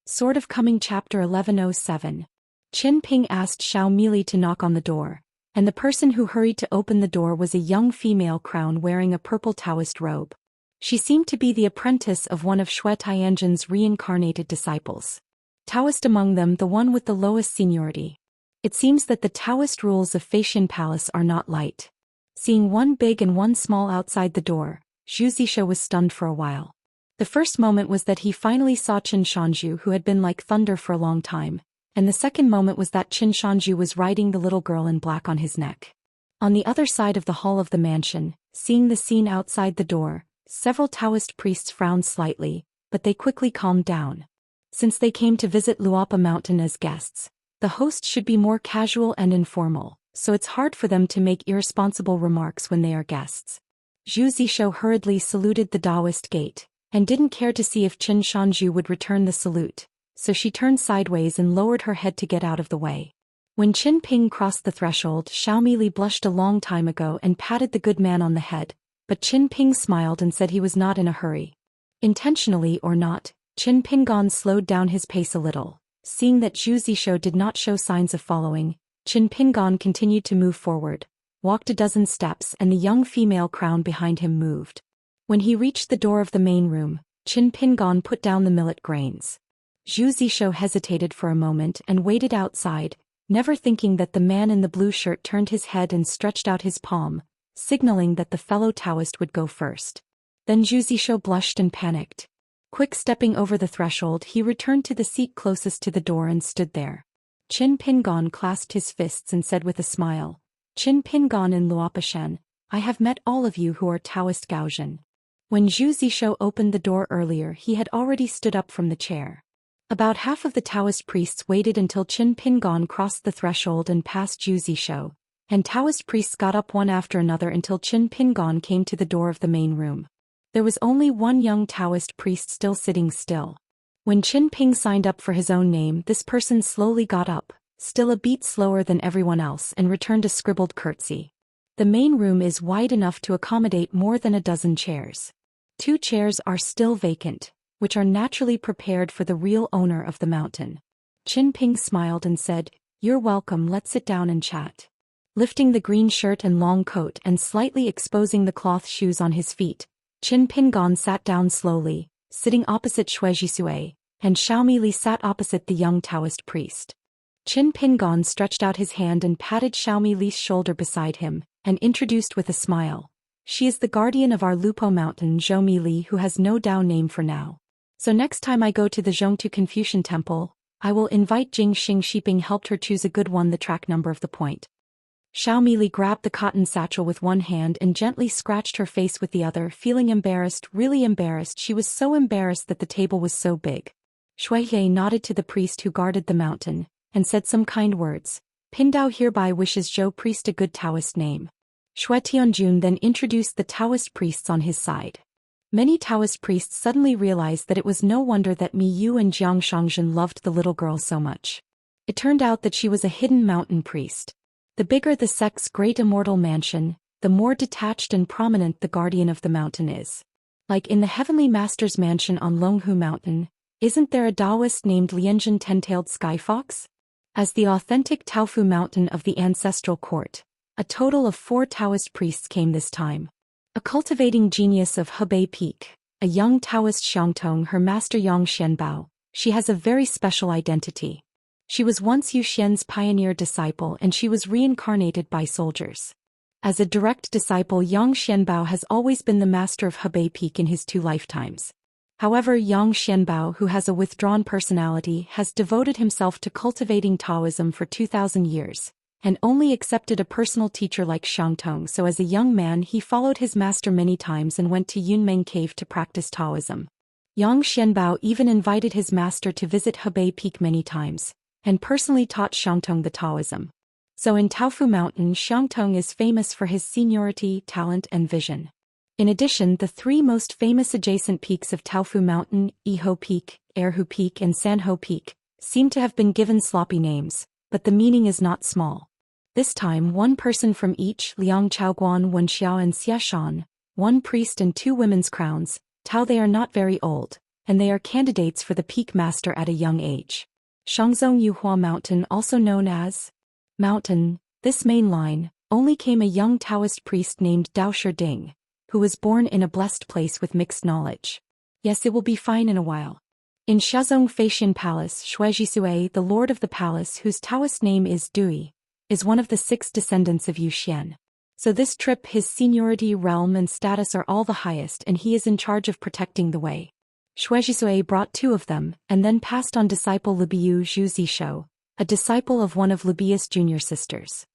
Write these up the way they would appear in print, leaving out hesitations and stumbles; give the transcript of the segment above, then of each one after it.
Sort of Coming Chapter 1107. Qin Ping asked Xiao Mili to knock on the door, and the person who hurried to open the door was a young female crown wearing a purple Taoist robe. She seemed to be the apprentice of one of Shui Tianjin's reincarnated disciples. Taoist among them, the one with the lowest seniority. It seems that the Taoist rules of Feixian Palace are not light. Seeing one big and one small outside the door, Zhu Xian was stunned for a while. The first moment was that he finally saw Qin Shanju, who had been like thunder for a long time, and the second moment was that Qin Shanju was riding the little girl in black on his neck. On the other side of the hall of the mansion, seeing the scene outside the door, several Taoist priests frowned slightly, but they quickly calmed down. Since they came to visit Luapa Mountain as guests, the host should be more casual and informal, so it's hard for them to make irresponsible remarks when they are guests. Zhu Xian hurriedly saluted the Daoist gate, and didn't care to see if Qin Shanju would return the salute, so she turned sideways and lowered her head to get out of the way. When Qin Ping crossed the threshold, Xiao Mili blushed a long time ago and patted the good man on the head, but Qin Ping smiled and said he was not in a hurry. Intentionally or not, Qin Pingon slowed down his pace a little. Seeing that Zhu Xian did not show signs of following, Qin Pingon continued to move forward, walked a dozen steps, and the young female crown behind him moved. When he reached the door of the main room, Qin Pingon put down the millet grains. Zhu Xian hesitated for a moment and waited outside, never thinking that the man in the blue shirt turned his head and stretched out his palm, signaling that the fellow Taoist would go first. Then Zhu Xian blushed and panicked. Quick stepping over the threshold, he returned to the seat closest to the door and stood there. Qin Pingon clasped his fists and said with a smile, "Qin Pingon in Luopashan, I have met all of you who are Taoist Gaoxian." When Zhu Xian opened the door earlier, he had already stood up from the chair. About half of the Taoist priests waited until Qin Pingon crossed the threshold and passed Zhu Xian, and Taoist priests got up one after another until Qin Pingon came to the door of the main room. There was only one young Taoist priest still sitting still. When Qin Ping signed up for his own name, this person slowly got up, still a beat slower than everyone else, and returned a scribbled curtsy. The main room is wide enough to accommodate more than a dozen chairs. 2 chairs are still vacant, which are naturally prepared for the real owner of the mountain. Qin Ping smiled and said, "You're welcome, let's sit down and chat." Lifting the green shirt and long coat and slightly exposing the cloth shoes on his feet, Qin Pingon sat down slowly, sitting opposite Shui Jisue, and Xiao Mili sat opposite the young Taoist priest. Qin Pingon stretched out his hand and patted Xiao Mili's shoulder beside him, and introduced with a smile, "She is the guardian of our Lupo Mountain, Zhou Mili, who has no Dao name for now. So next time I go to the Zhongtu Confucian Temple, I will invite Jing Xing." Shiping helped her choose a good one, the track number of the point. Xiao Mili grabbed the cotton satchel with one hand and gently scratched her face with the other, feeling embarrassed, really embarrassed. She was so embarrassed that the table was so big. Shui He nodded to the priest who guarded the mountain, and said some kind words. "Pindao hereby wishes Zhou priest a good Taoist name." Shui Tianjun then introduced the Taoist priests on his side. Many Taoist priests suddenly realized that it was no wonder that Mi Yu and Jiang Shangzhen loved the little girl so much. It turned out that she was a hidden mountain priest. The bigger the sect's great immortal mansion, the more detached and prominent the guardian of the mountain is. Like in the Heavenly Master's mansion on Longhu Mountain, isn't there a Daoist named Lianzhen Ten-Tailed Sky Fox? As the authentic Taofu Mountain of the ancestral court, a total of 4 Taoist priests came this time. A cultivating genius of Hebei Peak, a young Taoist Xiangtong, her master Yang Xianbao. She has a very special identity. She was once Zhou Xian's pioneer disciple, and she was reincarnated by soldiers. As a direct disciple, Yang Xianbao has always been the master of Hebei Peak in his 2 lifetimes. However, Yang Xianbao, who has a withdrawn personality, has devoted himself to cultivating Taoism for 2,000 years, and only accepted a personal teacher like Xiangtong. So as a young man he followed his master many times and went to Yunmeng Cave to practice Taoism. Yang Xianbao even invited his master to visit Hebei Peak many times, and personally taught Xiangtong the Taoism. So in Taofu Mountain, Xiangtong is famous for his seniority, talent, and vision. In addition, the 3 most famous adjacent peaks of Taofu Mountain, Iho Peak, Erhu Peak, and Sanho Peak, seem to have been given sloppy names, but the meaning is not small. This time 1 person from each, Liang Chaoguan, Wen Xiao and Xia Shan, 1 priest and 2 women's crowns. Tao, they are not very old, and they are candidates for the peak master at a young age. Shangzong Yuhua Mountain, also known as Mountain, this main line, only came a young Taoist priest named Dao Ding, who was born in a blessed place with mixed knowledge. Yes, it will be fine in a while. In Shazong Feixian Palace, Shuijisue, the lord of the palace whose Taoist name is Dui, is one of the 6 descendants of Zhou Xian. So this trip his seniority, realm and status are all the highest and he is in charge of protecting the way. Shuijisue brought 2 of them, and then passed on disciple Libiu Zhu Zishou, a disciple of one of Libia's junior sisters.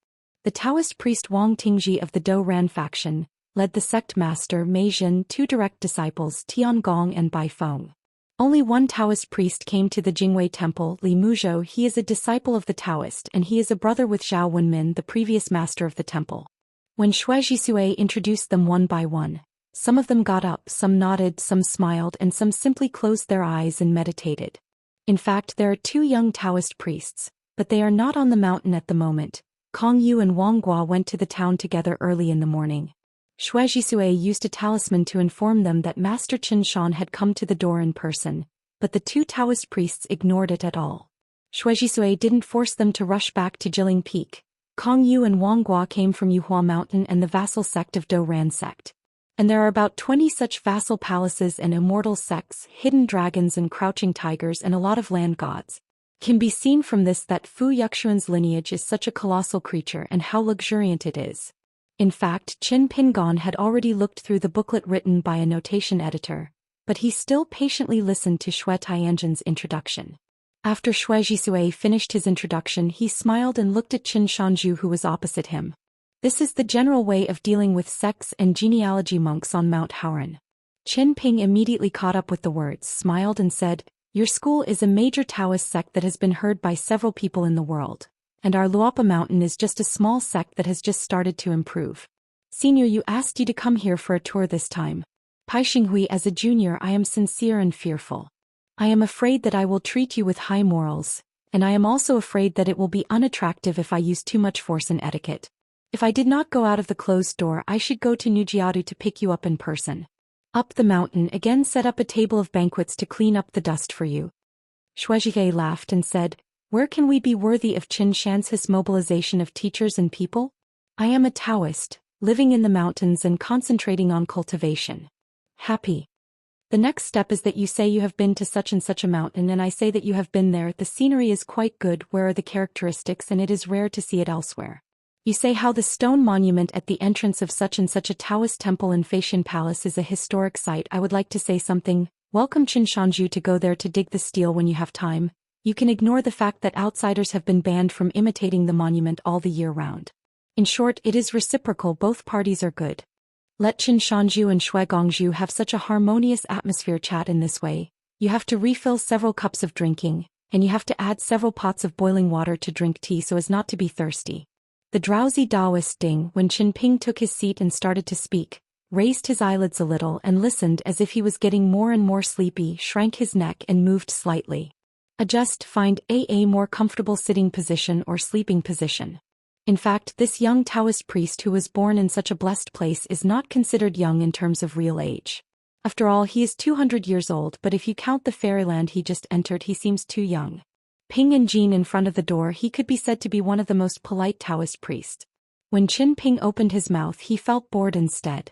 The Taoist priest Wang Tingji of the Dou Ran faction led the sect master Mei Jin, 2 direct disciples Tian Gong and Bai Feng. Only one Taoist priest came to the Jingwei temple, Li Muzhou. He is a disciple of the Taoist and he is a brother with Zhao Wenmin, the previous master of the temple. When Shuijisue introduced them one by one, some of them got up, some nodded, some smiled, and some simply closed their eyes and meditated. In fact, there are 2 young Taoist priests, but they are not on the mountain at the moment. Kong Yu and Wang Guo went to the town together early in the morning. Shuijisue used a talisman to inform them that Master Qin Shan had come to the door in person, but the 2 Taoist priests ignored it at all. Shuijisue didn't force them to rush back to Jiling Peak. Kong Yu and Wang Guo came from Yuhua Mountain and the vassal sect of Dou Ran sect. And there are about 20 such vassal palaces and immortal sects, hidden dragons and crouching tigers and a lot of land gods. Can be seen from this that Fu Yuxuan's lineage is such a colossal creature and how luxuriant it is. In fact, Qin Pingon had already looked through the booklet written by a notation editor, but he still patiently listened to Shui Tianjin's introduction. After Shuijisue finished his introduction, he smiled and looked at Qin Shanju, who was opposite him. This is the general way of dealing with sects and genealogy monks on Mount Hauran. Qin Ping immediately caught up with the words, smiled and said, "Your school is a major Taoist sect that has been heard by several people in the world. And our Luopa Mountain is just a small sect that has just started to improve. Senior, you asked you to come here for a tour this time. Pai Xinghui, as a junior, I am sincere and fearful. I am afraid that I will treat you with high morals, and I am also afraid that it will be unattractive if I use too much force and etiquette. If I did not go out of the closed door, I should go to Nujiadu to pick you up in person. Up the mountain again, set up a table of banquets to clean up the dust for you." Shuijisue laughed and said, "Where can we be worthy of Qin Shan's mobilization of teachers and people? I am a Taoist, living in the mountains and concentrating on cultivation. Happy. The next step is that you say you have been to such and such a mountain and I say that you have been there. The scenery is quite good. Where are the characteristics? And it is rare to see it elsewhere. You say how the stone monument at the entrance of such and such a Taoist temple in Feixian Palace is a historic site. I would like to say something. Welcome Qin Shanju to go there to dig the steel when you have time. You can ignore the fact that outsiders have been banned from imitating the monument all the year round. In short, it is reciprocal. Both parties are good. Let Qin Shanju and Shui Gongju have such a harmonious atmosphere. Chat in this way. You have to refill several cups of drinking, and you have to add several pots of boiling water to drink tea so as not to be thirsty." The drowsy Daoist Ding, when Qin Ping took his seat and started to speak, raised his eyelids a little and listened as if he was getting more and more sleepy, shrank his neck and moved slightly. Adjust, find a more comfortable sitting position or sleeping position. In fact, this young Taoist priest who was born in such a blessed place is not considered young in terms of real age. After all, he is 200 years old, but if you count the fairyland he just entered, he seems too young. Ping and Jean in front of the door, he could be said to be one of the most polite Taoist priests. When Qin Ping opened his mouth, he felt bored instead.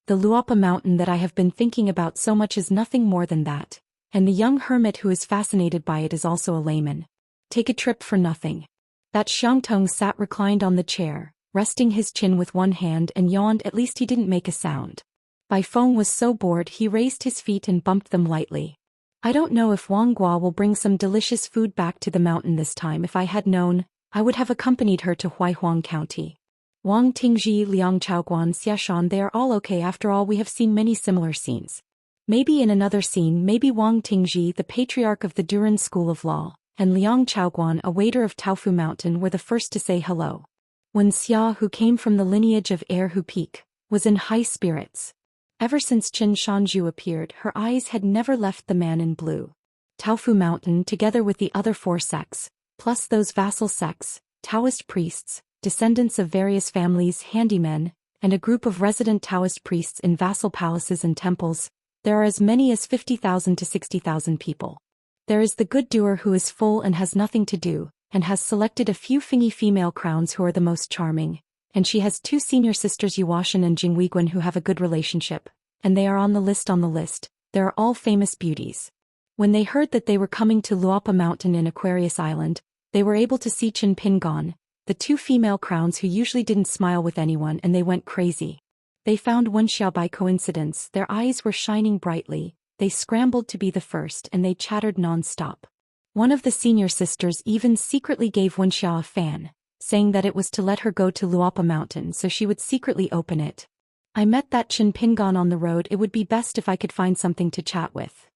The Luopa Mountain that I have been thinking about so much is nothing more than that, and the young hermit who is fascinated by it is also a layman. Take a trip for nothing. That Xiangtong sat reclined on the chair, resting his chin with one hand and yawned. At least he didn't make a sound. Bai Feng was so bored he raised his feet and bumped them lightly. I don't know if Wang Guo will bring some delicious food back to the mountain this time. If I had known, I would have accompanied her to Huaihuang County. Wang Tingji, Liang Chaoguan, Xiashan, they are all okay. After all, we have seen many similar scenes. Maybe in another scene, maybe Wang Tingji, the patriarch of the Duran School of Law, and Liang Chaoguan, a waiter of Taofu Mountain, were the first to say hello. When Xia, who came from the lineage of Heir Hu Peak, was in high spirits. Ever since Qin Shanju appeared, her eyes had never left the man in blue. Taofu Mountain, together with the other 4 sects, plus those vassal sects, Taoist priests, descendants of various families, handymen, and a group of resident Taoist priests in vassal palaces and temples, There are as many as 50,000 to 60,000 people. There is the good doer who is full and has nothing to do, and has selected a few fingy female crowns who are the most charming, and she has two senior sisters Zhou Xian and Jingweiguan who have a good relationship, and they are on the list. They are all famous beauties. When they heard that they were coming to Luopa Mountain in Aquarius Island, they were able to see Chen Pingon, the two female crowns who usually didn't smile with anyone, and they went crazy. They found Wuxia by coincidence. Their eyes were shining brightly. They scrambled to be the first and they chattered non-stop. One of the senior sisters even secretly gave Wuxia a fan, saying that it was to let her go to Luopa Mountain so she would secretly open it. I met that Chen Pingon on the road. It would be best if I could find something to chat with.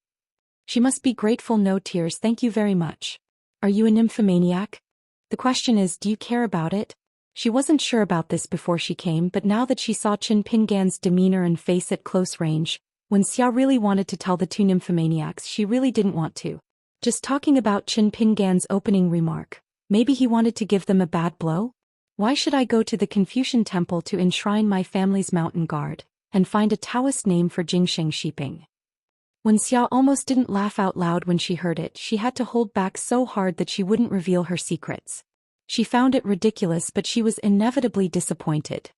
She must be grateful. No tears. Thank you very much. Are you a nymphomaniac? The question is, do you care about it? She wasn't sure about this before she came, but now that she saw Chen Pingan's demeanor and face at close range, when Xia really wanted to tell the two nymphomaniacs, she really didn't want to. Just talking about Chen Pingan's opening remark, maybe he wanted to give them a bad blow? Why should I go to the Confucian temple to enshrine my family's mountain guard, and find a Taoist name for Jingsheng Shiping? When Xia almost didn't laugh out loud when she heard it, she had to hold back so hard that she wouldn't reveal her secrets. She found it ridiculous, but she was inevitably disappointed.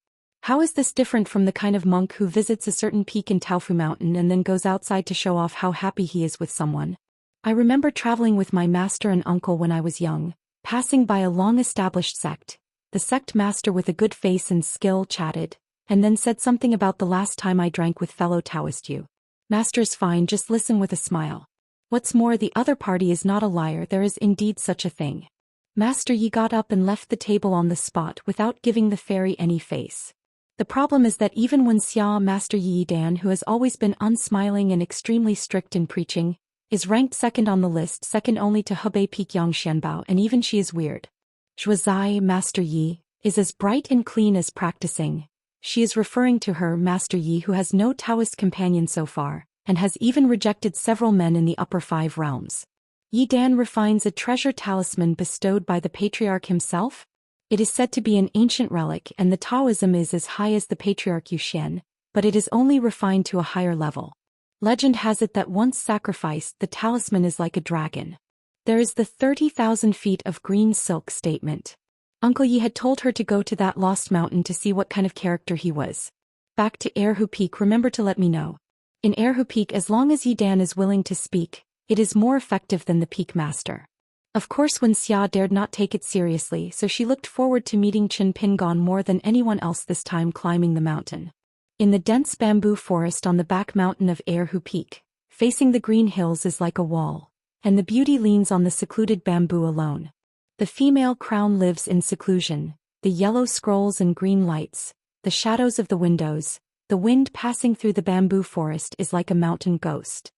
How is this different from the kind of monk who visits a certain peak in Taofu Mountain and then goes outside to show off how happy he is with someone? I remember traveling with my master and uncle when I was young, passing by a long-established sect. The sect master with a good face and skill chatted, and then said something about the last time I drank with fellow Taoist you. Master's fine, just listen with a smile. What's more, the other party is not a liar. There is indeed such a thing. Master Yi got up and left the table on the spot without giving the fairy any face. The problem is that even when Xia Master Yi Dan, who has always been unsmiling and extremely strict in preaching, is ranked second on the list, second only to Hebei Peak Xianbao, and even she is weird. Zhuozai Master Yi is as bright and clean as practicing. She is referring to her Master Yi, who has no Taoist companion so far, and has even rejected several men in the upper five realms. Yi Dan refines a treasure talisman bestowed by the patriarch himself? It is said to be an ancient relic, and the Taoism is as high as the patriarch Zhou Xian, but it is only refined to a higher level. Legend has it that once sacrificed, the talisman is like a dragon. There is the 30,000 feet of green silk statement. Uncle Yi had told her to go to that lost mountain to see what kind of character he was. Back to Erhu Peak, remember to let me know. In Erhu Peak, as long as Yi Dan is willing to speak, it is more effective than the Peak Master. Of course, when Xia dared not take it seriously, so she looked forward to meeting Chen Pingon more than anyone else, this time climbing the mountain. In the dense bamboo forest on the back mountain of Erhu Peak, facing the green hills is like a wall, and the beauty leans on the secluded bamboo alone. The female crown lives in seclusion, the yellow scrolls and green lights, the shadows of the windows, the wind passing through the bamboo forest is like a mountain ghost.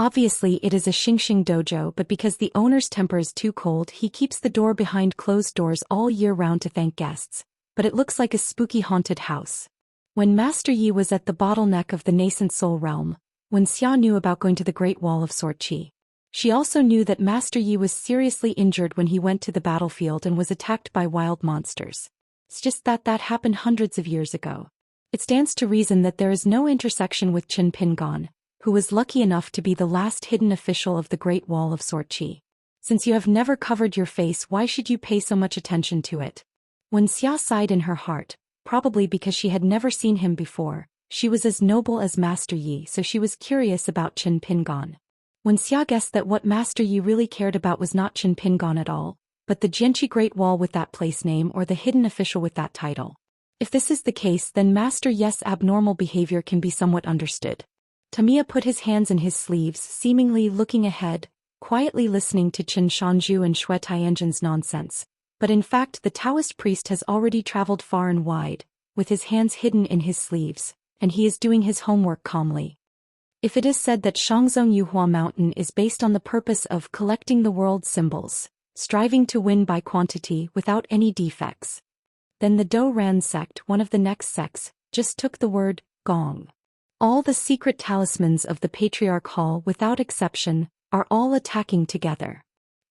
Obviously it is a Xingxing dojo, but because the owner's temper is too cold, he keeps the door behind closed doors all year round to thank guests, but it looks like a spooky haunted house. When Master Yi was at the bottleneck of the nascent soul realm, when Xia knew about going to the Great Wall of Sorqi, she also knew that Master Yi was seriously injured when he went to the battlefield and was attacked by wild monsters. It's just that happened hundreds of years ago. It stands to reason that there is no intersection with Chen Pingon, who was lucky enough to be the last hidden official of the Great Wall of Sorqi. Since you have never covered your face, why should you pay so much attention to it? When Xia sighed in her heart, probably because she had never seen him before, she was as noble as Master Yi, so she was curious about Chen Pingon. When Xia guessed that what Master Yi really cared about was not Chen Pingon at all, but the Jianqi Great Wall with that place name or the hidden official with that title. If this is the case, then Master Yi's abnormal behavior can be somewhat understood. Tamiya put his hands in his sleeves, seemingly looking ahead, quietly listening to Chen Shanzhu and Xue Tianjin's nonsense. But in fact the Taoist priest has already traveled far and wide, with his hands hidden in his sleeves, and he is doing his homework calmly. If it is said that Shangzong Yuhua Mountain is based on the purpose of collecting the world's symbols, striving to win by quantity without any defects, then the Do Ran sect, one of the next sects, just took the word gong. All the secret talismans of the Patriarch Hall, without exception, are all attacking together.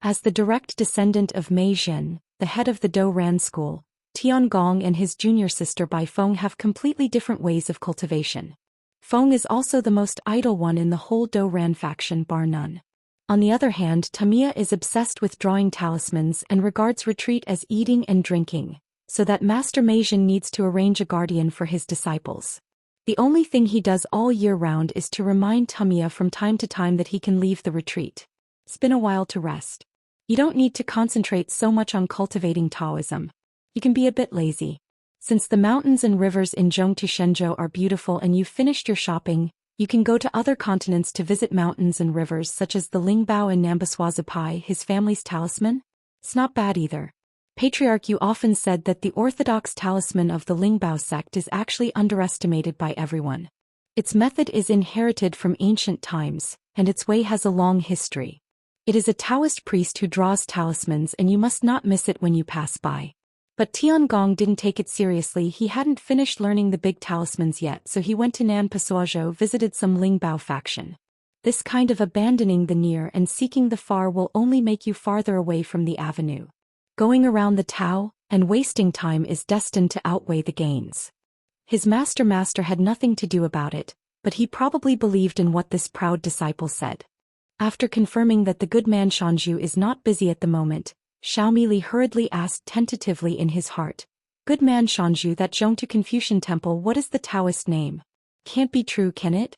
As the direct descendant of Mei Zhen, the head of the Do Ran school, Tian Gong and his junior sister Bai Feng have completely different ways of cultivation. Feng is also the most idle one in the whole Douran faction bar none. On the other hand, Tamiya is obsessed with drawing talismans and regards retreat as eating and drinking, so that Master Meijin needs to arrange a guardian for his disciples. The only thing he does all year round is to remind Tamiya from time to time that he can leave the retreat. It's been a while to rest. You don't need to concentrate so much on cultivating Taoism. You can be a bit lazy. Since the mountains and rivers in Zhongtu Shenzhou are beautiful and you've finished your shopping, you can go to other continents to visit mountains and rivers such as the Lingbao and Nambaswazipai, his family's talisman. It's not bad either. Patriarch Yu often said that the orthodox talisman of the Lingbao sect is actually underestimated by everyone. Its method is inherited from ancient times, and its way has a long history. It is a Taoist priest who draws talismans and you must not miss it when you pass by. But Tiangong didn't take it seriously. He hadn't finished learning the big talismans yet, so he went to Nanpasuazhou, visited some Lingbao faction. This kind of abandoning the near and seeking the far will only make you farther away from the avenue. Going around the Tao and wasting time is destined to outweigh the gains. His master had nothing to do about it, but he probably believed in what this proud disciple said. After confirming that the good man Shanju is not busy at the moment, Xiaomi Li hurriedly asked tentatively in his heart, "Good man Shanju, that Zhongtu Confucian temple, what is the Taoist name? Can't be true, can it?"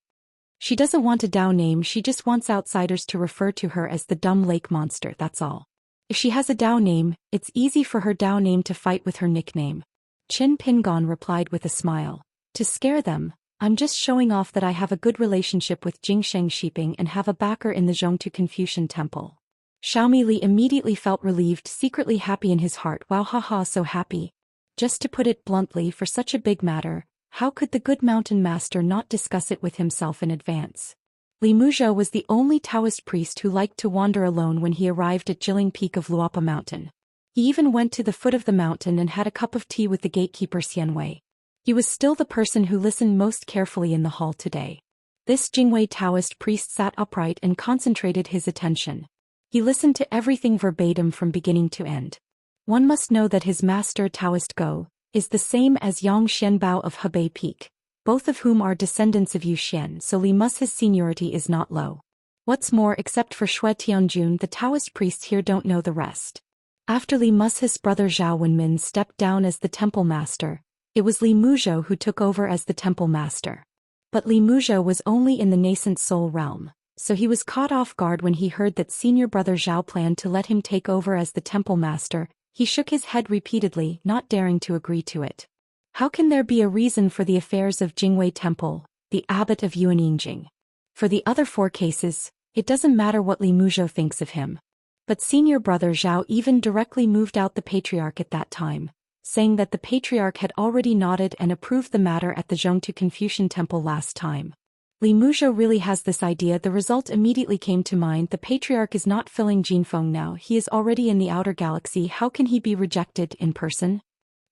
She doesn't want a Dao name, she just wants outsiders to refer to her as the dumb lake monster, that's all. If she has a Dao name, it's easy for her Dao name to fight with her nickname. Qin Pingon replied with a smile. To scare them, I'm just showing off that I have a good relationship with Jingsheng Shiping and have a backer in the Zhongtu Confucian temple. Xiaomi Li immediately felt relieved, secretly happy in his heart. Wow, haha, so happy. Just to put it bluntly, for such a big matter, how could the good mountain master not discuss it with himself in advance? Li Muzhou was the only Taoist priest who liked to wander alone when he arrived at Jilin Peak of Luopa Mountain. He even went to the foot of the mountain and had a cup of tea with the gatekeeper Xianwei. He was still the person who listened most carefully in the hall today. This Jingwei Taoist priest sat upright and concentrated his attention. He listened to everything verbatim from beginning to end. One must know that his master Taoist Go is the same as Yang Xianbao of Hebei Peak, both of whom are descendants of Yu Xian, so Li Mu's seniority is not low. What's more, except for Shui Tianjun, the Taoist priests here don't know the rest. After Li Mu's brother Zhao Wenmin stepped down as the temple master, it was Li Muzhou who took over as the temple master. But Li Muzhou was only in the nascent soul realm, so he was caught off guard when he heard that senior brother Zhao planned to let him take over as the temple master. He shook his head repeatedly, not daring to agree to it. How can there be a reason for the affairs of Jingwei Temple, the abbot of Yuanyingjing? For the other 4 cases, it doesn't matter what Li Muzhou thinks of him. But senior brother Zhao even directly moved out the patriarch at that time, saying that the patriarch had already nodded and approved the matter at the Zhongtu Confucian temple last time. Li Muzhou really has this idea. The result immediately came to mind. The patriarch is not filling Jinfeng now, he is already in the outer galaxy. How can he be rejected in person?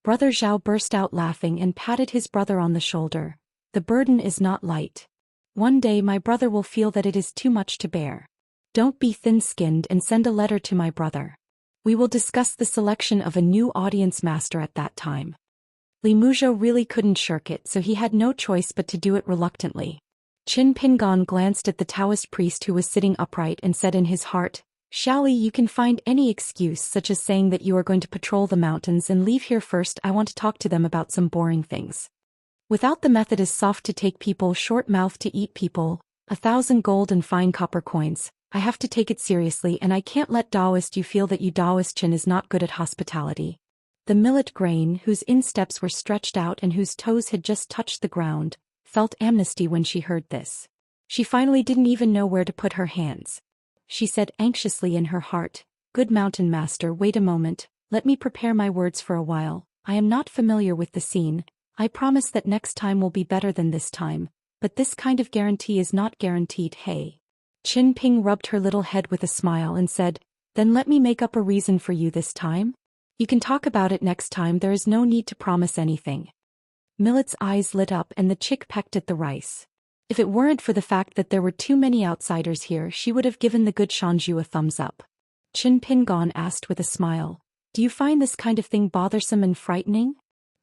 Brother Zhao burst out laughing and patted his brother on the shoulder. The burden is not light. One day my brother will feel that it is too much to bear. Don't be thin-skinned and send a letter to my brother. We will discuss the selection of a new audience master at that time. Li Muzhou really couldn't shirk it, so he had no choice but to do it reluctantly. Qin Pingon glanced at the Taoist priest who was sitting upright and said in his heart, "Xiaoli, you can find any excuse, such as saying that you are going to patrol the mountains and leave here first. I want to talk to them about some boring things. Without the method is soft to take people, short mouth to eat people, 1,000 gold and fine copper coins. I have to take it seriously, and I can't let Daoist you feel that you Daoist Qin is not good at hospitality." The millet grain, whose insteps were stretched out and whose toes had just touched the ground, felt amnesty when she heard this. She finally didn't even know where to put her hands. She said anxiously in her heart, "Good mountain master, wait a moment, let me prepare my words for a while. I am not familiar with the scene. I promise that next time will be better than this time, but this kind of guarantee is not guaranteed, hey." Qin Ping rubbed her little head with a smile and said, "Then let me make up a reason for you this time. You can talk about it next time, there is no need to promise anything." Millet's eyes lit up and the chick pecked at the rice. If it weren't for the fact that there were too many outsiders here, she would have given the good Shanju a thumbs up. Qin Pingon asked with a smile, "Do you find this kind of thing bothersome and frightening?"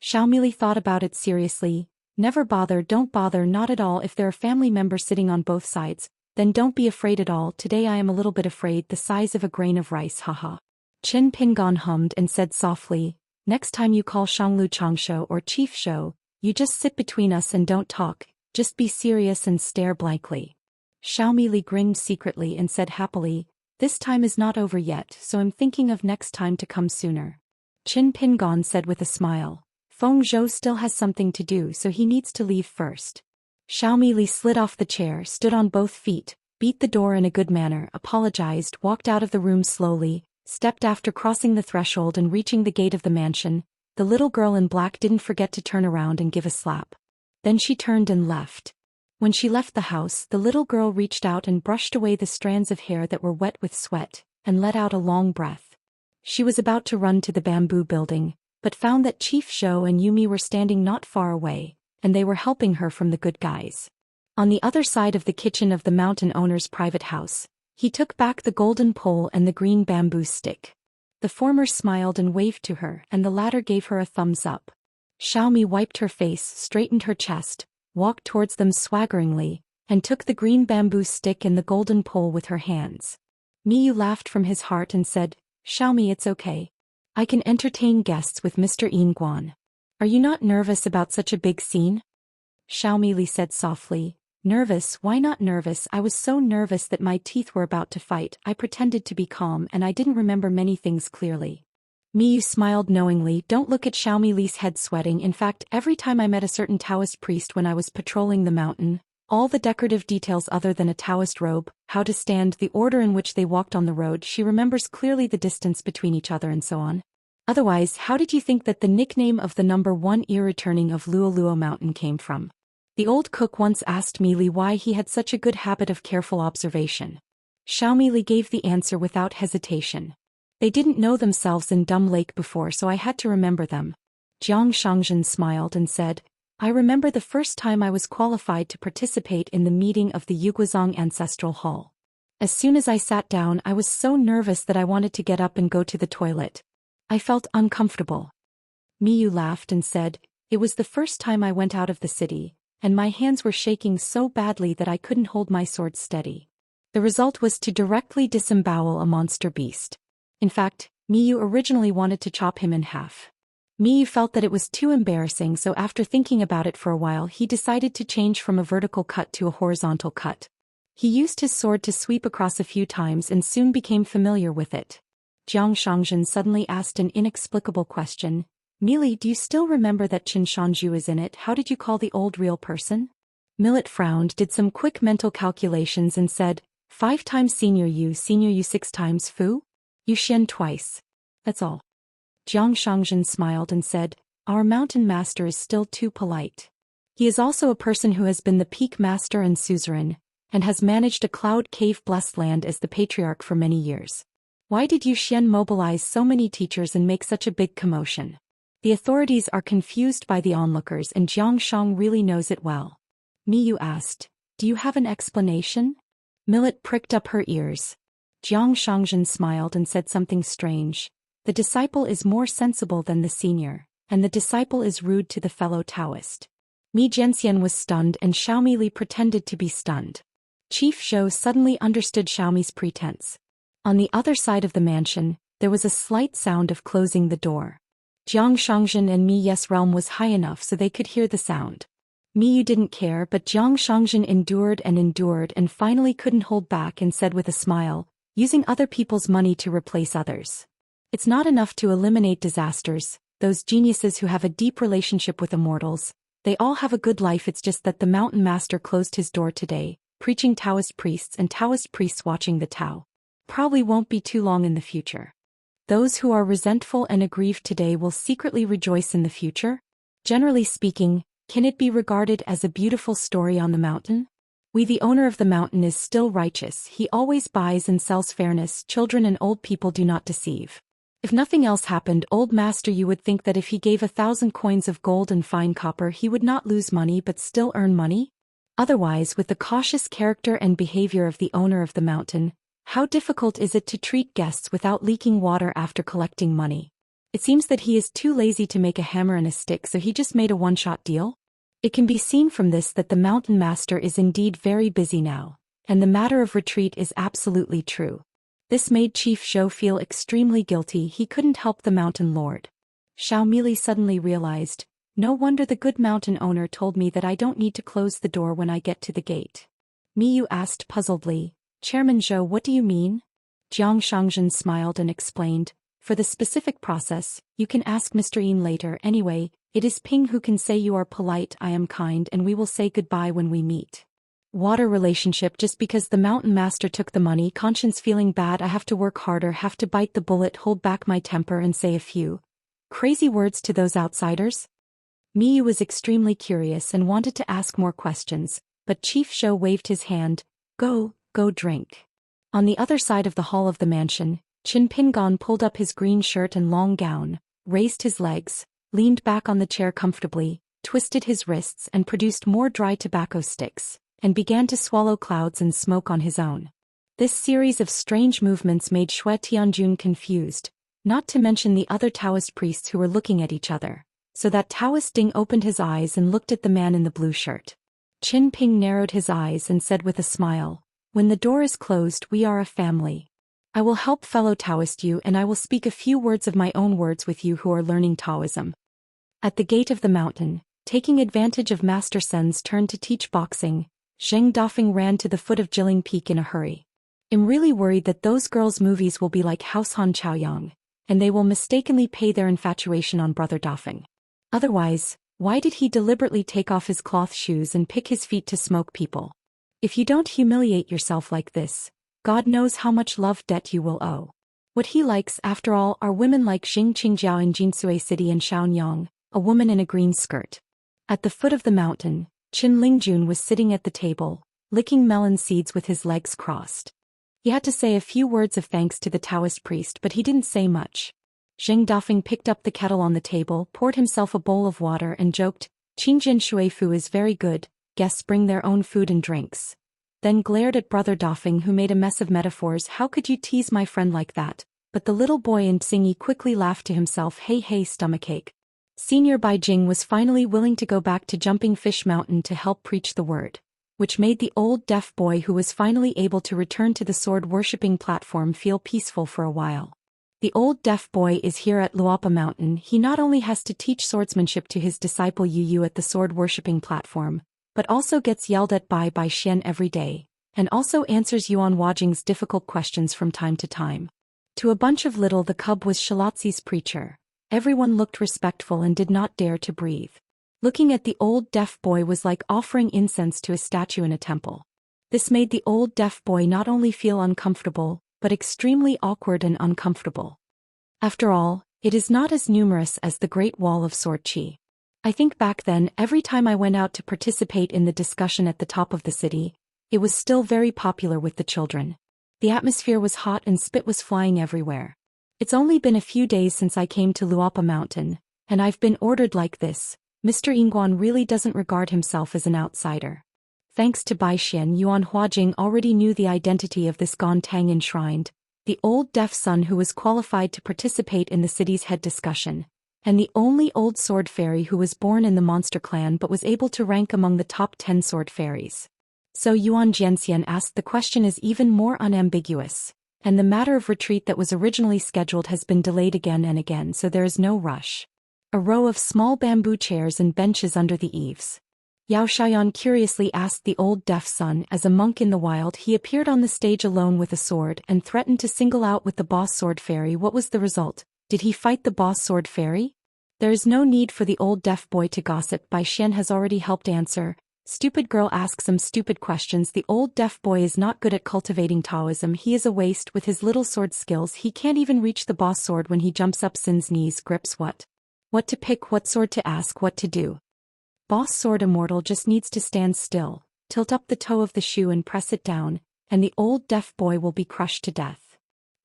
Xiaomili thought about it seriously. Never bother, don't bother, not at all. If there are family members sitting on both sides, then don't be afraid at all. Today I am a little bit afraid, the size of a grain of rice, haha. Qin Pingon hummed and said softly, next time you call Shanglu Changsho or Chief Shou, you just sit between us and don't talk, just be serious and stare blankly. Xiaomi Li grinned secretly and said happily, this time is not over yet, so I'm thinking of next time to come sooner. Qin Pingon said with a smile, Feng Zhou still has something to do, so he needs to leave first. Xiaomi Li slid off the chair, stood on both feet, beat the door in a good manner, apologized, walked out of the room slowly, stepped after crossing the threshold and reaching the gate of the mansion. The little girl in black didn't forget to turn around and give a slap. Then she turned and left. When she left the house, the little girl reached out and brushed away the strands of hair that were wet with sweat, and let out a long breath. She was about to run to the bamboo building, but found that Chief Shou and Yumi were standing not far away, and they were helping her from the good guys. On the other side of the kitchen of the mountain owner's private house, he took back the golden pole and the green bamboo stick. The former smiled and waved to her, and the latter gave her a thumbs up. Xiaomi wiped her face, straightened her chest, walked towards them swaggeringly, and took the green bamboo stick and the golden pole with her hands. Miyu laughed from his heart and said, Xiaomi, it's okay. I can entertain guests with Mr. Yin Guan. Are you not nervous about such a big scene? Xiaomi Li said softly, nervous, why not nervous? I was so nervous that my teeth were about to fight. I pretended to be calm and I didn't remember many things clearly. Miyu smiled knowingly. Don't look at Xiaomi Li's head sweating. In fact, every time I met a certain Taoist priest when I was patrolling the mountain, all the decorative details other than a Taoist robe, how to stand, the order in which they walked on the road, she remembers clearly the distance between each other and so on. Otherwise, how did you think that the nickname of the number 1 ear returning of Luoluo Mountain came from? The old cook once asked Mi Li why he had such a good habit of careful observation. Xiaomi Li gave the answer without hesitation. They didn't know themselves in Dumb Lake before, so I had to remember them. Jiang Shangzhen smiled and said, I remember the first time I was qualified to participate in the meeting of the Yuguazong Ancestral Hall. As soon as I sat down, I was so nervous that I wanted to get up and go to the toilet. I felt uncomfortable. Miyu laughed and said, it was the first time I went out of the city, and my hands were shaking so badly that I couldn't hold my sword steady. The result was to directly disembowel a monster beast. In fact, Miyu originally wanted to chop him in half. Miyu felt that it was too embarrassing, so after thinking about it for a while he decided to change from a vertical cut to a horizontal cut. He used his sword to sweep across a few times and soon became familiar with it. Jiang Shangzhen suddenly asked an inexplicable question. Mili, do you still remember that Qin Shanzhu is in it? How did you call the old real person? Millet frowned, did some quick mental calculations and said, 5 times senior you 6 times Fu? Yu Xian twice. That's all. Jiang Shangzhen smiled and said, our mountain master is still too polite. He is also a person who has been the peak master and suzerain, and has managed a cloud cave blessed land as the patriarch for many years. Why did Yu Xian mobilize so many teachers and make such a big commotion? The authorities are confused by the onlookers and Jiang Shang really knows it well. Miyu asked, do you have an explanation? Millet pricked up her ears. Jiang Shangzhen smiled and said something strange. The disciple is more sensible than the senior, and the disciple is rude to the fellow Taoist. Mi Zhenxian was stunned and Xiaomi Li pretended to be stunned. Chief Shou suddenly understood Xiaomi's pretense. On the other side of the mansion, there was a slight sound of closing the door. Jiang Shangzhen and Mi Yes' realm was high enough so they could hear the sound. Miyu didn't care, but Jiang Shangzhen endured and finally couldn't hold back and said with a smile, using other people's money to replace others. It's not enough to eliminate disasters, those geniuses who have a deep relationship with immortals, they all have a good life. It's just that the mountain master closed his door today, preaching Taoist priests and Taoist priests watching the Tao. Probably won't be too long in the future. Those who are resentful and aggrieved today will secretly rejoice in the future? Generally speaking, can it be regarded as a beautiful story on the mountain? We, the owner of the mountain, is still righteous. He always buys and sells fairness. Children and old people do not deceive. If nothing else happened, old master, you would think that if he gave 1,000 coins of gold and fine copper he would not lose money but still earn money? Otherwise, with the cautious character and behavior of the owner of the mountain, how difficult is it to treat guests without leaking water after collecting money? It seems that he is too lazy to make a hammer and a stick, so he just made a one-shot deal. It can be seen from this that the mountain master is indeed very busy now, and the matter of retreat is absolutely true. This made Chief Zhou feel extremely guilty. He couldn't help the mountain lord. Xiaomili suddenly realized, no wonder the good mountain owner told me that I don't need to close the door when I get to the gate. Miyu asked puzzledly, Chairman Zhou, what do you mean? Jiang Shangzhen smiled and explained, for the specific process, you can ask Mr. Yin later. Anyway, it is Ping who can say you are polite, I am kind, and we will say goodbye when we meet. Water relationship. Just because the mountain master took the money, conscience feeling bad, I have to work harder, have to bite the bullet, hold back my temper and say a few crazy words to those outsiders? Miyu was extremely curious and wanted to ask more questions, but Chief Zhou waved his hand, go drink. On the other side of the hall of the mansion, Qin Pingon pulled up his green shirt and long gown, raised his legs, leaned back on the chair comfortably, twisted his wrists and produced more dry tobacco sticks, and began to swallow clouds and smoke on his own. This series of strange movements made Xue Tianjun confused, not to mention the other Taoist priests who were looking at each other, so that Taoist Ding opened his eyes and looked at the man in the blue shirt. Qin Ping narrowed his eyes and said with a smile, when the door is closed, we are a family. I will help fellow Taoist you, and I will speak a few words of my own words with you who are learning Taoism. At the gate of the mountain, taking advantage of Master Sen's turn to teach boxing, Zheng Dafeng ran to the foot of Jilin Peak in a hurry. I'm really worried that those girls' movies will be like House Han Chaoyang, and they will mistakenly pay their infatuation on Brother Dafeng. Otherwise, why did he deliberately take off his cloth shoes and pick his feet to smoke people? If you don't humiliate yourself like this, God knows how much love debt you will owe. What he likes, after all, are women like Xing Qingjiao in Jinsui City and Shaonyang, a woman in a green skirt. At the foot of the mountain, Qin Lingjun was sitting at the table, licking melon seeds with his legs crossed. He had to say a few words of thanks to the Taoist priest, but he didn't say much. Zheng Dafeng picked up the kettle on the table, poured himself a bowl of water and joked, Qingjin Shuifu is very good, guests bring their own food and drinks. Then glared at Brother Dafeng, who made a mess of metaphors. How could you tease my friend like that? But the little boy in Tsingy quickly laughed to himself, hey stomachache. Senior Bai Jing was finally willing to go back to Jumping Fish Mountain to help preach the word, which made the old deaf boy who was finally able to return to the sword-worshipping platform feel peaceful for a while. The old deaf boy is here at Luapa Mountain. He not only has to teach swordsmanship to his disciple Yu Yu at the sword-worshipping platform, but also gets yelled at by Xian every day, and also answers Yuan Wajing's difficult questions from time to time. To a bunch of little the cub was Shalatsi's preacher. Everyone looked respectful and did not dare to breathe. Looking at the old deaf boy was like offering incense to a statue in a temple. This made the old deaf boy not only feel uncomfortable, but extremely awkward and uncomfortable. After all, it is not as numerous as the Great Wall of Sword Qi. I think back then, every time I went out to participate in the discussion at the top of the city, it was still very popular with the children. The atmosphere was hot and spit was flying everywhere. It's only been a few days since I came to Luapa Mountain, and I've been ordered like this. Mr. Yingguan really doesn't regard himself as an outsider. Thanks to Bai Xian, Yuan Huajing already knew the identity of this Gong Tang enshrined, the old deaf son who was qualified to participate in the city's head discussion, and the only old sword fairy who was born in the monster clan but was able to rank among the top 10 sword fairies. So Yuan Jianxian asked, the question is even more unambiguous, and the matter of retreat that was originally scheduled has been delayed again and again, so there is no rush. A row of small bamboo chairs and benches under the eaves. Yao Xiaoyan curiously asked the old deaf son. As a monk in the wild, he appeared on the stage alone with a sword and threatened to single out with the boss sword fairy. What was the result? Did he fight the boss sword fairy? There is no need for the old deaf boy to gossip. Bai Xian has already helped answer. Stupid girl asks some stupid questions. The old deaf boy is not good at cultivating Taoism. He is a waste with his little sword skills. He can't even reach the boss sword when he jumps up Sin's knees. Grips what to pick, what sword to ask, what to do. Boss sword Immortal just needs to stand still, tilt up the toe of the shoe and press it down, and the old deaf boy will be crushed to death.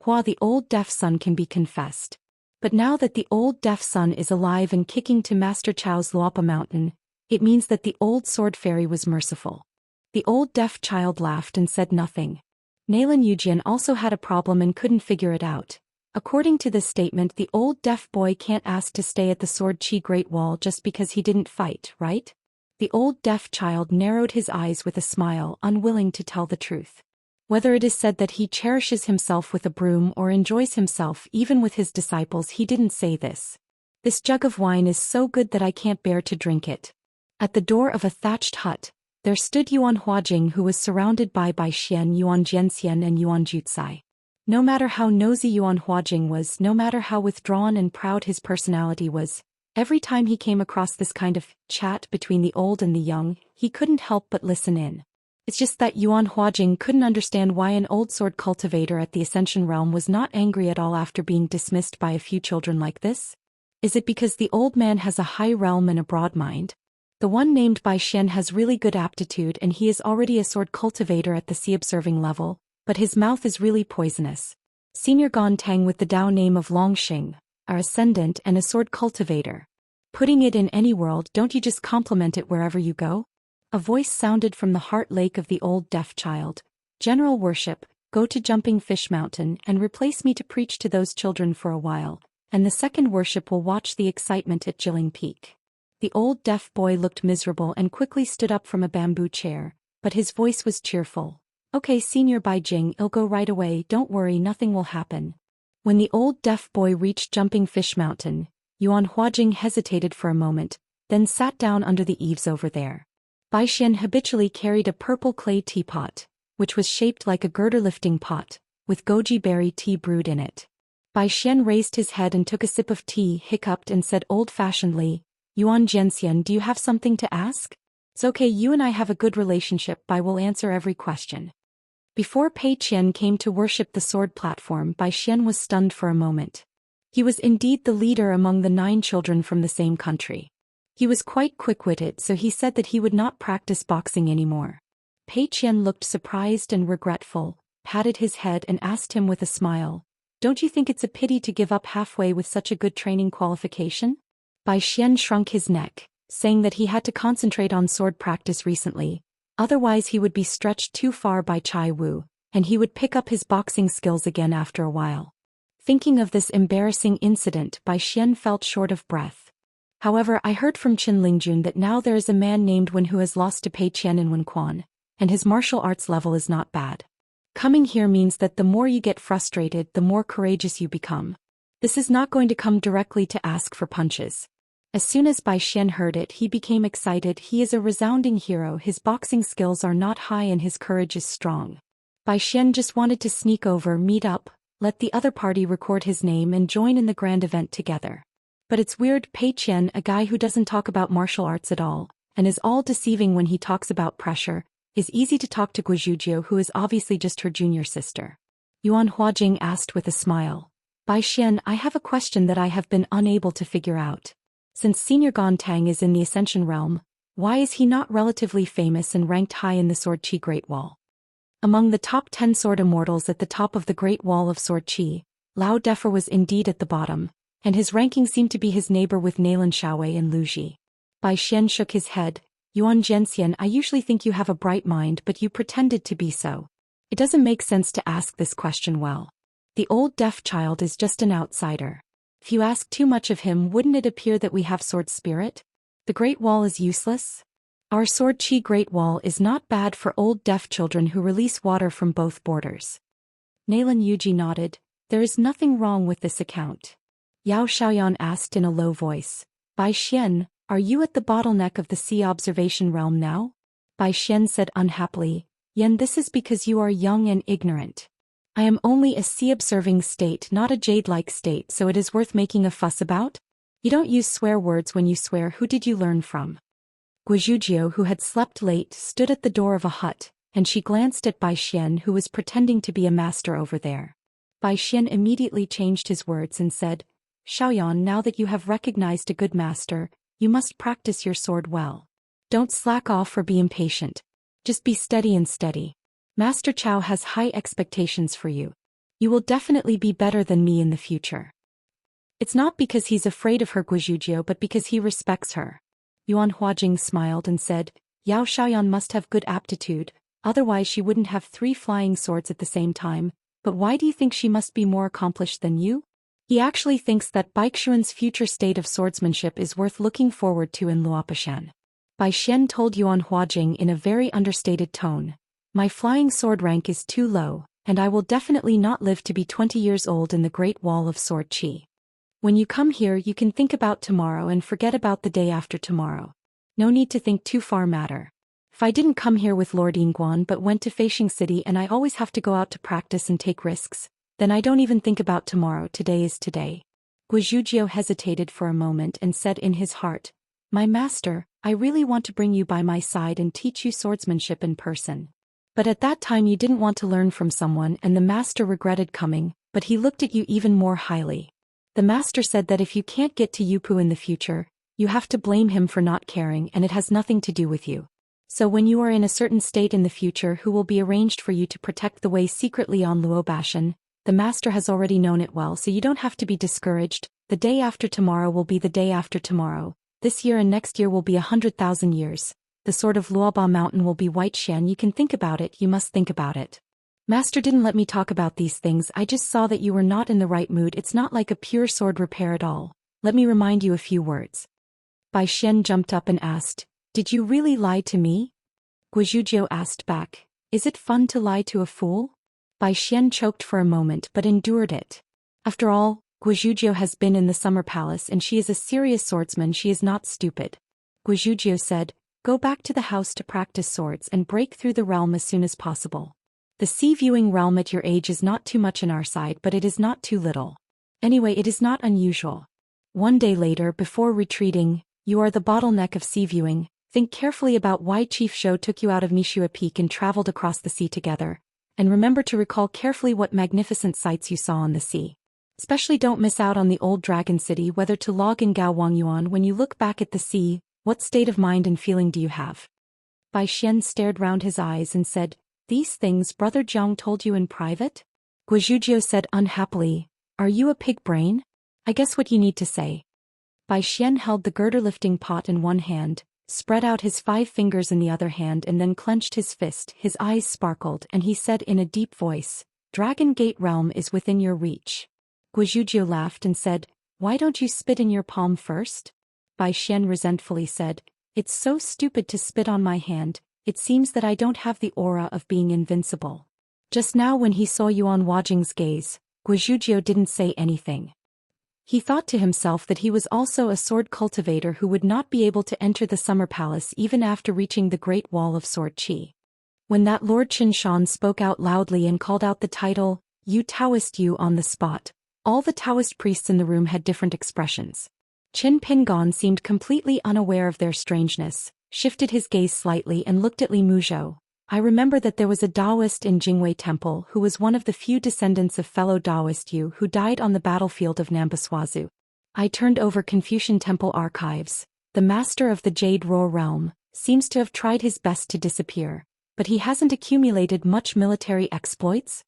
The old deaf son can be confessed. But now that the old deaf son is alive and kicking to Master Chao's Luapa Mountain, it means that the old sword fairy was merciful. The old deaf child laughed and said nothing. Nalan Yujian also had a problem and couldn't figure it out. According to this statement, the old deaf boy can't ask to stay at the Sword Qi Great Wall just because he didn't fight, right? The old deaf child narrowed his eyes with a smile, unwilling to tell the truth. Whether it is said that he cherishes himself with a broom or enjoys himself even with his disciples, he didn't say this. This jug of wine is so good that I can't bear to drink it. At the door of a thatched hut, there stood Yuan Huajing, who was surrounded by Bai Xian, Yuan Jianxian and Yuan Jucai. No matter how nosy Yuan Huajing was, no matter how withdrawn and proud his personality was, every time he came across this kind of chat between the old and the young, he couldn't help but listen in. It's just that Yuan Huajing couldn't understand why an old sword cultivator at the Ascension realm was not angry at all after being dismissed by a few children like this. Is it because the old man has a high realm and a broad mind? The one named Bai Xian has really good aptitude and he is already a sword cultivator at the sea-observing level, but his mouth is really poisonous. Senior Gontang with the Dao name of Longxing, our ascendant and a sword cultivator. Putting it in any world, don't you just compliment it wherever you go? A voice sounded from the heart lake of the old deaf child. General worship, go to Jumping Fish Mountain and replace me to preach to those children for a while, and the second worship will watch the excitement at Jilling Peak. The old deaf boy looked miserable and quickly stood up from a bamboo chair, but his voice was cheerful. Okay, Senior Baijing, I'll go right away, don't worry, nothing will happen. When the old deaf boy reached Jumping Fish Mountain, Yuan Huajing hesitated for a moment, then sat down under the eaves over there. Bai Xian habitually carried a purple clay teapot, which was shaped like a girder-lifting pot, with goji berry tea brewed in it. Bai Xian raised his head and took a sip of tea, hiccuped and said old-fashionedly, Yuan Jianxian, do you have something to ask? It's okay, you and I have a good relationship, Bai will answer every question. Before Pei Qian came to worship the sword platform, Bai Xian was stunned for a moment. He was indeed the leader among the 9 children from the same country. He was quite quick-witted, so he said that he would not practice boxing anymore. Pei Qian looked surprised and regretful, patted his head and asked him with a smile, don't you think it's a pity to give up halfway with such a good training qualification? Bai Xian shrunk his neck, saying that he had to concentrate on sword practice recently, otherwise he would be stretched too far by Chai Wu, and he would pick up his boxing skills again after a while. Thinking of this embarrassing incident, Bai Xian felt short of breath. However, I heard from Qin Lingjun that now there is a man named Wen who has lost to Pei Qian in Wenquan, and his martial arts level is not bad. Coming here means that the more you get frustrated, the more courageous you become. This is not going to come directly to ask for punches. As soon as Bai Xian heard it, he became excited. He is a resounding hero, his boxing skills are not high and his courage is strong. Bai Xian just wanted to sneak over, meet up, let the other party record his name and join in the grand event together. But it's weird, Pei Qian, a guy who doesn't talk about martial arts at all, and is all deceiving when he talks about pressure, is easy to talk to Guizhuzhou, who is obviously just her junior sister. Yuan Huajing asked with a smile. Bai Xian, I have a question that I have been unable to figure out. Since Senior Gontang is in the Ascension realm, why is he not relatively famous and ranked high in the Sword Qi Great Wall? Among the top 10 sword immortals at the top of the Great Wall of Sword Qi, Lao Defer was indeed at the bottom, and his ranking seemed to be his neighbor with Nailan Xiaowei and Lu Ji. Bai Xian shook his head. Yuan Jianxian, I usually think you have a bright mind, but you pretended to be so. It doesn't make sense to ask this question well. The old deaf child is just an outsider. If you ask too much of him, wouldn't it appear that we have sword spirit? The Great Wall is useless? Our Sword Qi Great Wall is not bad for old deaf children who release water from both borders. Nailan Yuji nodded. There is nothing wrong with this account. Yao Xiaoyan asked in a low voice. Bai Xian, are you at the bottleneck of the sea observation realm now? Bai Xian said unhappily. Yan, this is because you are young and ignorant. I am only a sea-observing state, not a jade-like state, so it is worth making a fuss about? You don't use swear words when you swear. Who did you learn from? Guizhuzhou, who had slept late, stood at the door of a hut, and she glanced at Bai Xian, who was pretending to be a master over there. Bai Xian immediately changed his words and said, Xiaoyan, now that you have recognized a good master, you must practice your sword well. Don't slack off or be impatient. Just be steady and steady. Master Chao has high expectations for you. You will definitely be better than me in the future. It's not because he's afraid of her, Guizhuzhou, but because he respects her. Yuan Huajing smiled and said, Yao Xiaoyan must have good aptitude, otherwise she wouldn't have 3 flying swords at the same time, but why do you think she must be more accomplished than you? He actually thinks that Baixuan's future state of swordsmanship is worth looking forward to in Luopishan. Bai Xian told Yuan Huajing in a very understated tone. My flying sword rank is too low, and I will definitely not live to be 20 years old in the Great Wall of Sword Qi. When you come here you can think about tomorrow and forget about the day after tomorrow. No need to think too far matter. If I didn't come here with Lord Yingguan but went to Feishing City and I always have to go out to practice and take risks, then I don't even think about tomorrow, today is today. Guizhou hesitated for a moment and said in his heart, My master, I really want to bring you by my side and teach you swordsmanship in person. But at that time you didn't want to learn from someone and the master regretted coming, but he looked at you even more highly. The master said that if you can't get to Yupu in the future, you have to blame him for not caring and it has nothing to do with you. So when you are in a certain state in the future who will be arranged for you to protect the way secretly on Luobashan, the master has already known it well so you don't have to be discouraged. The day after tomorrow will be the day after tomorrow. This year and next year will be 100,000 years. The sword of Luoba Mountain will be White Xian. You can think about it, you must think about it. Master didn't let me talk about these things, I just saw that you were not in the right mood. It's not like a pure sword repair at all. Let me remind you a few words. Bai Xian jumped up and asked, Did you really lie to me? Guizhou asked back, Is it fun to lie to a fool? Bai Xian choked for a moment but endured it. After all, Guizhou has been in the Summer Palace and she is a serious swordsman, she is not stupid. Guizhou said, Go back to the house to practice swords and break through the realm as soon as possible. The sea-viewing realm at your age is not too much in our side but it is not too little. Anyway, it is not unusual. One day later before retreating, you are the bottleneck of sea-viewing. Think carefully about why Chief Zhou took you out of Mishua Peak and traveled across the sea together. And remember to recall carefully what magnificent sights you saw on the sea. Especially don't miss out on the old dragon city. Whether to log in Gao Wangyuan when you look back at the sea, what state of mind and feeling do you have? Bai Xian stared round his eyes and said, These things Brother Jiang told you in private? Guizhou said unhappily, Are you a pig brain? I guess what you need to say. Bai Xian held the girder-lifting pot in one hand, spread out his 5 fingers in the other hand and then clenched his fist. His eyes sparkled and he said in a deep voice, Dragon Gate realm is within your reach. Guizhou laughed and said, Why don't you spit in your palm first? Bai Xian resentfully said, It's so stupid to spit on my hand, it seems that I don't have the aura of being invincible. Just now when he saw Yuan Huajing's gaze, Guizhou didn't say anything. He thought to himself that he was also a sword cultivator who would not be able to enter the Summer Palace even after reaching the Great Wall of Sword Qi. When that Lord Qinshan spoke out loudly and called out the title, You Taoist, you on the spot, all the Taoist priests in the room had different expressions. Qin Pingon seemed completely unaware of their strangeness, shifted his gaze slightly and looked at Li Muzhou. I remember that there was a Daoist in Jingwei Temple who was one of the few descendants of fellow Daoist Yu who died on the battlefield of Nambaswazu. I turned over Confucian Temple archives. The master of the Jade Roar realm seems to have tried his best to disappear, but he hasn't accumulated much military exploits.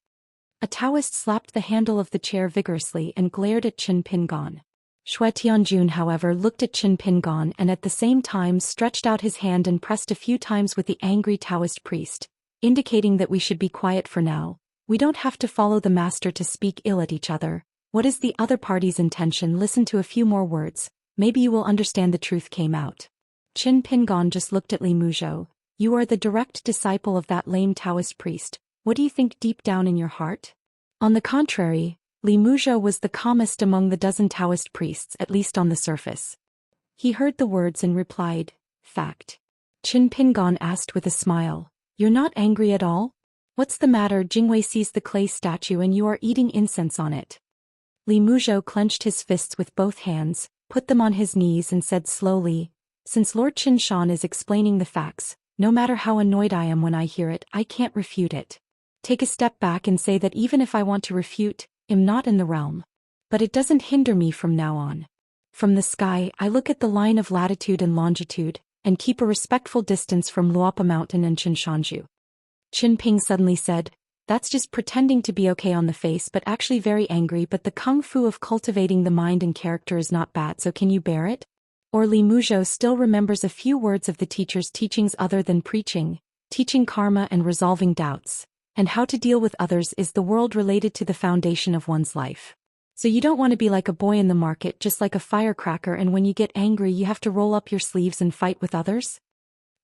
A Taoist slapped the handle of the chair vigorously and glared at Qin Pingon. Xue Tianjun however looked at Qin Pingon and at the same time stretched out his hand and pressed a few times with the angry Taoist priest, indicating that we should be quiet for now. We don't have to follow the master to speak ill at each other. What is the other party's intention? Listen to a few more words, maybe you will understand the truth came out. Qin Pingon just looked at Li Muzhou. You are the direct disciple of that lame Taoist priest. What do you think deep down in your heart? On the contrary, Li Muzhou was the calmest among the dozen Taoist priests, at least on the surface. He heard the words and replied, Fact. Qin Pingon asked with a smile, You're not angry at all? What's the matter? Jingwei sees the clay statue and you are eating incense on it. Li Muzhou clenched his fists with both hands, put them on his knees and said slowly, Since Lord Qinshan is explaining the facts, no matter how annoyed I am when I hear it, I can't refute it. Take a step back and say that even if I want to refute, I'm not in the realm. But it doesn't hinder me from now on. From the sky, I look at the line of latitude and longitude, and keep a respectful distance from Luopa Mountain and Qinshanju. Qin Ping suddenly said, That's just pretending to be okay on the face but actually very angry, but the kung fu of cultivating the mind and character is not bad, so can you bear it? Or Li Muzhou still remembers a few words of the teacher's teachings other than preaching, teaching karma and resolving doubts. And how to deal with others is the world related to the foundation of one's life. So you don't want to be like a boy in the market, just like a firecracker, and when you get angry you have to roll up your sleeves and fight with others?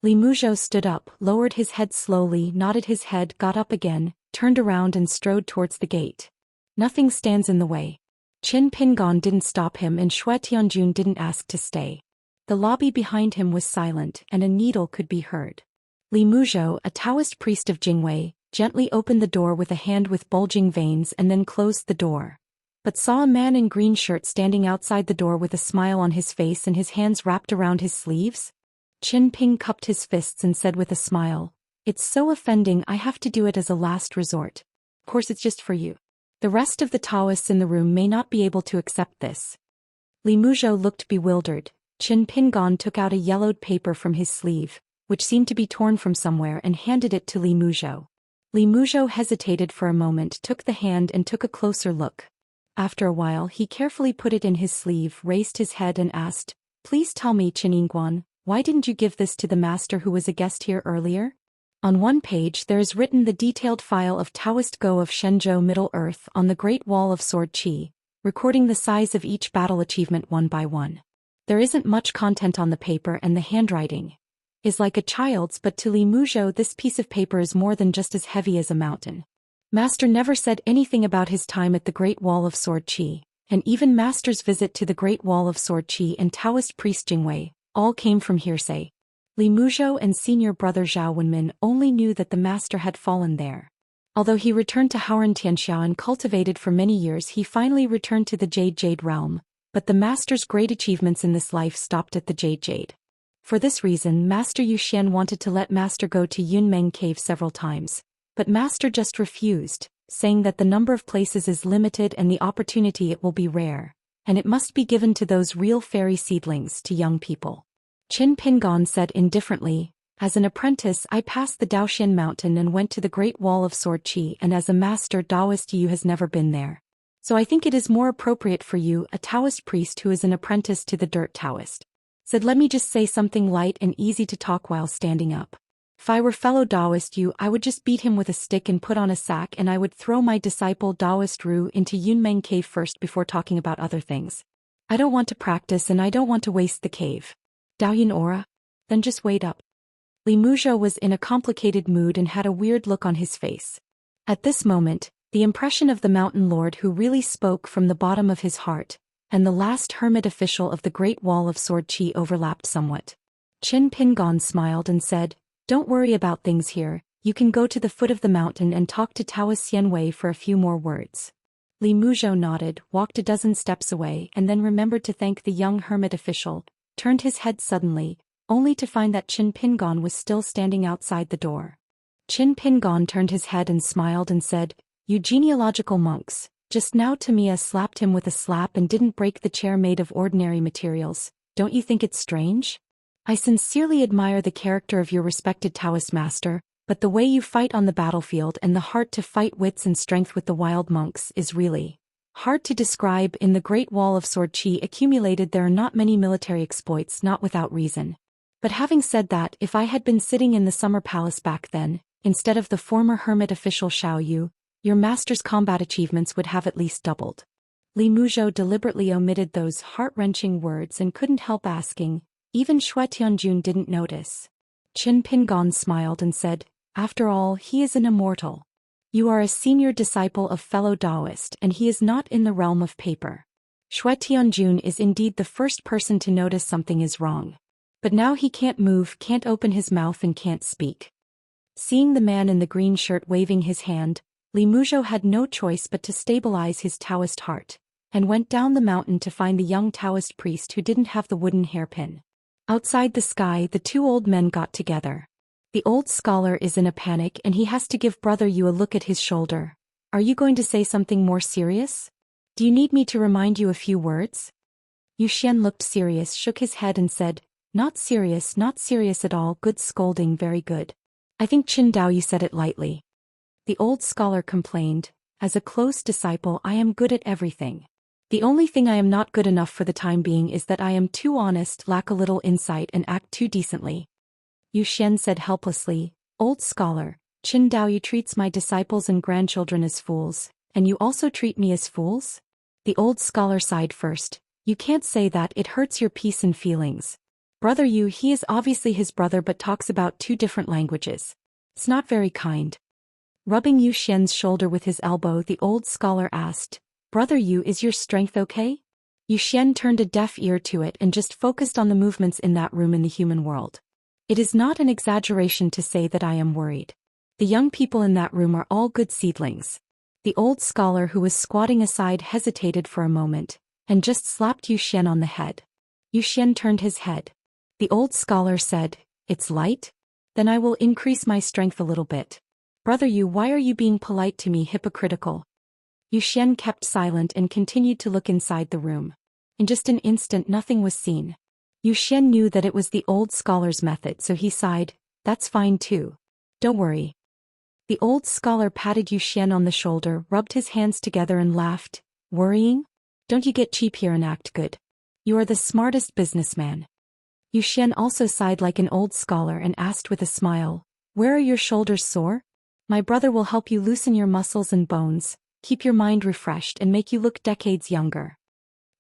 Li Muzhou stood up, lowered his head slowly, nodded his head, got up again, turned around and strode towards the gate. Nothing stands in the way. Qin Pingon didn't stop him and Shui Tianjun didn't ask to stay. The lobby behind him was silent and a needle could be heard. Li Muzhou, a Taoist priest of Jingwei, gently opened the door with a hand with bulging veins and then closed the door. But saw a man in green shirt standing outside the door with a smile on his face and his hands wrapped around his sleeves. Qin Ping cupped his fists and said with a smile, "It's so offending I have to do it as a last resort. Of course it's just for you. The rest of the Taoists in the room may not be able to accept this." Li Muzhou looked bewildered. Qin Pingon took out a yellowed paper from his sleeve, which seemed to be torn from somewhere, and handed it to Li Muzhou. Li Muzhou hesitated for a moment, took the hand and took a closer look. After a while he carefully put it in his sleeve, raised his head and asked, "Please tell me, Qin Yingguan, why didn't you give this to the master who was a guest here earlier?" On one page there is written the detailed file of Taoist Go of Shenzhou Middle Earth on the Great Wall of Sword Qi, recording the size of each battle achievement one by one. There isn't much content on the paper and the handwriting is like a child's, but to Li Muzhou this piece of paper is more than just as heavy as a mountain. Master never said anything about his time at the Great Wall of Sword Qi, and even Master's visit to the Great Wall of Sword Qi and Taoist priest Jingwei all came from hearsay. Li Muzhou and senior brother Zhao Wenmin only knew that the master had fallen there. Although he returned to Haoran Xianxia and cultivated for many years, he finally returned to the Jade realm, but the master's great achievements in this life stopped at the Jade. For this reason Master Zhou Xian wanted to let Master go to Yunmeng Cave several times, but Master just refused, saying that the number of places is limited and the opportunity it will be rare, and it must be given to those real fairy seedlings, to young people. Qin Pingon said indifferently, "As an apprentice I passed the Daoishan mountain and went to the Great Wall of Sword Qi, and as a master Daoist you has never been there. So I think it is more appropriate for you, a Taoist priest who is an apprentice to the Dirt Taoist. Said let me just say something light and easy to talk while standing up. If I were fellow Daoist you, I would just beat him with a stick and put on a sack, and I would throw my disciple Daoist Ru into Yunmeng Cave first before talking about other things. I don't want to practice and I don't want to waste the cave. Daoyin aura? Then just wait up." Li Muzhou was in a complicated mood and had a weird look on his face. At this moment, the impression of the mountain lord who really spoke from the bottom of his heart, and the last hermit official of the Great Wall of Sword Qi overlapped somewhat. Qin Pingon smiled and said, "Don't worry about things here, you can go to the foot of the mountain and talk to Taoist Xianwei for a few more words." Li Muzhou nodded, walked a dozen steps away and then remembered to thank the young hermit official, turned his head suddenly, only to find that Qin Pingon was still standing outside the door. Qin Pingon turned his head and smiled and said, "You genealogical monks, just now Tamiya slapped him with a slap and didn't break the chair made of ordinary materials. Don't you think it's strange? I sincerely admire the character of your respected Taoist master, but the way you fight on the battlefield and the heart to fight wits and strength with the wild monks is really hard to describe. In the Great Wall of Sword Qi accumulated there are not many military exploits, not without reason. But having said that, if I had been sitting in the summer palace back then, instead of the former hermit official Xiao Yu, your master's combat achievements would have at least doubled." Li Muzhou deliberately omitted those heart-wrenching words and couldn't help asking, even Shui Tianjun didn't notice. Qin Pingon smiled and said, "After all, he is an immortal. You are a senior disciple of fellow Daoist and he is not in the realm of paper." Shui Tianjun is indeed the first person to notice something is wrong. But now he can't move, can't open his mouth and can't speak. Seeing the man in the green shirt waving his hand, Li Muzhou had no choice but to stabilize his Taoist heart, and went down the mountain to find the young Taoist priest who didn't have the wooden hairpin. Outside the sky the two old men got together. The old scholar is in a panic and he has to give Brother Yu a look at his shoulder. "Are you going to say something more serious? Do you need me to remind you a few words?" Zhou Xian looked serious, shook his head and said, not serious at all. Good scolding, very good. I think Qin Dao you said it lightly." The old scholar complained, "As a close disciple I am good at everything. The only thing I am not good enough for the time being is that I am too honest, lack a little insight and act too decently." Zhou Xian said helplessly, "Old scholar, Qin Dao you treats my disciples and grandchildren as fools, and you also treat me as fools?" The old scholar sighed first, "You can't say that, it hurts your peace and feelings." Brother Yu, he is obviously his brother but talks about two different languages. It's not very kind. Rubbing Yu Xian's shoulder with his elbow, the old scholar asked, Brother Yu, is your strength okay? Yu Xian turned a deaf ear to it and just focused on the movements in that room in the human world. It is not an exaggeration to say that I am worried. The young people in that room are all good seedlings. The old scholar who was squatting aside hesitated for a moment, and just slapped Yu Xian on the head. Yu Xian turned his head. The old scholar said, It's light? Then I will increase my strength a little bit. Brother Yu, why are you being polite to me, hypocritical? Yu Xian kept silent and continued to look inside the room. In just an instant nothing was seen. Yu Xian knew that it was the old scholar's method, so he sighed, That's fine too. Don't worry. The old scholar patted Yu Xian on the shoulder, rubbed his hands together and laughed. Worrying? Don't you get cheap here and act good. You are the smartest businessman. Yu Xian also sighed like an old scholar and asked with a smile, Where are your shoulders sore? My brother will help you loosen your muscles and bones, keep your mind refreshed and make you look decades younger.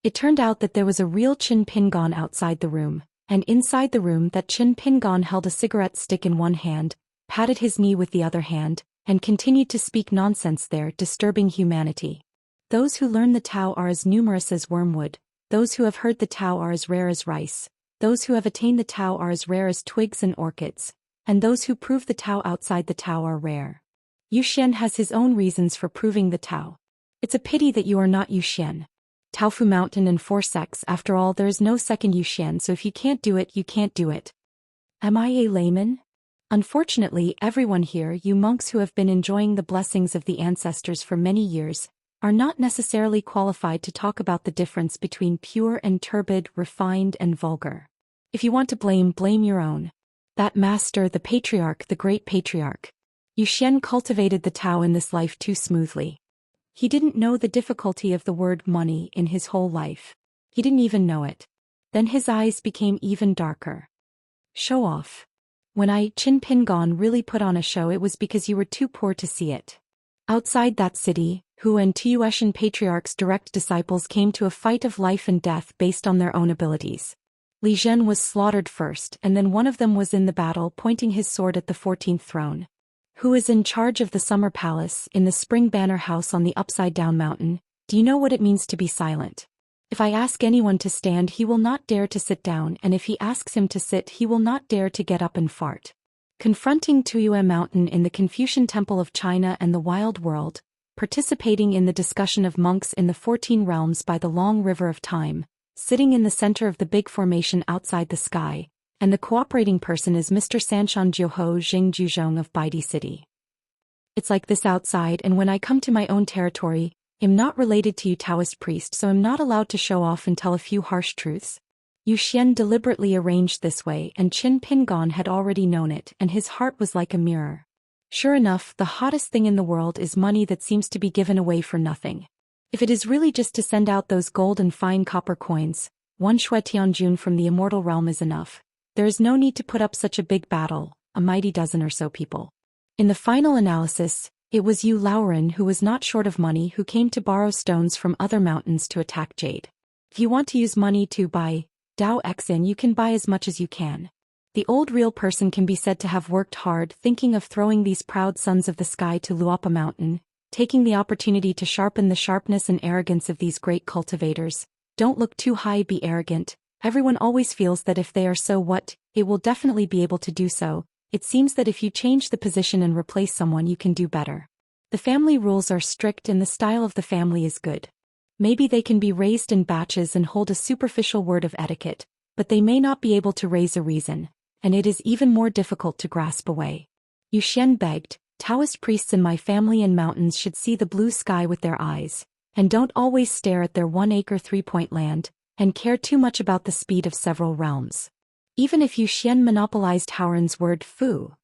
It turned out that there was a real Qin Pingon outside the room, and inside the room that Qin Pingon held a cigarette stick in one hand, patted his knee with the other hand, and continued to speak nonsense there, disturbing humanity. Those who learn the Tao are as numerous as wormwood, those who have heard the Tao are as rare as rice, those who have attained the Tao are as rare as twigs and orchids, and those who prove the Tao outside the Tao are rare. Yu Xian has his own reasons for proving the Tao. It's a pity that you are not Yu Xian. Taofu Mountain and 4 sects, after all there is no second Yu Xian, so if you can't do it, you can't do it. Am I a layman? Unfortunately, everyone here, you monks who have been enjoying the blessings of the ancestors for many years, are not necessarily qualified to talk about the difference between pure and turbid, refined and vulgar. If you want to blame, blame your own. That master, the patriarch, the great patriarch. Yu Xian cultivated the Tao in this life too smoothly. He didn't know the difficulty of the word money in his whole life. He didn't even know it. Then his eyes became even darker. Show off. When I, Qin Pingon, really put on a show, it was because you were too poor to see it. Outside that city, Hu and Tuotian patriarch's direct disciples came to a fight of life and death based on their own abilities. Li Zhen was slaughtered first, and then one of them was in the battle pointing his sword at the 14th throne. Who is in charge of the Summer Palace in the Spring Banner House on the Upside-Down Mountain? Do you know what it means to be silent? If I ask anyone to stand, he will not dare to sit down, and if he asks him to sit, he will not dare to get up and fart. Confronting Tuyue Mountain in the Confucian Temple of China and the Wild World, participating in the discussion of monks in the 14 realms by the long river of time, sitting in the center of the big formation outside the sky, and the cooperating person is Mr. Sanshan Jiuho Jingzhuzhong of Baidi City. It's like this outside, and when I come to my own territory, I'm not related to you Taoist priest, so I'm not allowed to show off and tell a few harsh truths. Yu Xian deliberately arranged this way, and Qin Pingon had already known it, and his heart was like a mirror. Sure enough, the hottest thing in the world is money that seems to be given away for nothing. If it is really just to send out those gold and fine copper coins, 1 Shui Tianjun from the Immortal realm is enough. There is no need to put up such a big battle, a mighty dozen or so people. In the final analysis, it was Yu Laoren who was not short of money who came to borrow stones from other mountains to attack Jade. If you want to use money to buy Dao Xin, you can buy as much as you can. The old real person can be said to have worked hard thinking of throwing these proud sons of the sky to Luapa Mountain, taking the opportunity to sharpen the sharpness and arrogance of these great cultivators. Don't look too high, be arrogant. Everyone always feels that if they are so what, it will definitely be able to do so. It seems that if you change the position and replace someone, you can do better. The family rules are strict and the style of the family is good. Maybe they can be raised in batches and hold a superficial word of etiquette, but they may not be able to raise a reason, and it is even more difficult to grasp away. Yu Xian begged, Taoist priests in my family and mountains should see the blue sky with their eyes, and don't always stare at their 1-acre 3-point land, and care too much about the speed of several realms. Even if Yu Xian monopolized Haoran's word fu,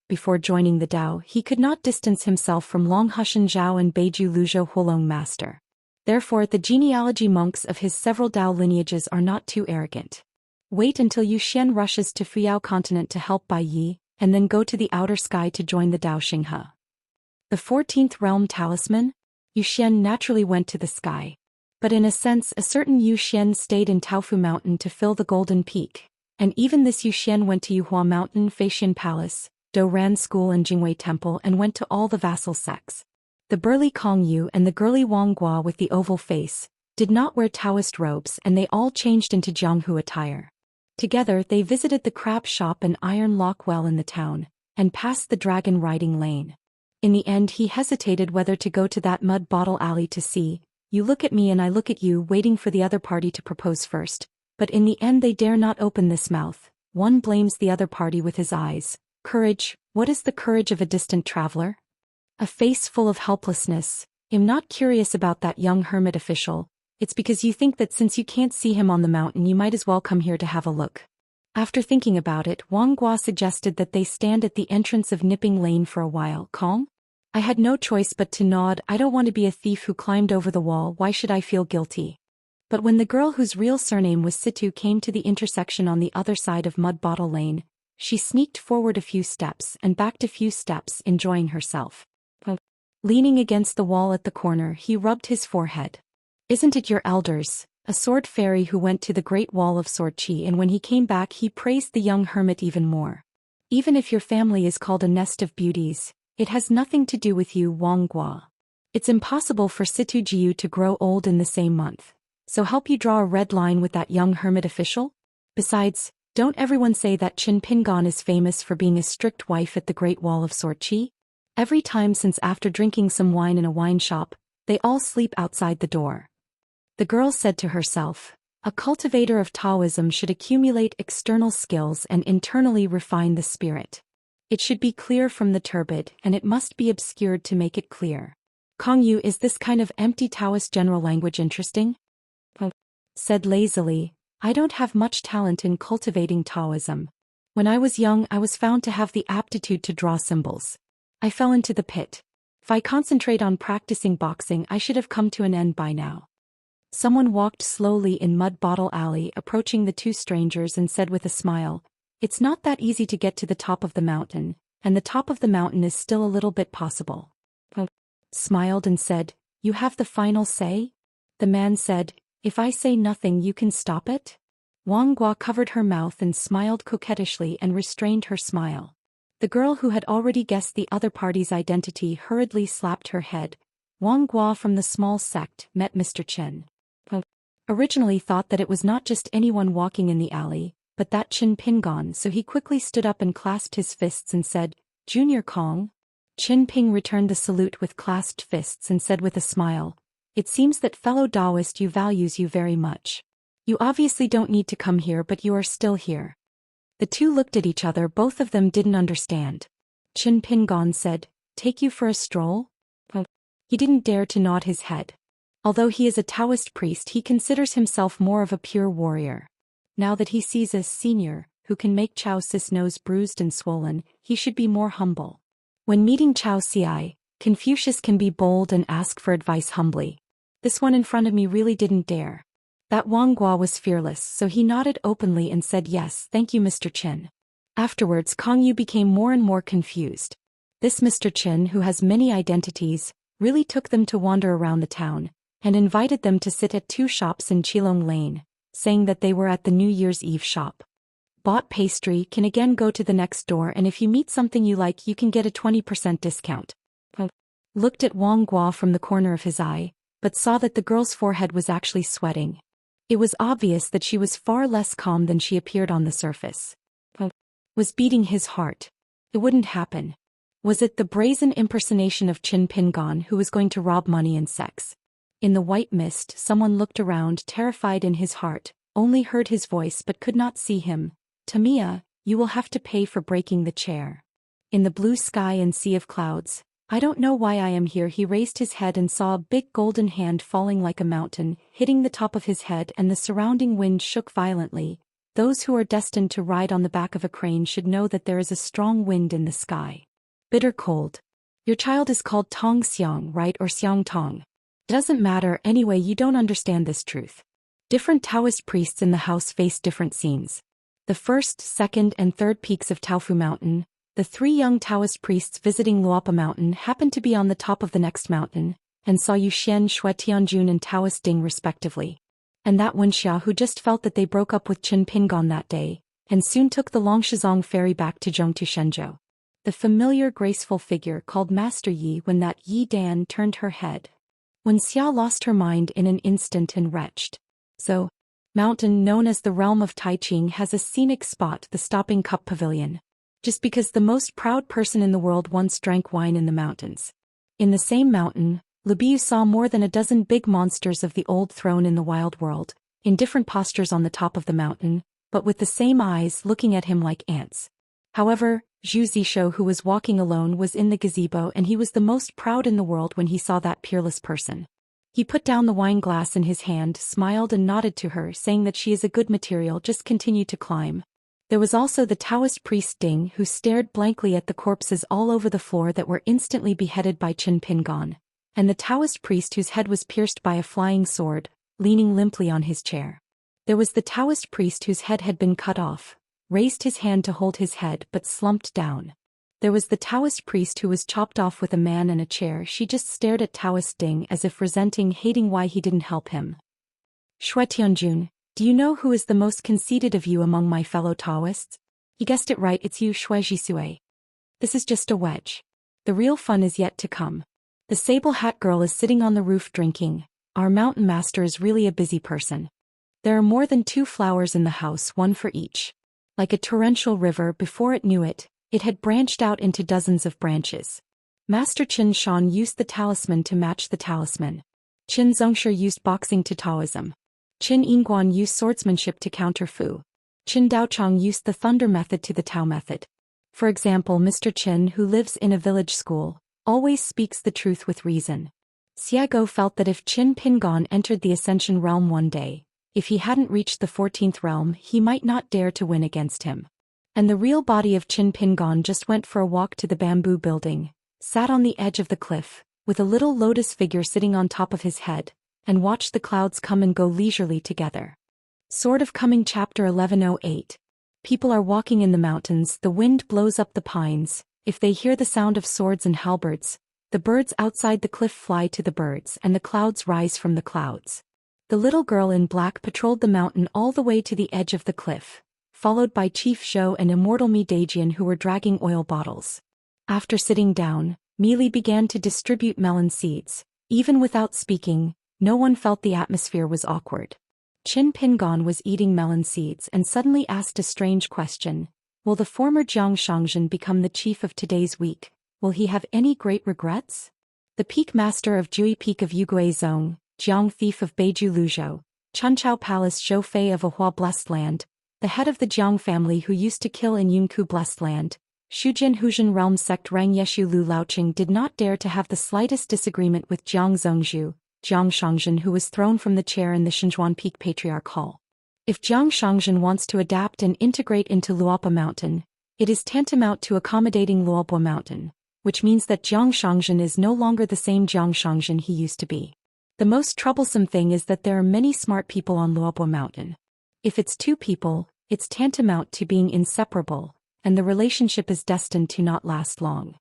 before joining the Dao, he could not distance himself from Long Hushan Zhao and Beiju Luzhou Huolong master. Therefore, the genealogy monks of his several Dao lineages are not too arrogant. Wait until Yu Xian rushes to Fuyao continent to help Bai Yi, and then go to the outer sky to join the Dao Xinghe. The 14th realm talisman? Yu Xian naturally went to the sky. But in a sense, a certain Yu Xian stayed in Taofu Mountain to fill the Golden Peak, And even this Zhou Xian went to Yuhua Mountain, Feixian Palace, Douran School and Jingwei Temple and went to all the vassal sects. The burly Kong Yu and the girly Wang Gua with the oval face did not wear Taoist robes and they all changed into Jianghu attire. Together they visited the crab shop and iron lock well in the town, and passed the dragon riding lane. In the end he hesitated whether to go to that mud bottle alley to see, you look at me and I look at you, waiting for the other party to propose first, but in the end they dare not open this mouth. One blames the other party with his eyes. Courage, what is the courage of a distant traveler? A face full of helplessness. I'm not curious about that young hermit official, it's because you think that since you can't see him on the mountain you might as well come here to have a look. After thinking about it, Wang Gua suggested that they stand at the entrance of Nipping Lane for a while. Kong? I had no choice but to nod. I don't want to be a thief who climbed over the wall, why should I feel guilty? But when the girl whose real surname was Situ came to the intersection on the other side of Mud Bottle Lane, she sneaked forward a few steps and backed a few steps, enjoying herself. Leaning against the wall at the corner, he rubbed his forehead. Isn't it your elders, a sword fairy who went to the Great Wall of Sword Qi, and when he came back he praised the young hermit even more. Even if your family is called a nest of beauties, it has nothing to do with you, Wang Gua. It's impossible for Situ Jiu to grow old in the same month, so help you draw a red line with that young hermit official? Besides, don't everyone say that Qin Pingon is famous for being a strict wife at the Great Wall of Sword Qi? Every time since after drinking some wine in a wine shop, they all sleep outside the door. The girl said to herself, a cultivator of Taoism should accumulate external skills and internally refine the spirit. It should be clear from the turbid and it must be obscured to make it clear. Kong Yu, is this kind of empty Taoist general language interesting? Said lazily, I don't have much talent in cultivating Taoism. When I was young I was found to have the aptitude to draw symbols. I fell into the pit. If I concentrate on practicing boxing I should have come to an end by now. Someone walked slowly in Mud Bottle Alley, approaching the two strangers, and said with a smile, it's not that easy to get to the top of the mountain, and the top of the mountain is still a little bit possible. Smiled and said, you have the final say? The man said, if I say nothing you can stop it? Wang Gua covered her mouth and smiled coquettishly and restrained her smile. The girl who had already guessed the other party's identity hurriedly slapped her head. Wang Gua from the small sect met Mr. Chen. Originally thought that it was not just anyone walking in the alley, but that Qin Pingon, so he quickly stood up and clasped his fists and said, Junior Kong. Qin Ping returned the salute with clasped fists and said with a smile, it seems that fellow Daoist you values you very much. You obviously don't need to come here, but you are still here. The two looked at each other, both of them didn't understand. Qin Pingon said, take you for a stroll? He didn't dare to nod his head. Although he is a Taoist priest he considers himself more of a pure warrior. Now that he sees a senior, who can make Chao Si's nose bruised and swollen, he should be more humble. When meeting Chao Si, Confucius can be bold and ask for advice humbly. This one in front of me really didn't dare. That Wang Gua was fearless, so he nodded openly and said yes, thank you Mr. Qin. Afterwards Kong Yu became more and more confused. This Mr. Qin, who has many identities, really took them to wander around the town, and invited them to sit at two shops in Qilong Lane, saying that they were at the New Year's Eve shop. Bought pastry, can again go to the next door, and if you meet something you like you can get a 20% discount. Looked at Wang Gua from the corner of his eye, but saw that the girl's forehead was actually sweating. It was obvious that she was far less calm than she appeared on the surface. Was beating his heart. It wouldn't happen. Was it the brazen impersonation of Qin Pingon who was going to rob money and sex? In the white mist someone looked around, terrified in his heart, only heard his voice but could not see him. Tamiya, you will have to pay for breaking the chair. In the blue sky and sea of clouds, I don't know why I am here. He raised his head and saw a big golden hand falling like a mountain, hitting the top of his head, and the surrounding wind shook violently. Those who are destined to ride on the back of a crane should know that there is a strong wind in the sky. Bitter cold. Your child is called Tong Xiang, right, or Xiang Tong? Doesn't matter, anyway you don't understand this truth. Different Taoist priests in the house faced different scenes. The first, second and third peaks of Taofu Mountain, the three young Taoist priests visiting Luopa Mountain happened to be on the top of the next mountain, and saw Yu Xian, Shui Tianjun and Taoist Ding respectively. And that Wuxia who just felt that they broke up with Qin Pingon that day, and soon took the Longshizong ferry back to Zhongtu Shenzhou. The familiar graceful figure called Master Yi when that Yi Dan turned her head. When Xia lost her mind in an instant and retched. Zhou Mountain, known as the realm of Taiching, has a scenic spot, the Stopping Cup Pavilion. Just because the most proud person in the world once drank wine in the mountains. In the same mountain, Libiu saw more than a dozen big monsters of the old throne in the wild world, in different postures on the top of the mountain, but with the same eyes looking at him like ants. However, Zhu Zishou, who was walking alone, was in the gazebo, and he was the most proud in the world when he saw that peerless person. He put down the wine glass in his hand, smiled and nodded to her, saying that she is a good material, just continue to climb. There was also the Taoist priest Ding, who stared blankly at the corpses all over the floor that were instantly beheaded by Qin Pingon, and the Taoist priest whose head was pierced by a flying sword, leaning limply on his chair. There was the Taoist priest whose head had been cut off, raised his hand to hold his head but slumped down. There was the Taoist priest who was chopped off with a man and a chair. She just stared at Taoist Ding as if resenting, hating why he didn't help him. Shui Tianjun, do you know who is the most conceited of you among my fellow Taoists? You guessed it right, it's you, Shui Jisui. This is just a wedge. The real fun is yet to come. The sable hat girl is sitting on the roof drinking. Our mountain master is really a busy person. There are more than 2 flowers in the house, one for each. Like a torrential river, before it knew it, it had branched out into dozens of branches. Master Qin Shan used the talisman to match the talisman. Qin Zongshi used boxing to Taoism. Qin Yingguan used swordsmanship to counter Fu. Qin Daochang used the thunder method to the Tao method. For example, Mr. Qin, who lives in a village school, always speaks the truth with reason. Xiago felt that if Qin Pingon entered the Ascension realm one day, if he hadn't reached the 14th realm, he might not dare to win against him. And the real body of Qin Pingon just went for a walk to the bamboo building, sat on the edge of the cliff, with a little lotus figure sitting on top of his head, and watched the clouds come and go leisurely together. Sword of Coming Chapter 1108. People are walking in the mountains, the wind blows up the pines. If they hear the sound of swords and halberds, the birds outside the cliff fly to the birds and the clouds rise from the clouds. The little girl in black patrolled the mountain all the way to the edge of the cliff, followed by Chief Zhou and Immortal Mi Dajian, who were dragging oil bottles. After sitting down, Meili began to distribute melon seeds. Even without speaking, no one felt the atmosphere was awkward. Qin Pingon was eating melon seeds and suddenly asked a strange question. Will the former Jiang Shangzhen become the chief of today's week? Will he have any great regrets? The peak master of Jui Peak of Yugui Zong, Jiang Thief of Beiju Luzhou, Chunchao Palace Zhou Fei of Ahua Blessed Land, the head of the Jiang family who used to kill in Yunku Blessed Land, Shujin Huzhen Realm Sect Rang Yeshu Lu Laoqing did not dare to have the slightest disagreement with Jiang Zongzhu, Jiang Shangzhen, who was thrown from the chair in the Shenzhuan Peak Patriarch Hall. If Jiang Shangzhen wants to adapt and integrate into Luopa Mountain, it is tantamount to accommodating Luopa Mountain, which means that Jiang Shangzhen is no longer the same Jiang Shangzhen he used to be. The most troublesome thing is that there are many smart people on Luopa Mountain. If it's 2 people, it's tantamount to being inseparable, and the relationship is destined to not last long.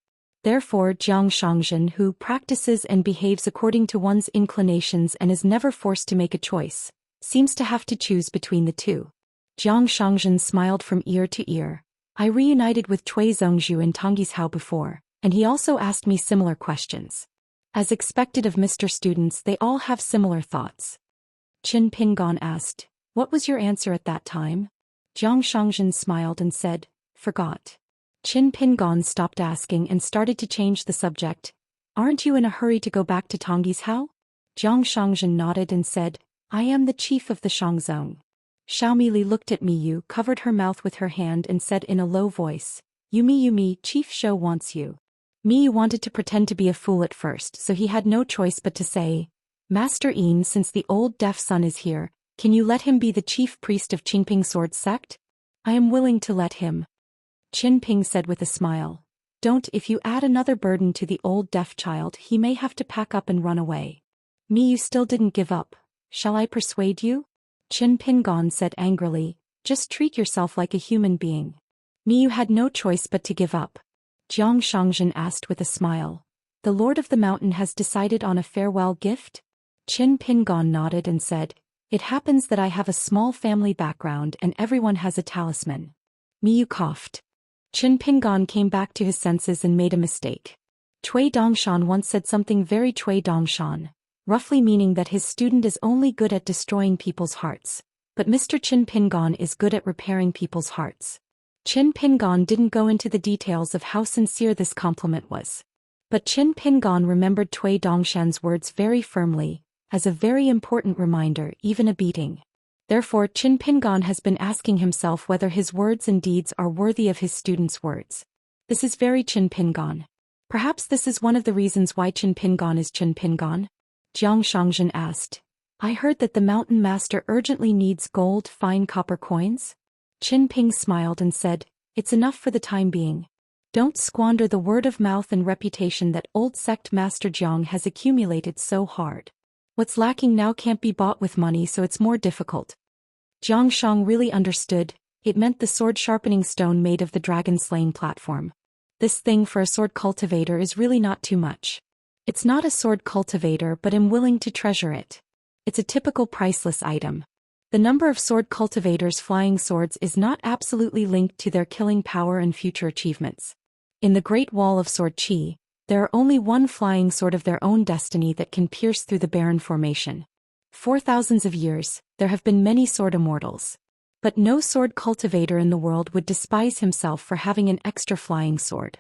Therefore, Jiang Shangzhen, who practices and behaves according to one's inclinations and is never forced to make a choice, seems to have to choose between the 2. Jiang Shangzhen smiled from ear to ear. I reunited with Cui Zongzhu in Tongyi's Hao before, and he also asked me similar questions. As expected of Mr. Students, they all have similar thoughts. Qin Pingon asked, what was your answer at that time? Jiang Shangzhen smiled and said, forgot. Qin Pingon stopped asking and started to change the subject. Aren't you in a hurry to go back to Tongyi's Hao? Jiang Shangzhen nodded and said, I am the chief of the Shangzong. Xiaomili looked at Miyu, covered her mouth with her hand and said in a low voice, Yumi, Chief Shou wants you. Miyu wanted to pretend to be a fool at first, so he had no choice but to say, Master Yin, since the old deaf son is here, can you let him be the chief priest of Qingping Sword Sect? I am willing to let him. Qin Ping said with a smile. Don't, if you add another burden to the old deaf child, he may have to pack up and run away. Miyu still didn't give up. Shall I persuade you? Qin Pingon said angrily, just treat yourself like a human being. Miyu had no choice but to give up. Jiang Shangzhen asked with a smile. The Lord of the Mountain has decided on a farewell gift? Qin Pingon nodded and said, it happens that I have a small family background and everyone has a talisman. Miyu coughed. Qin Pingan came back to his senses and made a mistake. Cui Dongshan once said something very Cui Dongshan, roughly meaning that his student is only good at destroying people's hearts, but Mr. Qin Pingan is good at repairing people's hearts. Qin Pingan didn't go into the details of how sincere this compliment was. But Qin Pingan remembered Cui Dongshan's words very firmly, as a very important reminder, even a beating. Therefore Qin Pingan has been asking himself whether his words and deeds are worthy of his student's words. This is very Qin Pingan. Perhaps this is one of the reasons why Qin Pingan is Qin Pingan? Jiang Shangzhen asked. I heard that the mountain master urgently needs gold, fine copper coins? Qin Ping smiled and said, it's enough for the time being. Don't squander the word of mouth and reputation that old sect master Jiang has accumulated so hard. What's lacking now can't be bought with money, so it's more difficult. Jiang Shang really understood. It meant the sword sharpening stone made of the dragon-slaying platform. This thing for a sword cultivator is really not too much. It's not a sword cultivator, but am willing to treasure it. It's a typical priceless item. The number of sword cultivators flying swords is not absolutely linked to their killing power and future achievements. In the Great Wall of Sword Qi, there are only one flying sword of their own destiny that can pierce through the barren formation. For thousands of years, there have been many sword immortals. But no sword cultivator in the world would despise himself for having an extra flying sword.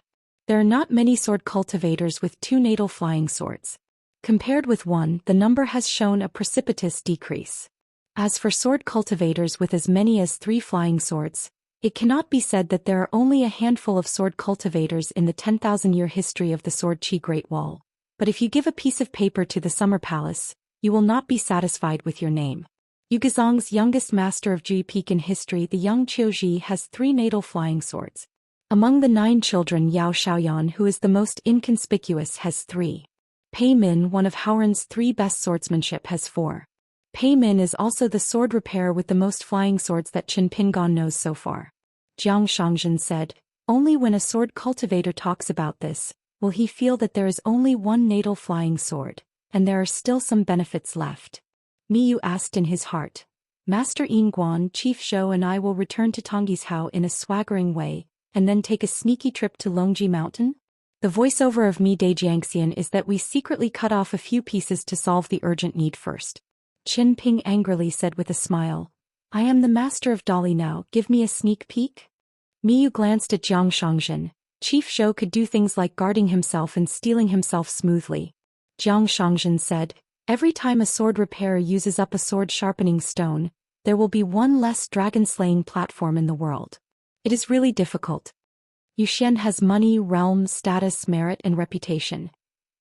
There are not many sword cultivators with 2 natal flying swords. Compared with 1, the number has shown a precipitous decrease. As for sword cultivators with as many as 3 flying swords, it cannot be said that there are only a handful of sword cultivators in the 10,000-year history of the Sword Qi Great Wall. But if you give a piece of paper to the Summer Palace, you will not be satisfied with your name. Yugozong's youngest master of Jui Peak in history, the young Qiuji, has 3 natal flying swords. Among the 9 children, Yao Xiaoyan, who is the most inconspicuous, has 3. Pei Min, one of Haoran's 3 best swordsmanship, has 4. Pei Min is also the sword repairer with the most flying swords that Qin Pingan knows so far. Jiang Shangzhen said, only when a sword cultivator talks about this, will he feel that there is only 1 natal flying sword, and there are still some benefits left. Miyu asked in his heart. Master Yinguan, Chief Zhou and I will return to Tongyi's Hao in a swaggering way, and then take a sneaky trip to Longji Mountain? The voiceover of Mi De Jiangxian is that we secretly cut off a few pieces to solve the urgent need first. Qin Ping angrily said with a smile. I am the master of Dali now, give me a sneak peek? Miyu glanced at Jiang Shangzhen. Chief Zhou could do things like guarding himself and stealing himself smoothly. Jiang Shangzhen said, every time a sword repairer uses up a sword sharpening stone, there will be 1 less dragon-slaying platform in the world. It is really difficult. Zhou Xian has money, realm, status, merit, and reputation.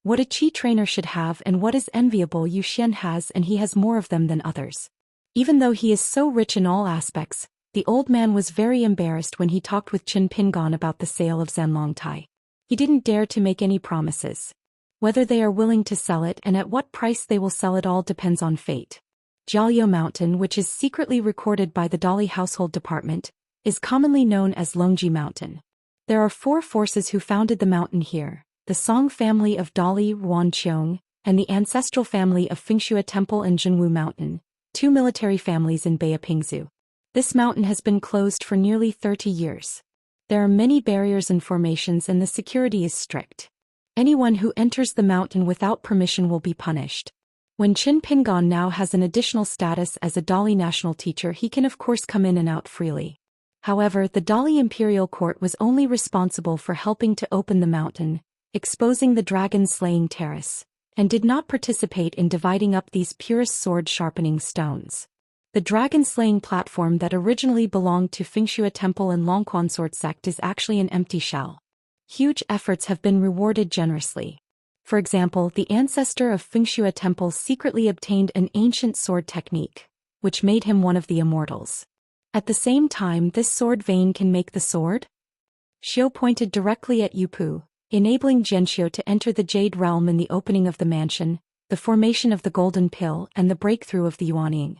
What a Qi trainer should have and what is enviable Zhou Xian has, and he has more of them than others. Even though he is so rich in all aspects, the old man was very embarrassed when he talked with Qin Pingan about the sale of Zhenlong Tai. He didn't dare to make any promises. Whether they are willing to sell it and at what price they will sell it all depends on fate. Jiaoliu Mountain, which is secretly recorded by the Dali Household Department, is commonly known as Longji Mountain. There are 4 forces who founded the mountain here, the Song family of Dali Ruanqiong, and the ancestral family of Fengxue Temple and Zhenwu Mountain, 2 military families in Beipingzu. This mountain has been closed for nearly 30 years. There are many barriers and formations and the security is strict. Anyone who enters the mountain without permission will be punished. When Qin Pingan now has an additional status as a Dali national teacher, he can of course come in and out freely. However, the Dali Imperial Court was only responsible for helping to open the mountain, exposing the dragon-slaying terrace, and did not participate in dividing up these purest sword-sharpening stones. The dragon-slaying platform that originally belonged to Fengxue Temple and Longquan Sword Sect is actually an empty shell. Huge efforts have been rewarded generously. For example, the ancestor of Fengxue Temple secretly obtained an ancient sword technique, which made him one of the immortals. At the same time, this sword vein can make the sword? Xiu pointed directly at Yupu, enabling Zhenxiu to enter the Jade Realm in the opening of the mansion, the formation of the Golden Pill, and the breakthrough of the Yuanying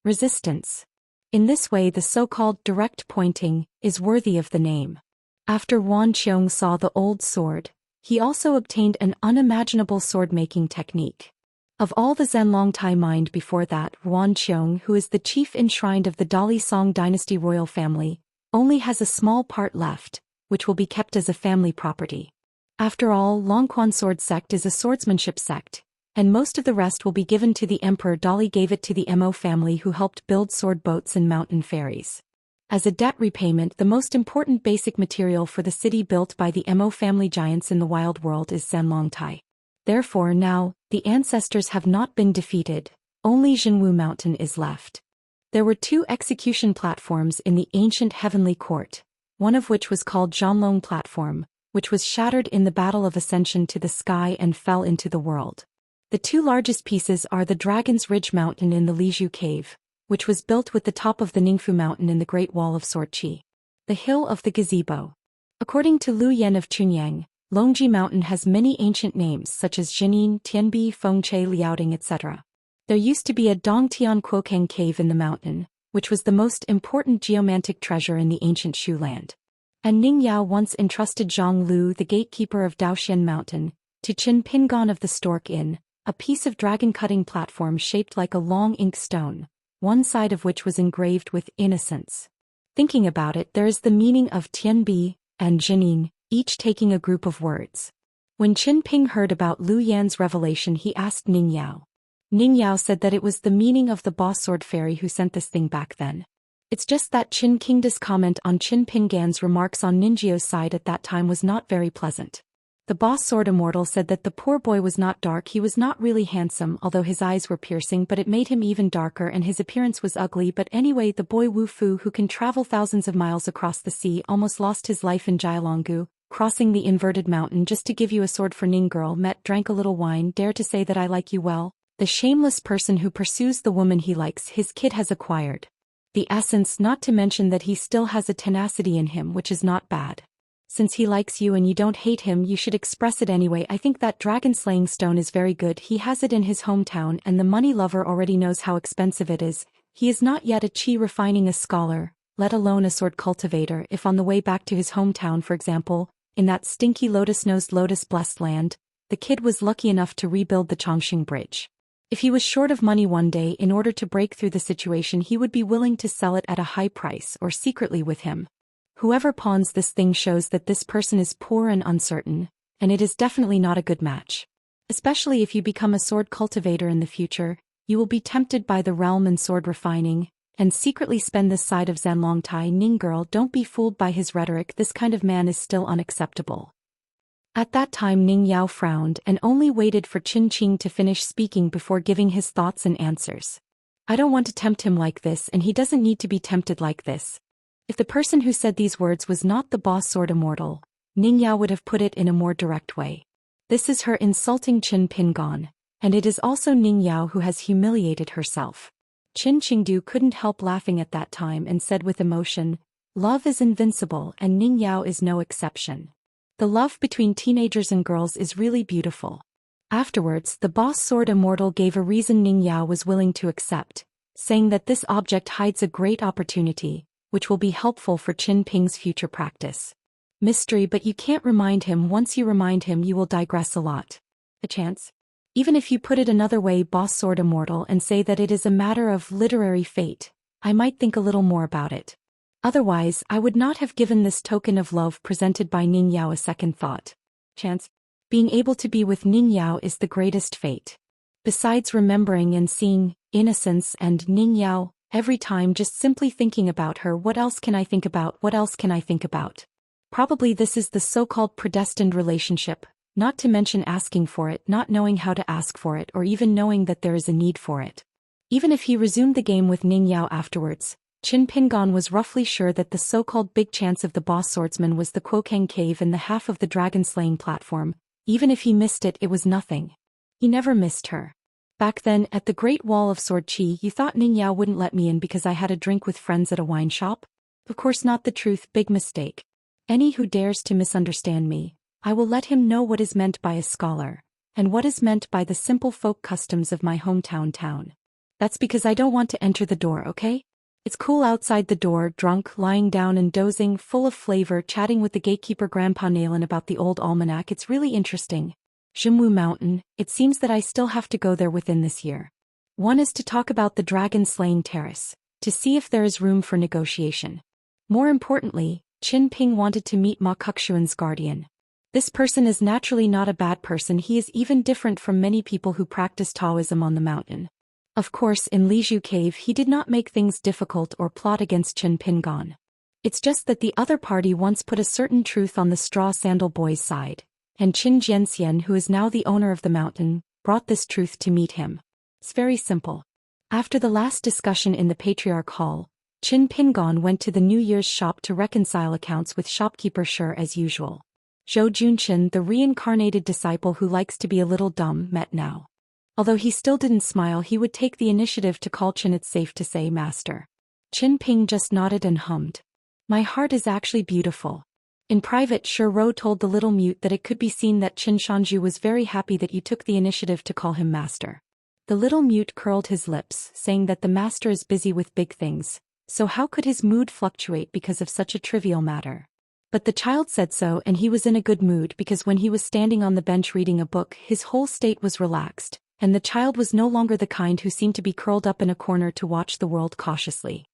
resistance. In this way, the so-called direct pointing is worthy of the name. After Wan Qiong saw the old sword, he also obtained an unimaginable sword-making technique. Of all the Zhenlong Tai mined before that, Wan Qiong, who is the chief enshrined of the Dali Song dynasty royal family, only has a small part left, which will be kept as a family property. After all, Longquan Sword Sect is a swordsmanship sect, and most of the rest will be given to the Emperor. Dolly gave it to the Mo family who helped build sword boats and mountain ferries. As a debt repayment, the most important basic material for the city built by the Mo family giants in the wild world is Zhanlongtai. Therefore now, the ancestors have not been defeated, only Jinwu Mountain is left. There were 2 execution platforms in the ancient heavenly court, one of which was called Zhanlong Platform, which was shattered in the Battle of Ascension to the sky and fell into the world. The 2 largest pieces are the Dragon's Ridge Mountain in the Lizhu Cave, which was built with the top of the Ningfu Mountain in the Great Wall of Sorqi. The Hill of the Gazebo. According to Lu Yen of Chunyang, Longji Mountain has many ancient names such as Jinin, Tianbi, Fengche, Liaoding, etc. There used to be a Dongtian Quokang cave in the mountain, which was the most important geomantic treasure in the ancient Shu land. And Ning Yao once entrusted Zhang Lu, the gatekeeper of Dao Xian Mountain, to Qin Pingon of the Stork Inn, a piece of dragon-cutting platform shaped like a long ink stone, one side of which was engraved with innocence. Thinking about it, there is the meaning of Tianbi and Jining, each taking a group of words. When Qin Ping heard about Lu Yan's revelation, he asked Ning Yao. Ning Yao said that it was the meaning of the boss sword fairy who sent this thing back then. It's just that Qin Qingda's comment on Qin Pingan's remarks on Ninjio's side at that time was not very pleasant. The boss sword Immortal said that the poor boy was not dark, he was not really handsome, although his eyes were piercing, but it made him even darker, and his appearance was ugly. But anyway, the boy Wu Fu, who can travel thousands of miles across the sea, almost lost his life in Jialonggu, crossing the inverted mountain just to give you a sword for Ning girl, met, drank a little wine, dare to say that I like you well. The shameless person who pursues the woman he likes, his kid has acquired the essence, not to mention that he still has a tenacity in him, which is not bad. Since he likes you and you don't hate him, you should express it anyway. I think that dragon-slaying stone is very good. He has it in his hometown, and the money lover already knows how expensive it is. He is not yet a chi refining a scholar, let alone a sword cultivator. If on the way back to his hometown, for example, in that stinky lotus-nosed lotus-blessed land, the kid was lucky enough to rebuild the Chongqing Bridge. If he was short of money one day, in order to break through the situation, he would be willing to sell it at a high price or secretly with him. Whoever pawns this thing shows that this person is poor and uncertain, and it is definitely not a good match. Especially if you become a sword cultivator in the future, you will be tempted by the realm and sword refining, and secretly spend this side of Zhanlongtai. Ning girl, don't be fooled by his rhetoric, this kind of man is still unacceptable. At that time Ning Yao frowned and only waited for Qin Qing to finish speaking before giving his thoughts and answers. I don't want to tempt him like this, and he doesn't need to be tempted like this. If the person who said these words was not the boss sword Immortal, Ning Yao would have put it in a more direct way. This is her insulting Qin Pingon, and it is also Ning Yao who has humiliated herself. Qin Qingdu couldn't help laughing at that time and said with emotion, "Love is invincible, and Ning Yao is no exception. The love between teenagers and girls is really beautiful." Afterwards, the boss sword Immortal gave a reason Ning Yao was willing to accept, saying that this object hides a great opportunity, which will be helpful for Qin Ping's future practice. Mystery, but you can't remind him. Once you remind him, you will digress a lot. A chance? Even if you put it another way, boss sword Immortal, and say that it is a matter of literary fate, I might think a little more about it. Otherwise, I would not have given this token of love presented by Ning Yao a second thought. Chance? Being able to be with Ning Yao is the greatest fate. Besides remembering and seeing, innocence and Ning Yao, every time just simply thinking about her, what else can I think about? What else can I think about? Probably this is the so-called predestined relationship, not to mention asking for it, not knowing how to ask for it, or even knowing that there is a need for it. Even if he resumed the game with Ning Yao afterwards, Qin Pingon was roughly sure that the so-called big chance of the boss swordsman was the Quokang cave and the half of the dragon-slaying platform. Even if he missed it, it was nothing. He never missed her. Back then, at the Great Wall of Sorqi, you thought Ning Yao wouldn't let me in because I had a drink with friends at a wine shop? Of course not the truth, big mistake. Any who dares to misunderstand me, I will let him know what is meant by a scholar, and what is meant by the simple folk customs of my hometown town. That's because I don't want to enter the door, okay? It's cool outside the door, drunk, lying down and dozing, full of flavor, chatting with the gatekeeper Grandpa Nalen about the old almanac. It's really interesting. Jinwu Mountain, it seems that I still have to go there within this year. One is to talk about the dragon-slaying terrace, to see if there is room for negotiation. More importantly, Qin Ping wanted to meet Ma Kexuan's guardian. This person is naturally not a bad person. He is even different from many people who practice Taoism on the mountain. Of course, in Liju Cave he did not make things difficult or plot against Qin Pingon. It's just that the other party once put a certain truth on the straw sandal boy's side, and Qin Jianxian, who is now the owner of the mountain, brought this truth to meet him. It's very simple. After the last discussion in the Patriarch Hall, Qin Pingon went to the New Year's shop to reconcile accounts with shopkeeper Shi as usual. Zhou Xian, the reincarnated disciple who likes to be a little dumb, met now. Although he still didn't smile, he would take the initiative to call Qin. It's safe to say, Master. Qin Ping just nodded and hummed. My heart is actually beautiful. In private, Shi Ro told the little mute that it could be seen that Qin Shanju was very happy that you took the initiative to call him Master. The little mute curled his lips, saying that the Master is busy with big things, so how could his mood fluctuate because of such a trivial matter? But the child said so, and he was in a good mood because when he was standing on the bench reading a book, his whole state was relaxed, and the child was no longer the kind who seemed to be curled up in a corner to watch the world cautiously.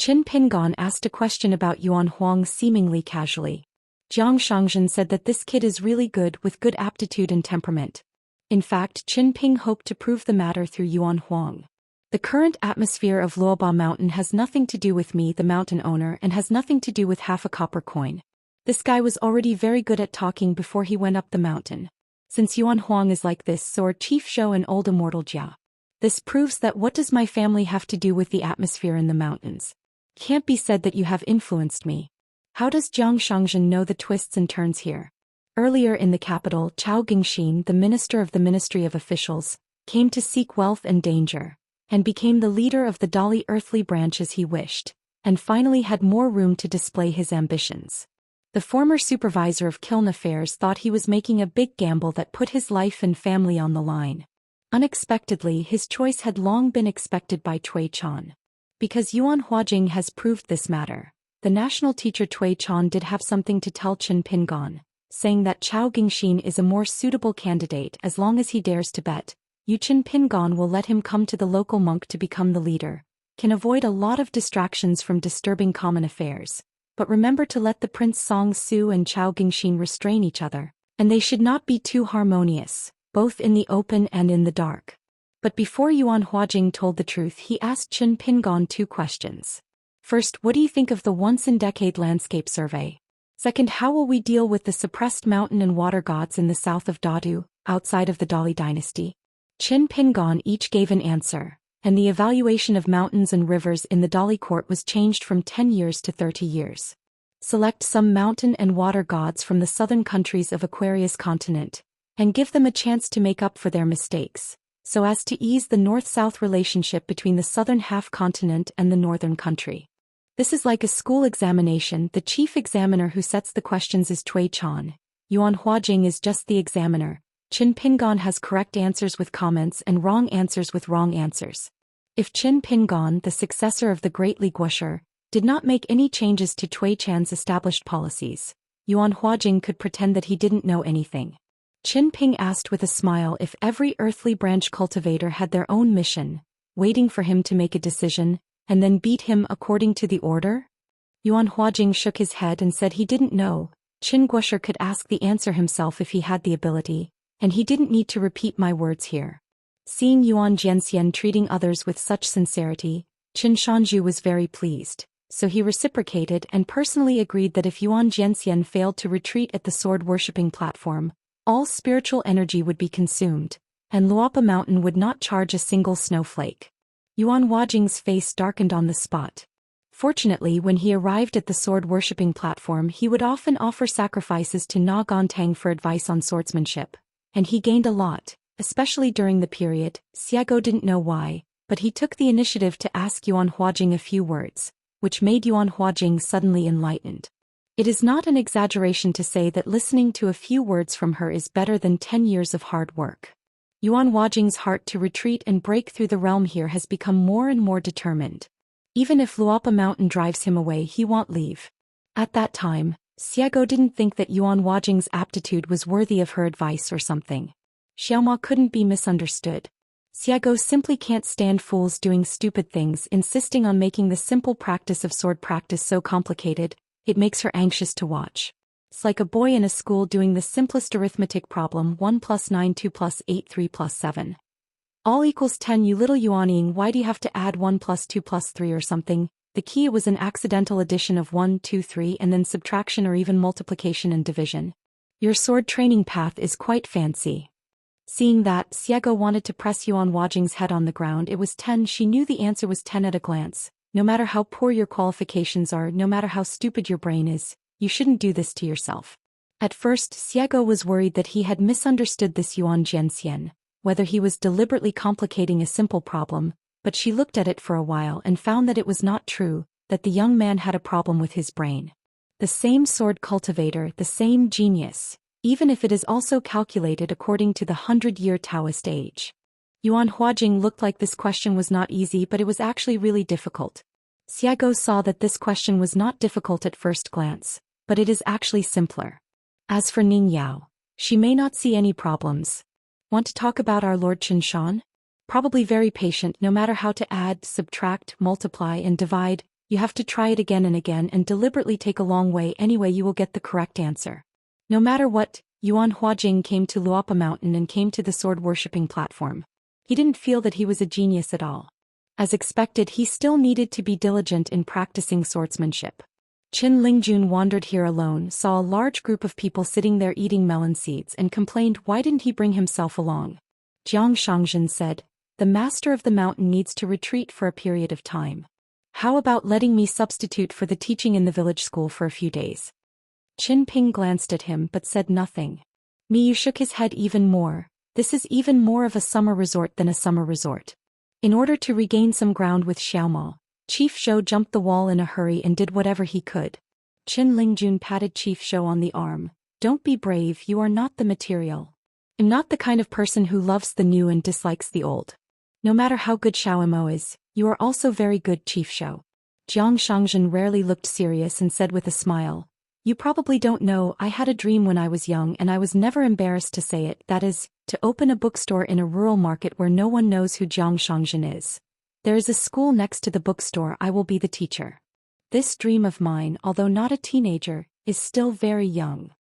Qin Pingon asked a question about Yuan Huang seemingly casually. Jiang Shangzhen said that this kid is really good with good aptitude and temperament. In fact, Qin Ping hoped to prove the matter through Yuan Huang. The current atmosphere of Luoba Mountain has nothing to do with me, the mountain owner, and has nothing to do with half a copper coin. This guy was already very good at talking before he went up the mountain. Since Yuan Huang is like this, so are Chief Zhou and old Immortal Jia. This proves that what does my family have to do with the atmosphere in the mountains? Can't be said that you have influenced me. How does Jiang Shangzhen know the twists and turns here? Earlier in the capital, Chao Gingxin, the minister of the Ministry of Officials, came to seek wealth and danger, and became the leader of the Dali earthly branch as he wished, and finally had more room to display his ambitions. The former supervisor of Kiln Affairs thought he was making a big gamble that put his life and family on the line. Unexpectedly, his choice had long been expected by Cui Chan. Because Yuan Huajing has proved this matter, the national teacher Cui Chan did have something to tell Qin Pingon, saying that Chao Gingxin is a more suitable candidate as long as he dares to bet. Qin Pingon will let him come to the local monk to become the leader, can avoid a lot of distractions from disturbing common affairs. But remember to let the Prince Song Su and Chao Gingxin restrain each other, and they should not be too harmonious, both in the open and in the dark. But before Yuan Huajing told the truth, he asked Qin Pingon 2 questions. First, what do you think of the once-in-decade landscape survey? Second, how will we deal with the suppressed mountain and water gods in the south of Dadu, outside of the Dali dynasty? Qin Pingon each gave an answer, and the evaluation of mountains and rivers in the Dali court was changed from 10 years to 30 years. Select some mountain and water gods from the southern countries of Aquarius continent, and give them a chance to make up for their mistakes, so as to ease the north-south relationship between the southern half-continent and the northern country. This is like a school examination. The chief examiner who sets the questions is Cui Chan. Yuan Huajing is just the examiner. Qin Pingon has correct answers with comments and wrong answers with wrong answers. If Qin Pingon, the successor of the great Li Guosher, did not make any changes to Cui Chan's established policies, Yuan Huajing could pretend that he didn't know anything. Qin Ping asked with a smile if every earthly branch cultivator had their own mission, waiting for him to make a decision, and then beat him according to the order? Yuan Huajing shook his head and said he didn't know. Qin Guosher could ask the answer himself if he had the ability, and he didn't need to repeat my words here. Seeing Yuan Jianxian treating others with such sincerity, Qin Shanju was very pleased, so he reciprocated and personally agreed that if Yuan Jianxian failed to retreat at the sword-worshipping platform, all spiritual energy would be consumed, and Luopa Mountain would not charge a single snowflake. Yuan Huajing's face darkened on the spot. Fortunately, when he arrived at the sword-worshipping platform, he would often offer sacrifices to Na Gontang for advice on swordsmanship, and he gained a lot, especially during the period. Xiago didn't know why, but he took the initiative to ask Yuan Huajing a few words, which made Yuan Huajing suddenly enlightened. It is not an exaggeration to say that listening to a few words from her is better than 10 years of hard work. Yuan Huajing's heart to retreat and break through the realm here has become more and more determined. Even if Luopa Mountain drives him away, he won't leave. At that time, Xiago didn't think that Yuan Huajing's aptitude was worthy of her advice or something. Xiaoma couldn't be misunderstood. Xiago simply can't stand fools doing stupid things, insisting on making the simple practice of sword practice so complicated, it makes her anxious to watch. It's like a boy in a school doing the simplest arithmetic problem: 1 plus 9 2 plus 8 3 plus 7. All equals 10. You little Yuanying, why do you have to add 1 plus 2 plus 3 or something? The key was an accidental addition of 1, 2, 3 and then subtraction or even multiplication and division. Your sword training path is quite fancy. Seeing that, Xiago wanted to press Yuan Huajing's head on the ground. It was 10. She knew the answer was 10 at a glance. No matter how poor your qualifications are, no matter how stupid your brain is, you shouldn't do this to yourself. At first, Xiago was worried that he had misunderstood this Yuan Jianxian, whether he was deliberately complicating a simple problem, but she looked at it for a while and found that it was not true, that the young man had a problem with his brain. The same sword cultivator, the same genius, even if it is also calculated according to the 100-year Daoist age. Yuan Huajing looked like this question was not easy, but it was actually really difficult. Xiago saw that this question was not difficult at first glance, but it is actually simpler. As for Ning Yao, she may not see any problems. Want to talk about our Lord Qinshan? Probably very patient. No matter how to add, subtract, multiply and divide, you have to try it again and again and deliberately take a long way. Anyway, you will get the correct answer. No matter what, Yuan Huajing came to Luopa Mountain and came to the sword-worshipping platform. He didn't feel that he was a genius at all. As expected, he still needed to be diligent in practicing swordsmanship. Qin Lingjun wandered here alone, saw a large group of people sitting there eating melon seeds and complained why didn't he bring himself along. Jiang Shangzhen said, "The master of the mountain needs to retreat for a period of time. How about letting me substitute for the teaching in the village school for a few days?" Qin Ping glanced at him but said nothing. Miyu shook his head even more. This is even more of a summer resort than a summer resort. In order to regain some ground with Xiaomao, Chief Zhou jumped the wall in a hurry and did whatever he could. Qin Lingjun patted Chief Zhou on the arm. "Don't be brave, you are not the material. I'm not the kind of person who loves the new and dislikes the old. No matter how good Xiaomao is, you are also very good, Chief Zhou." Jiang Shangzhen rarely looked serious and said with a smile, "You probably don't know, I had a dream when I was young and I was never embarrassed to say it, that is, to open a bookstore in a rural market where no one knows who Jiang Shangzhen is. There is a school next to the bookstore. I will be the teacher. This dream of mine, although not a teenager, is still very young.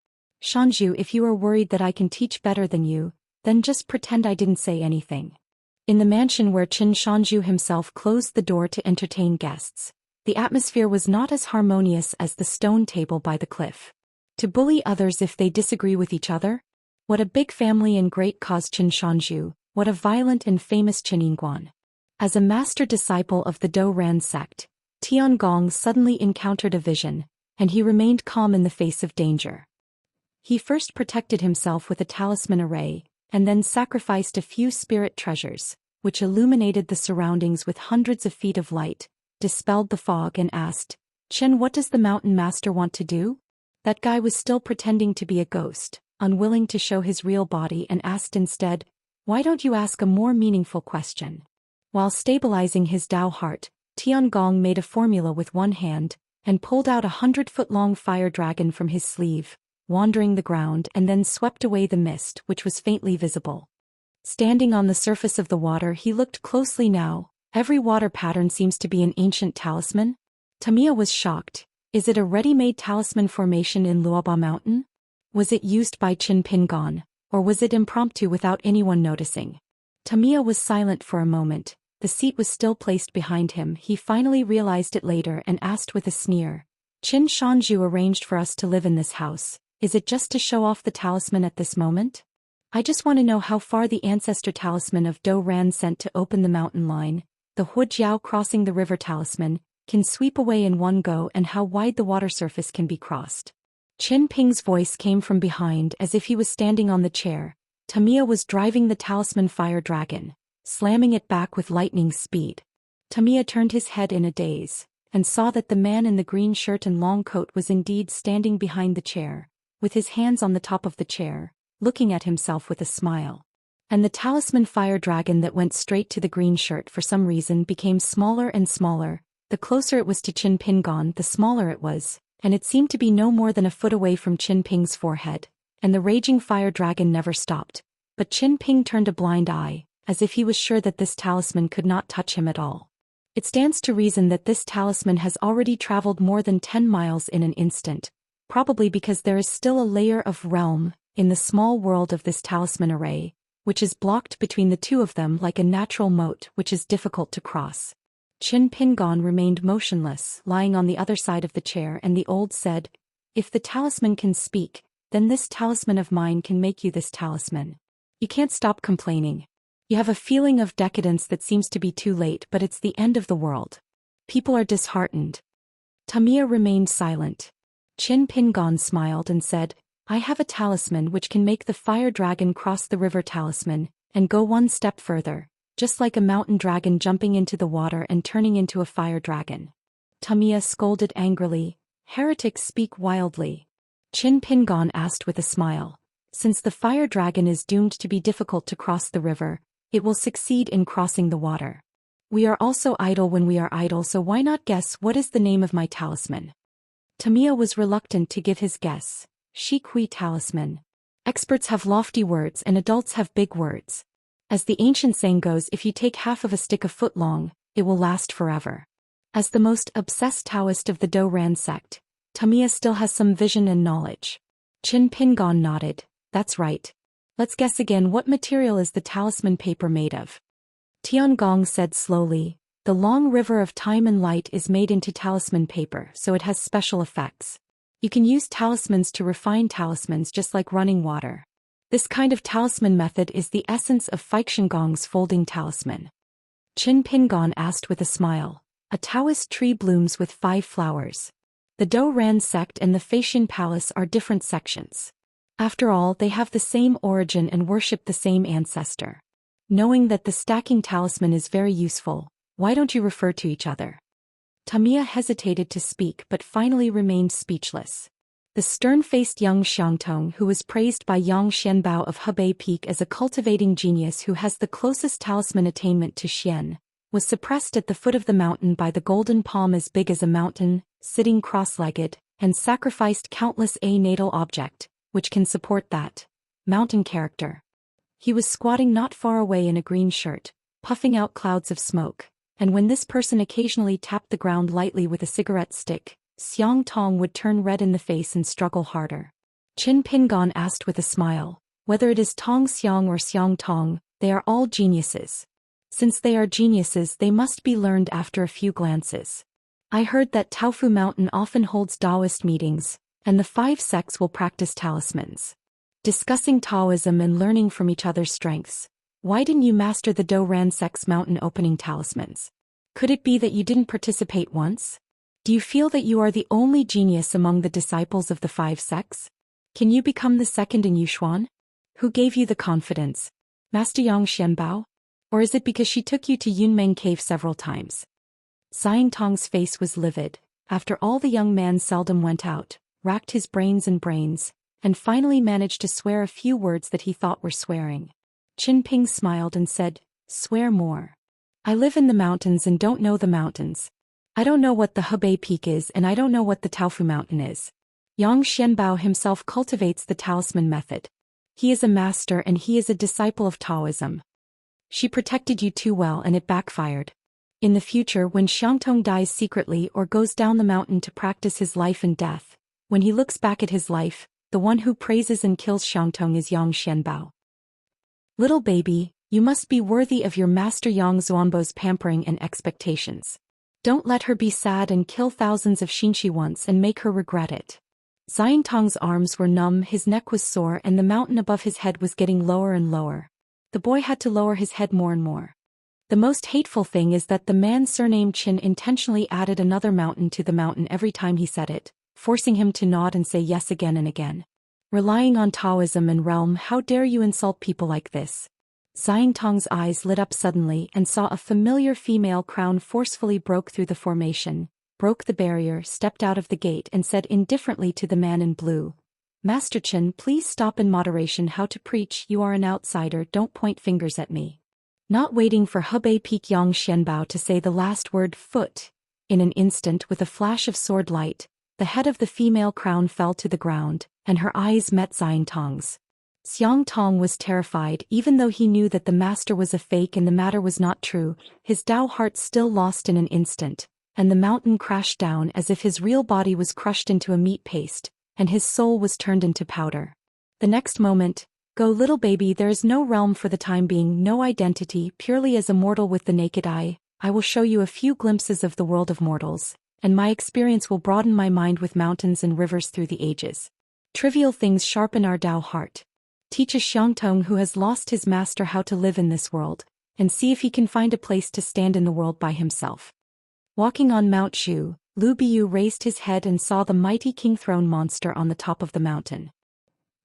Shanju, if you are worried that I can teach better than you, then just pretend I didn't say anything." In the mansion where Qin Shanju himself closed the door to entertain guests, the atmosphere was not as harmonious as the stone table by the cliff. To bully others if they disagree with each other? What a big family and great cause Qin Shanju, what a violent and famous Qin Yingguan. As a master disciple of the Dou Ran sect, Tiangong suddenly encountered a vision, and he remained calm in the face of danger. He first protected himself with a talisman array, and then sacrificed a few spirit treasures, which illuminated the surroundings with hundreds of feet of light, dispelled the fog and asked, "Chen, what does the mountain master want to do?" That guy was still pretending to be a ghost, unwilling to show his real body, and asked instead, "Why don't you ask a more meaningful question?" While stabilizing his Dao heart, Tiangong made a formula with one hand, and pulled out 100-foot-long fire dragon from his sleeve, wandering the ground and then swept away the mist which was faintly visible. Standing on the surface of the water, he looked closely now. Every water pattern seems to be an ancient talisman. Tamiya was shocked. Is it a ready-made talisman formation in Luoba Mountain? Was it used by Qin Pingon, or was it impromptu without anyone noticing? Tamiya was silent for a moment. The seat was still placed behind him. He finally realized it later and asked with a sneer, "Qin Shanju arranged for us to live in this house. Is it just to show off the talisman at this moment? I just want to know how far the ancestor talisman of Dou Ran sent to open the mountain line, the Hujiao crossing the river talisman, can sweep away in one go, and how wide the water surface can be crossed." Qin Ping's voice came from behind as if he was standing on the chair. Tamiya was driving the talisman fire dragon, slamming it back with lightning speed. Tamiya turned his head in a daze, and saw that the man in the green shirt and long coat was indeed standing behind the chair, with his hands on the top of the chair, looking at himself with a smile. And the talisman fire dragon that went straight to the green shirt for some reason became smaller and smaller. The closer it was to Qin Pingon, the smaller it was, and it seemed to be no more than a foot away from Qin Ping's forehead, and the raging fire dragon never stopped. But Qin Ping turned a blind eye, as if he was sure that this talisman could not touch him at all. It stands to reason that this talisman has already traveled more than 10 miles in an instant, probably because there is still a layer of realm in the small world of this talisman array, which is blocked between the two of them like a natural moat which is difficult to cross. Qin Pingon remained motionless, lying on the other side of the chair, and the old said, "If the talisman can speak, then this talisman of mine can make you this talisman. You can't stop complaining. You have a feeling of decadence that seems to be too late, but it's the end of the world. People are disheartened." Tamiya remained silent. Qin Pingon smiled and said, "I have a talisman which can make the fire dragon cross the river talisman, and go one step further, just like a mountain dragon jumping into the water and turning into a fire dragon." Tamiya scolded angrily, "Heretics speak wildly." Qin Pingon asked with a smile, "Since the fire dragon is doomed to be difficult to cross the river, it will succeed in crossing the water. We are also idle when we are idle, so why not guess what is the name of my talisman?" Tamiya was reluctant to give his guess. Shi Kui talisman. Experts have lofty words and adults have big words. As the ancient saying goes, if you take half of a stick a foot long, it will last forever. As the most obsessed Taoist of the Do Ran sect, Tamiya still has some vision and knowledge. Qin Pingon nodded. "That's right. Let's guess again, what material is the talisman paper made of?" Tiangong said slowly, "The long river of time and light is made into talisman paper, so it has special effects. You can use talismans to refine talismans just like running water. This kind of talisman method is the essence of Feixingong's folding talisman." Qin Pingon asked with a smile, "A Taoist tree blooms with 5 flowers. The Do Ran sect and the Feixin Palace are different sections. After all, they have the same origin and worship the same ancestor. Knowing that the stacking talisman is very useful, why don't you refer to each other?" Tamiya hesitated to speak but finally remained speechless. The stern-faced young Xiangtong, who was praised by Yang Xianbao of Hebei Peak as a cultivating genius who has the closest talisman attainment to Xian, was suppressed at the foot of the mountain by the golden palm as big as a mountain, sitting cross-legged, and sacrificed countless a natal object, which can support that mountain character. He was squatting not far away in a green shirt, puffing out clouds of smoke, and when this person occasionally tapped the ground lightly with a cigarette stick, Xiang Tong would turn red in the face and struggle harder. Qin Pingon asked with a smile, "Whether it is Tong Xiang or Xiang Tong, they are all geniuses. Since they are geniuses, they must be learned after a few glances. I heard that Taofu Mountain often holds Daoist meetings, and the 5 sects will practice talismans. Discussing Taoism and learning from each other's strengths. Why didn't you master the Do Ran sect's mountain opening talismans? Could it be that you didn't participate once? Do you feel that you are the only genius among the disciples of the 5 sects? Can you become the second in Yushuan? Who gave you the confidence? Master Yang Xianbao? Or is it because she took you to Yunmeng Cave several times?" Xiang Tong's face was livid. After all, the young man seldom went out, racked his brains, and finally managed to swear a few words that he thought were swearing. Qin Ping smiled and said, "Swear more. I live in the mountains and don't know the mountains. I don't know what the Hebei Peak is, and I don't know what the Taofu Mountain is. Yang Xianbao himself cultivates the talisman method. He is a master and he is a disciple of Taoism. She protected you too well and it backfired. In the future, when Xiangtong dies secretly or goes down the mountain to practice his life and death, when he looks back at his life, the one who praises and kills Xiangtong is Yang Xianbao. Little baby, you must be worthy of your master Yang Xuanbo's pampering and expectations. Don't let her be sad and kill thousands of Xinxi once and make her regret it." Xiang Tong's arms were numb, his neck was sore, and the mountain above his head was getting lower and lower. The boy had to lower his head more and more. The most hateful thing is that the man surnamed Qin intentionally added another mountain to the mountain every time he said it, forcing him to nod and say yes again and again. "Relying on Taoism and realm, how dare you insult people like this?" Xiang Tong's eyes lit up suddenly and saw a familiar female crown forcefully broke through the formation, broke the barrier, stepped out of the gate and said indifferently to the man in blue, "Master Qin, please stop in moderation how to preach. You are an outsider, don't point fingers at me." Not waiting for Hebei Peak Yang Xianbao to say the last word foot, in an instant with a flash of sword light, the head of the female crown fell to the ground, and her eyes met Xiang Tong's. Xiang Tong was terrified. Even though he knew that the master was a fake and the matter was not true, his Dao heart still lost in an instant, and the mountain crashed down as if his real body was crushed into a meat paste, and his soul was turned into powder. The next moment, "Go little baby, there is no realm for the time being, no identity, purely as a mortal with the naked eye. I will show you a few glimpses of the world of mortals, and my experience will broaden my mind with mountains and rivers through the ages. Trivial things sharpen our Dao heart. Teach a Xiangtong who has lost his master how to live in this world, and see if he can find a place to stand in the world by himself." Walking on Mount Shu, Lu Biyu raised his head and saw the mighty king throne monster on the top of the mountain.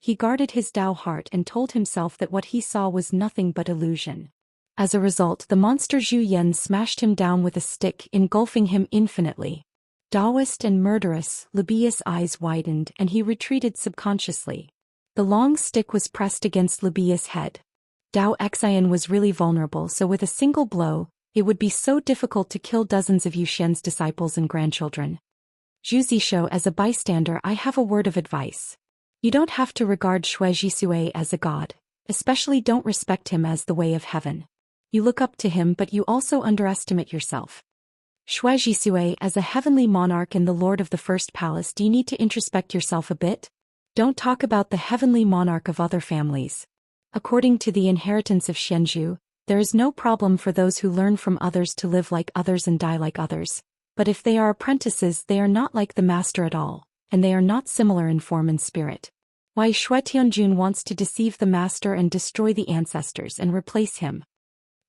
He guarded his Dao heart and told himself that what he saw was nothing but illusion. As a result, the monster Zhou Xian smashed him down with a stick, engulfing him infinitely. Daoist and murderous, Lu Biyu's eyes widened and he retreated subconsciously. The long stick was pressed against Lu Biyu's head. Dao Xian was really vulnerable, so with a single blow, it would be so difficult to kill dozens of Yu Xian's disciples and grandchildren. Zhu Zishu, as a bystander, I have a word of advice. You don't have to regard Shui Jisue as a god, especially don't respect him as the way of heaven. You look up to him, but you also underestimate yourself. Shui Jisue, as a heavenly monarch and the lord of the first palace, do you need to introspect yourself a bit? Don't talk about the heavenly monarch of other families. According to the inheritance of Xianzhu, there is no problem for those who learn from others to live like others and die like others, but if they are apprentices, they are not like the master at all, and they are not similar in form and spirit. Why Shui Tianjun wants to deceive the master and destroy the ancestors and replace him.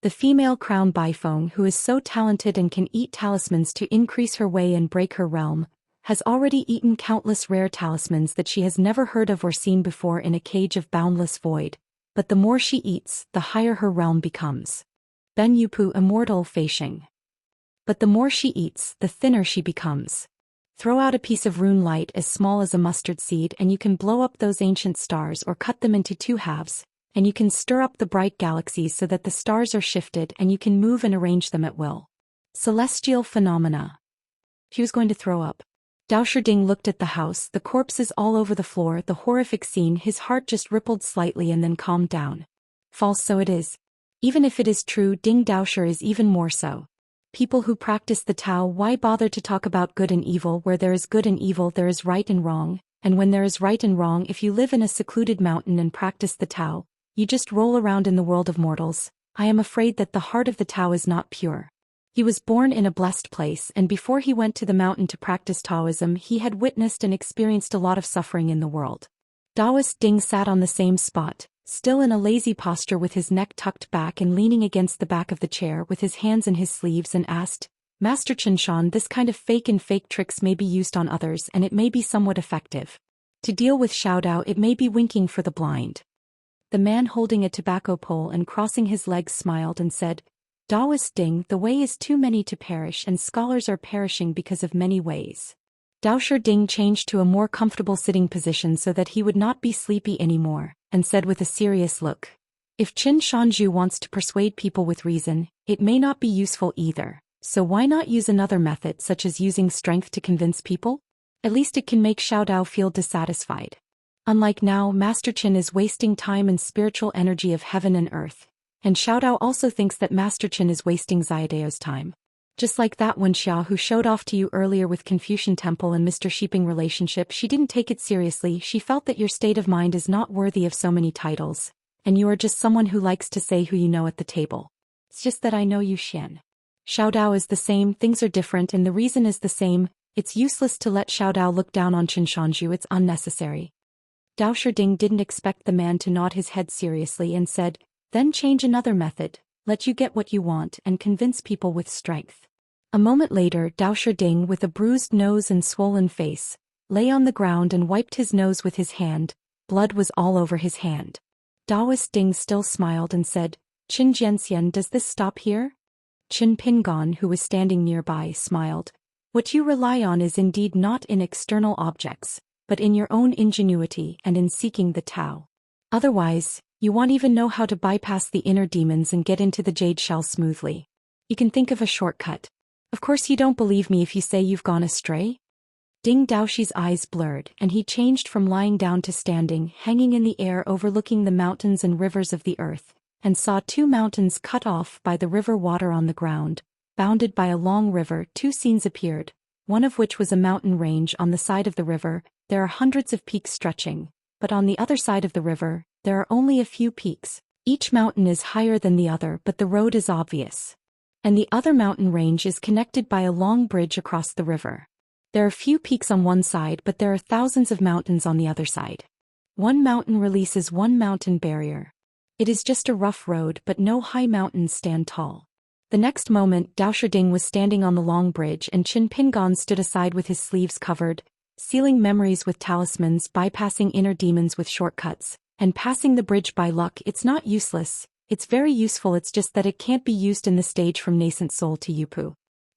The female crown Baifeng, who is so talented and can eat talismans to increase her way and break her realm, has already eaten countless rare talismans that she has never heard of or seen before in a cage of boundless void, but the more she eats, the higher her realm becomes. Ben Yupu Immortal Feisheng. But the more she eats, the thinner she becomes. Throw out a piece of rune light as small as a mustard seed and you can blow up those ancient stars or cut them into two halves, and you can stir up the bright galaxies so that the stars are shifted and you can move and arrange them at will. Celestial phenomena. She was going to throw up. Dao Sherding looked at the house, the corpses all over the floor, the horrific scene. His heart just rippled slightly and then calmed down. False, so it is. Even if it is true, Ding Daosher is even more so. People who practice the Tao, why bother to talk about good and evil? Where there is good and evil, there is right and wrong, and when there is right and wrong, if you live in a secluded mountain and practice the Tao, you just roll around in the world of mortals. I am afraid that the heart of the Tao is not pure. He was born in a blessed place, and before he went to the mountain to practice Taoism, he had witnessed and experienced a lot of suffering in the world. Daoist Ding sat on the same spot, still in a lazy posture with his neck tucked back and leaning against the back of the chair with his hands in his sleeves, and asked, "Master Qinshan, this kind of fake tricks may be used on others and it may be somewhat effective. To deal with Xiaodao, it may be winking for the blind." The man holding a tobacco pole and crossing his legs smiled and said, "Daoist Ding, the way is too many to perish and scholars are perishing because of many ways." Daosher Ding changed to a more comfortable sitting position so that he would not be sleepy anymore, and said with a serious look, "If Qin Shanzhu wants to persuade people with reason, it may not be useful either, so why not use another method such as using strength to convince people? At least it can make Xiaodao feel dissatisfied. Unlike now, Master Qin is wasting time and spiritual energy of heaven and earth. And Xiaodao also thinks that Master Qin is wasting Xiaodao's time. Just like that one Xia who showed off to you earlier with Confucian Temple and Mr. Sheeping relationship, she didn't take it seriously. She felt that your state of mind is not worthy of so many titles, and you are just someone who likes to say who you know at the table. It's just that I know you, Xian. Xiaodao is the same, things are different, and the reason is the same. It's useless to let Xiaodao look down on Qin Shanzhu, it's unnecessary." Dao Sherding didn't expect the man to nod his head seriously and said, "Then change another method, let you get what you want and convince people with strength." A moment later, Dao Sherding, with a bruised nose and swollen face, lay on the ground and wiped his nose with his hand. Blood was all over his hand. Daoist Ding still smiled and said, "Qin Jianxian, does this stop here?" Qin Pingon, who was standing nearby, smiled. "What you rely on is indeed not in external objects, but in your own ingenuity and in seeking the Tao. Otherwise, you won't even know how to bypass the inner demons and get into the jade shell smoothly. You can think of a shortcut. Of course you don't believe me if you say you've gone astray?" Ding Daoxi's eyes blurred and he changed from lying down to standing, hanging in the air overlooking the mountains and rivers of the earth, and saw two mountains cut off by the river water on the ground. Bounded by a long river, two scenes appeared, one of which was a mountain range on the side of the river. There are hundreds of peaks stretching, but on the other side of the river, there are only a few peaks. Each mountain is higher than the other, but the road is obvious. And the other mountain range is connected by a long bridge across the river. There are few peaks on one side, but there are thousands of mountains on the other side. One mountain releases one mountain barrier. It is just a rough road, but no high mountains stand tall. The next moment, Dao Shiding was standing on the long bridge and Qin Pingan stood aside with his sleeves covered, sealing memories with talismans, bypassing inner demons with shortcuts, and passing the bridge by luck. It's not useless, it's very useful, it's just that it can't be used in the stage from nascent soul to Yupu.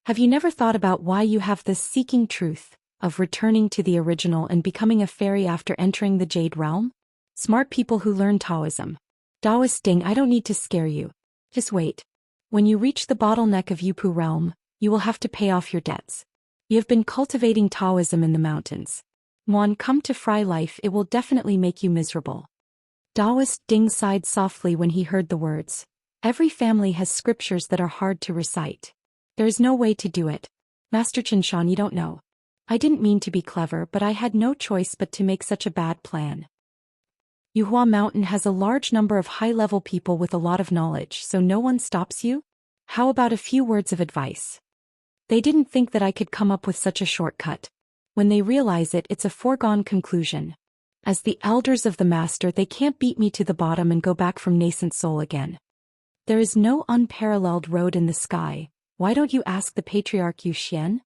Have you never thought about why you have this seeking truth, of returning to the original and becoming a fairy after entering the Jade Realm? Smart people who learn Taoism. Daoist Ding, I don't need to scare you. Just wait. When you reach the bottleneck of Yupu realm, you will have to pay off your debts. You have been cultivating Taoism in the mountains. Mon, come to Fry life, it will definitely make you miserable. Daoist Ding sighed softly when he heard the words. Every family has scriptures that are hard to recite. There is no way to do it. Master Qinshan, you don't know. I didn't mean to be clever, but I had no choice but to make such a bad plan. Yuhua Mountain has a large number of high-level people with a lot of knowledge, so no one stops you? How about a few words of advice? They didn't think that I could come up with such a shortcut. When they realize it, it's a foregone conclusion. As the elders of the master, they can't beat me to the bottom and go back from nascent soul again. There is no unparalleled road in the sky. Why don't you ask the Patriarch Zhou Xian?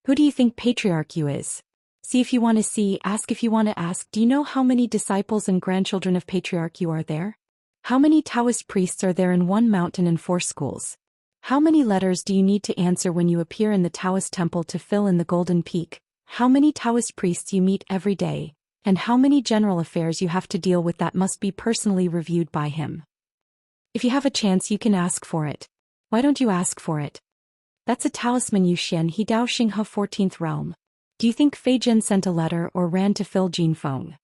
Who do you think Patriarch Zhou is? See if you want to see, ask if you want to ask. Do you know how many disciples and grandchildren of Patriarch Zhou are there? How many Taoist priests are there in one mountain and 4 schools? How many letters do you need to answer when you appear in the Taoist temple to fill in the golden peak? How many Taoist priests you meet every day? And how many general affairs you have to deal with that must be personally reviewed by him? If you have a chance, you can ask for it. Why don't you ask for it? That's a talisman, Zhou Xian, he Dao Xinghe 14th realm. Do you think Fei Jin sent a letter or ran to Phil Jinfeng?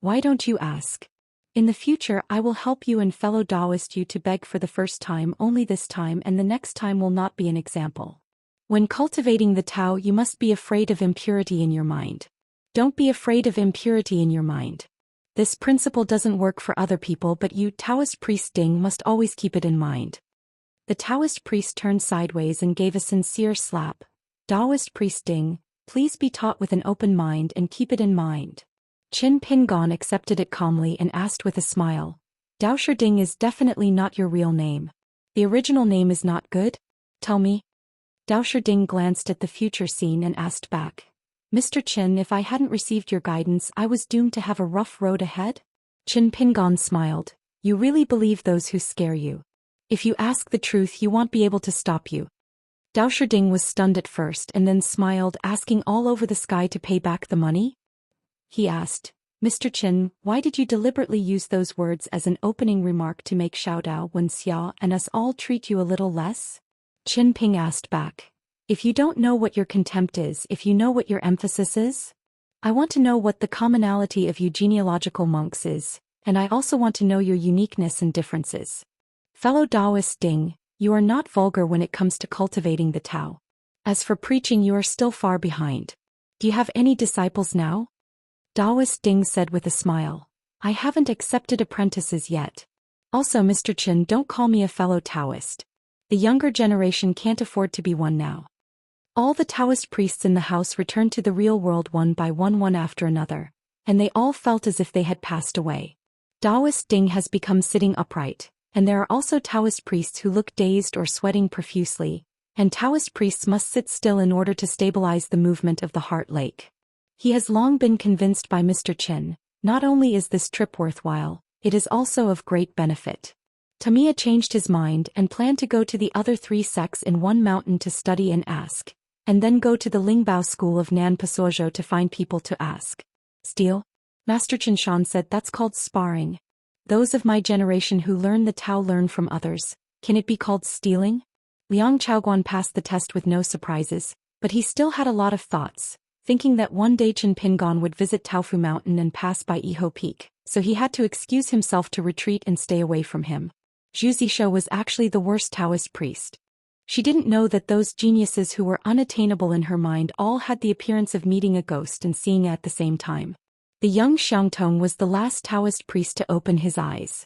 Why don't you ask? In the future, I will help you and fellow Daoist you to beg for the first time, only this time, and the next time will not be an example. When cultivating the Tao, you must be afraid of impurity in your mind. Don't be afraid of impurity in your mind. This principle doesn't work for other people, but you, Taoist priest Ding, must always keep it in mind. The Taoist priest turned sideways and gave a sincere slap. Daoist priest Ding, please be taught with an open mind and keep it in mind. Qin Pingan accepted it calmly and asked with a smile. Dao Shiding is definitely not your real name. The original name is not good? Tell me. Dao Shiding glanced at the future scene and asked back. Mr. Qin, if I hadn't received your guidance, I was doomed to have a rough road ahead? Qin Pingan smiled. You really believe those who scare you. If you ask the truth, you won't be able to stop you. Dao Shiding was stunned at first and then smiled, asking all over the sky to pay back the money? He asked, Mr. Qin, why did you deliberately use those words as an opening remark to make Xiaodao, Wen Xia, and us all treat you a little less? Qin Ping asked back. If you don't know what your contempt is, if you know what your emphasis is? I want to know what the commonality of you genealogical monks is, and I also want to know your uniqueness and differences. Fellow Daoist Ding, you are not vulgar when it comes to cultivating the Tao. As for preaching, you are still far behind. Do you have any disciples now? Daoist Ding said with a smile. I haven't accepted apprentices yet. Also, Mr. Qin, don't call me a fellow Taoist. The younger generation can't afford to be one now. All the Taoist priests in the house returned to the real world one by one after another, and they all felt as if they had passed away. Daoist Ding has become sitting upright, and there are also Taoist priests who look dazed or sweating profusely, and Taoist priests must sit still in order to stabilize the movement of the heart lake. He has long been convinced by Mr. Qin, not only is this trip worthwhile, it is also of great benefit. Tamiya changed his mind and planned to go to the other 3 sects in one mountain to study and ask, and then go to the Lingbao school of Nan Pasojo to find people to ask. Steal? Master Qinshan said that's called sparring. Those of my generation who learn the Tao learn from others. Can it be called stealing? Liang Chaoguan passed the test with no surprises, but he still had a lot of thoughts. thinking that one day Chen Pingon would visit Taofu Mountain and pass by Iho Peak, so he had to excuse himself to retreat and stay away from him. Zhu Xian was actually the worst Taoist priest. She didn't know that those geniuses who were unattainable in her mind all had the appearance of meeting a ghost and seeing it at the same time. The young Xiangtong was the last Taoist priest to open his eyes.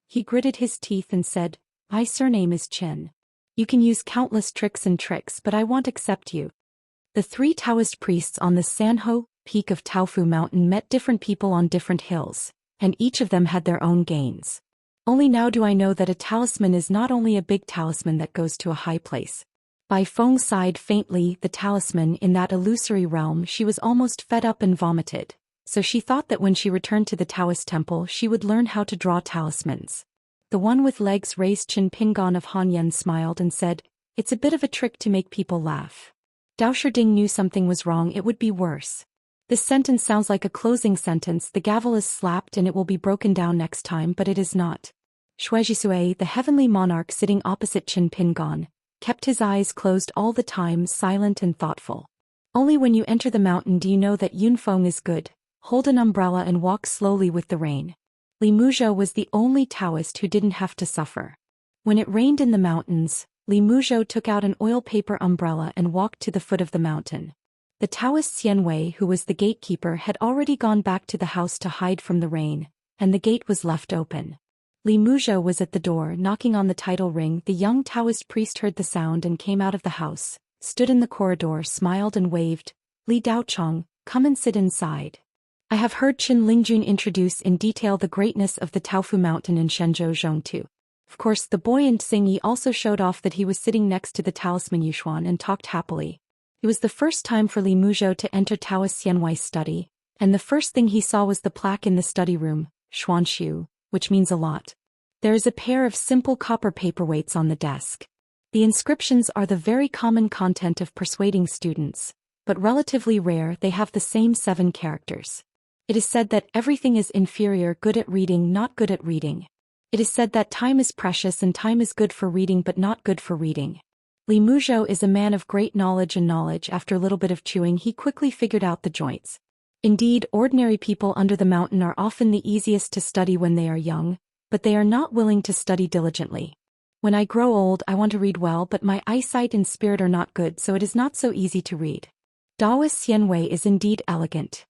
He gritted his teeth and said, "My surname is Chen. You can use countless tricks, but I won't accept you." The 3 Taoist priests on the Sanho peak of Taofu Mountain met different people on different hills, and each of them had their own gains. Only now do I know that a talisman is not only a big talisman that goes to a high place. Bai Feng sighed faintly. The talisman in that illusory realm, she was almost fed up and vomited, so she thought that when she returned to the Taoist temple she would learn how to draw talismans. The one with legs raised, Chen Pingon of Hanyan, smiled and said, "It's a bit of a trick to make people laugh." Dao Sherding knew something was wrong. It would be worse. This sentence sounds like a closing sentence. The gavel is slapped and it will be broken down next time, but it is not. Shuijisui, the heavenly monarch sitting opposite Chen Pingon, kept his eyes closed all the time, silent and thoughtful. Only when you enter the mountain do you know that Yunfeng is good. Hold an umbrella and walk slowly with the rain. Li Muzhou was the only Taoist who didn't have to suffer. When it rained in the mountains, Li Muzhou took out an oil paper umbrella and walked to the foot of the mountain. The Taoist Xianwei, who was the gatekeeper, had already gone back to the house to hide from the rain, and the gate was left open. Li Muzhou was at the door, knocking on the title ring. The young Taoist priest heard the sound and came out of the house, stood in the corridor, smiled and waved. "Li Daochong, come and sit inside. I have heard Qin Lingjun introduce in detail the greatness of the Taofu Mountain in Shenzhou Zhongtu." Of course, the boy in Xingyi also showed off that he was sitting next to the talisman Yushuan and talked happily. It was the first time for Li Muzhou to enter Taoist Xianwei's study, and the first thing he saw was the plaque in the study room, Xuanshu, which means a lot. There is a pair of simple copper paperweights on the desk. The inscriptions are the very common content of persuading students, but relatively rare. They have the same 7 characters. It is said that everything is inferior, good at reading, not good at reading. It is said that time is precious and time is good for reading but not good for reading. Li Muzhou is a man of great knowledge, and after a little bit of chewing he quickly figured out the joints. Indeed, ordinary people under the mountain are often the easiest to study when they are young, but they are not willing to study diligently. When I grow old I want to read well, but my eyesight and spirit are not good, so it is not so easy to read. Daoist Xianwei is indeed elegant.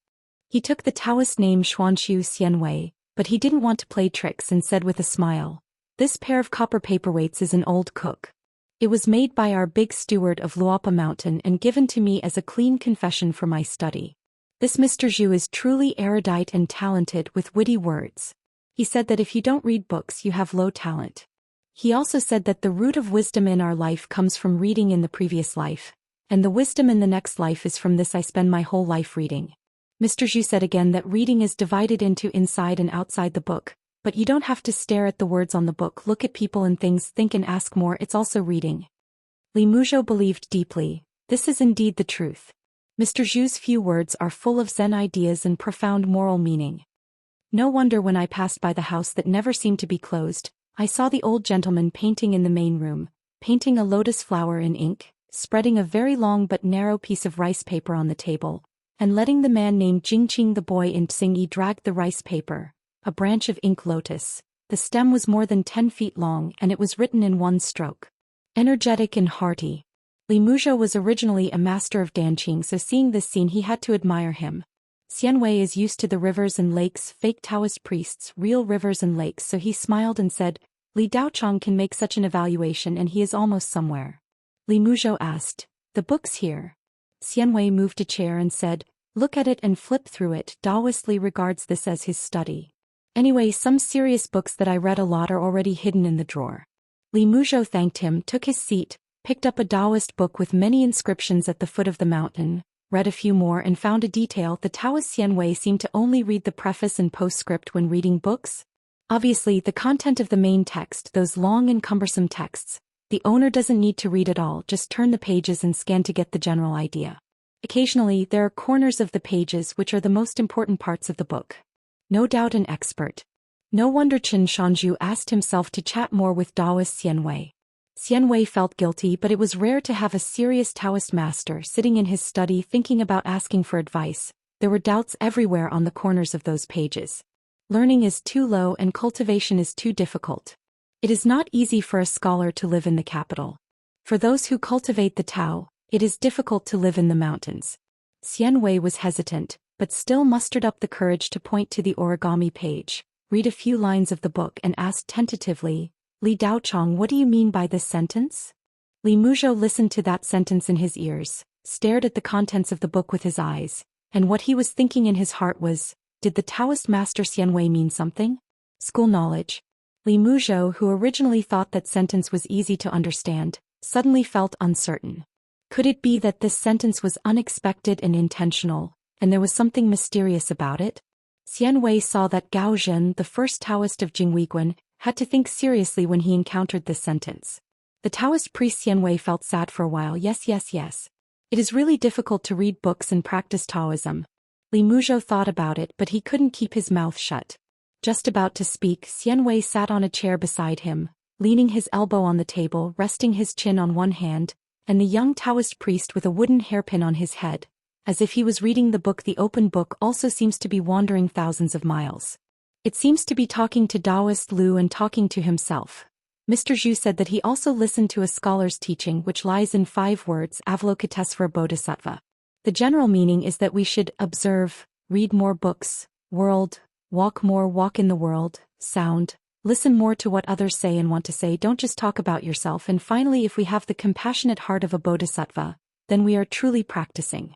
He took the Taoist name Xuanshu Xianwei, but he didn't want to play tricks and said with a smile, "This pair of copper paperweights is an old cook. It was made by our big steward of Luopa Mountain and given to me as a clean confession for my study. This Mr. Zhu is truly erudite and talented with witty words. He said that if you don't read books you have low talent. He also said that the root of wisdom in our life comes from reading in the previous life, and the wisdom in the next life is from this. I spend my whole life reading." Mr. Zhu said again that reading is divided into inside and outside the book, but you don't have to stare at the words on the book. Look at people and things, think and ask more. It's also reading. Li Muzhou believed deeply. This is indeed the truth. Mr. Zhu's few words are full of Zen ideas and profound moral meaning. No wonder when I passed by the house that never seemed to be closed, I saw the old gentleman painting in the main room, painting a lotus flower in ink, spreading a very long but narrow piece of rice paper on the table, and letting the man named Jingqing, the boy in Xingyi, drag the rice paper, a branch of ink lotus. The stem was more than 10 feet long and it was written in one stroke. Energetic and hearty. Li Muzhou was originally a master of Danqing, so seeing this scene he had to admire him. Xianwei is used to the rivers and lakes, fake Taoist priests, real rivers and lakes, so he smiled and said, "Li Daochong can make such an evaluation and he is almost somewhere." Li Muzhou asked, "The book's here." Xianwei moved a chair and said, "Look at it and flip through it." Daoist Li regards this as his study. "Anyway, some serious books that I read a lot are already hidden in the drawer." Li Muzhou thanked him, took his seat, picked up a Daoist book with many inscriptions at the foot of the mountain, read a few more and found a detail. The Taoist Xianwei seemed to only read the preface and postscript when reading books. Obviously, the content of the main text, those long and cumbersome texts, the owner doesn't need to read it all, just turn the pages and scan to get the general idea. Occasionally, there are corners of the pages which are the most important parts of the book. No doubt an expert. No wonder Chen Shanzhu asked himself to chat more with Daoist Xianwei. Xianwei felt guilty, but it was rare to have a serious Taoist master sitting in his study thinking about asking for advice. There were doubts everywhere on the corners of those pages. Learning is too low and cultivation is too difficult. It is not easy for a scholar to live in the capital. For those who cultivate the Tao, it is difficult to live in the mountains. Xianwei was hesitant, but still mustered up the courage to point to the origami page, read a few lines of the book and asked tentatively, "Li Daochong, what do you mean by this sentence?" Li Muzhou listened to that sentence in his ears, stared at the contents of the book with his eyes, and what he was thinking in his heart was, did the Taoist master Xianwei mean something? School knowledge. Li Muzhou, who originally thought that sentence was easy to understand, suddenly felt uncertain. Could it be that this sentence was unexpected and intentional, and there was something mysterious about it? Xianwei saw that Gao Zhen, the first Taoist of Jingweiguan, had to think seriously when he encountered this sentence. The Taoist priest Xianwei felt sad for a while. Yes. It is really difficult to read books and practice Taoism. Li Muzhou thought about it, but he couldn't keep his mouth shut. Just about to speak, Xianwei sat on a chair beside him, leaning his elbow on the table, resting his chin on one hand, and the young Taoist priest with a wooden hairpin on his head, as if he was reading the book. The open book also seems to be wandering thousands of miles. It seems to be talking to Daoist Lu and talking to himself. Mr. Zhu said that he also listened to a scholar's teaching which lies in 5 words: Avalokitesvara Bodhisattva. The general meaning is that we should observe, read more books, world, walk more, walk in the world, sound, listen more to what others say and want to say, don't just talk about yourself, and finally, if we have the compassionate heart of a bodhisattva, then we are truly practicing.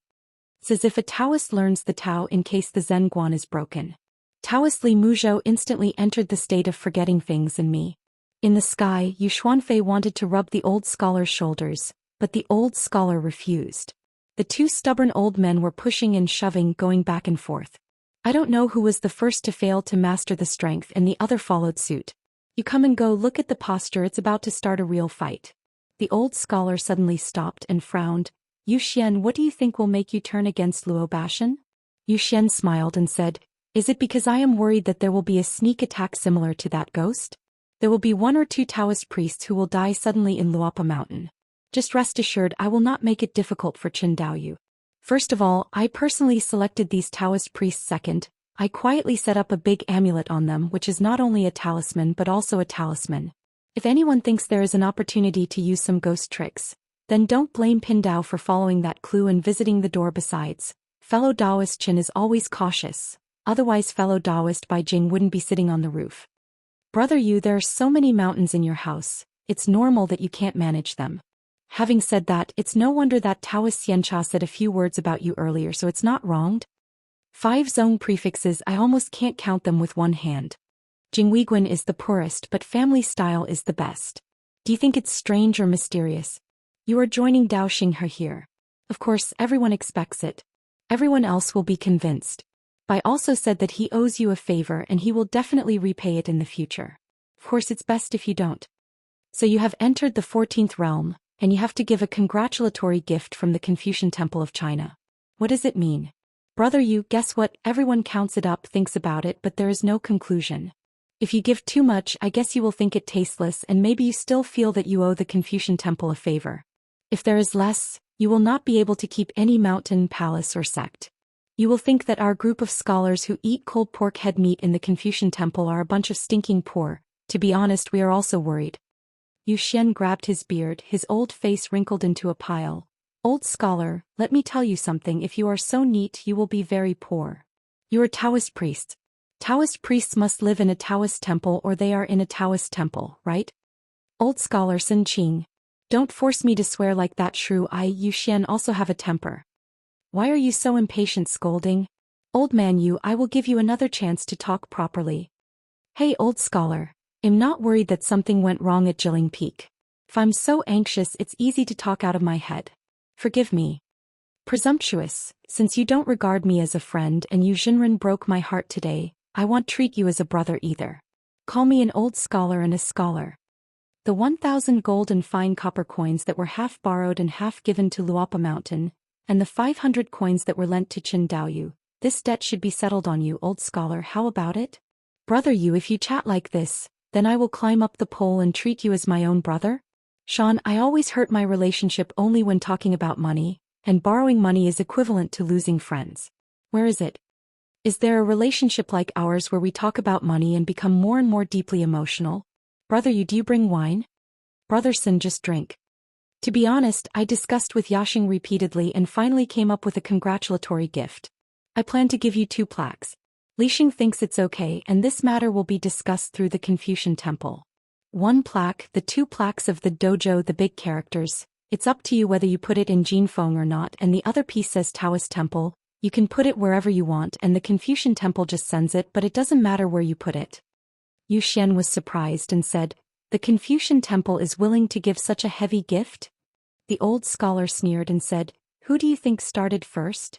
It's as if a Taoist learns the Tao in case the Zen Guan is broken. Taoist Li Muzhou instantly entered the state of forgetting things and me. In the sky, Yu Xuanfei wanted to rub the old scholar's shoulders, but the old scholar refused. The 2 stubborn old men were pushing and shoving, going back and forth. I don't know who was the first to fail to master the strength, and the other followed suit. You come and go, look at the posture, it's about to start a real fight. The old scholar suddenly stopped and frowned. Yu Xian, what do you think will make you turn against Luo Bashan? Yu Xian smiled and said, is it because I am worried that there will be a sneak attack similar to that ghost? There will be 1 or 2 Taoist priests who will die suddenly in Luopa Mountain. Just rest assured I will not make it difficult for Qin Daoyu. First of all, I personally selected these Taoist priests. Second, I quietly set up a big amulet on them, which is not only a talisman but also a talisman. If anyone thinks there is an opportunity to use some ghost tricks, then don't blame Pin Dao for following that clue and visiting the door. Besides, fellow Daoist Qin is always cautious, otherwise fellow Daoist Bai Jing wouldn't be sitting on the roof. Brother Yu, there are so many mountains in your house, it's normal that you can't manage them. Having said that, it's no wonder that Taoist Xianxia said a few words about you earlier, so it's not wronged. 5 zone prefixes, I almost can't count them with one hand. Jingweiguan is the poorest, but family style is the best. Do you think it's strange or mysterious? You are joining Dao Xinghe here. Of course, everyone expects it. Everyone else will be convinced. Bai also said that he owes you a favor and he will definitely repay it in the future. Of course, it's best if you don't. So you have entered the 14th realm, and you have to give a congratulatory gift from the Confucian Temple of China. What does it mean? Brother Yu, guess what? Everyone counts it up, thinks about it, but there is no conclusion. If you give too much, I guess you will think it tasteless, and maybe you still feel that you owe the Confucian Temple a favor. If there is less, you will not be able to keep any mountain, palace, or sect. You will think that our group of scholars who eat cold pork head meat in the Confucian Temple are a bunch of stinking poor. To be honest, we are also worried. Yu Xian grabbed his beard, his old face wrinkled into a pile. Old scholar, let me tell you something, if you are so neat you will be very poor. You are Taoist priests. Taoist priests must live in a Taoist temple or they are in a Taoist temple, right? Old scholar Sun Qing. Don't force me to swear like that, shrew. Yu Xian also have a temper. Why are you so impatient, scolding? Old man Yu, I will give you another chance to talk properly. Hey old scholar. I'm not worried that something went wrong at Jilling Peak. If I'm so anxious, it's easy to talk out of my head. Forgive me. Presumptuous, since you don't regard me as a friend and Yu Xinren broke my heart today, I won't treat you as a brother either. Call me an old scholar and a scholar. The 1,000 gold and fine copper coins that were half borrowed and half given to Luopa Mountain, and the 500 coins that were lent to Qin Daoyu, this debt should be settled on you, old scholar. How about it? Brother Yu, if you chat like this, then I will climb up the pole and treat you as my own brother? Sean, I always hurt my relationship only when talking about money, and borrowing money is equivalent to losing friends. Where is it? Is there a relationship like ours where we talk about money and become more and more deeply emotional? Brother, do you bring wine? Brother Sin, just drink. To be honest, I discussed with Yaxing repeatedly and finally came up with a congratulatory gift. I plan to give you 2 plaques. Lixing thinks it's okay, and this matter will be discussed through the Confucian Temple. 1 plaque, the 2 plaques of the dojo, the big characters. It's up to you whether you put it in Jinfeng or not, and the other piece says Taoist Temple. You can put it wherever you want, and the Confucian Temple just sends it, but it doesn't matter where you put it. Zhou Xian was surprised and said, the Confucian Temple is willing to give such a heavy gift? The old scholar sneered and said, who do you think started first?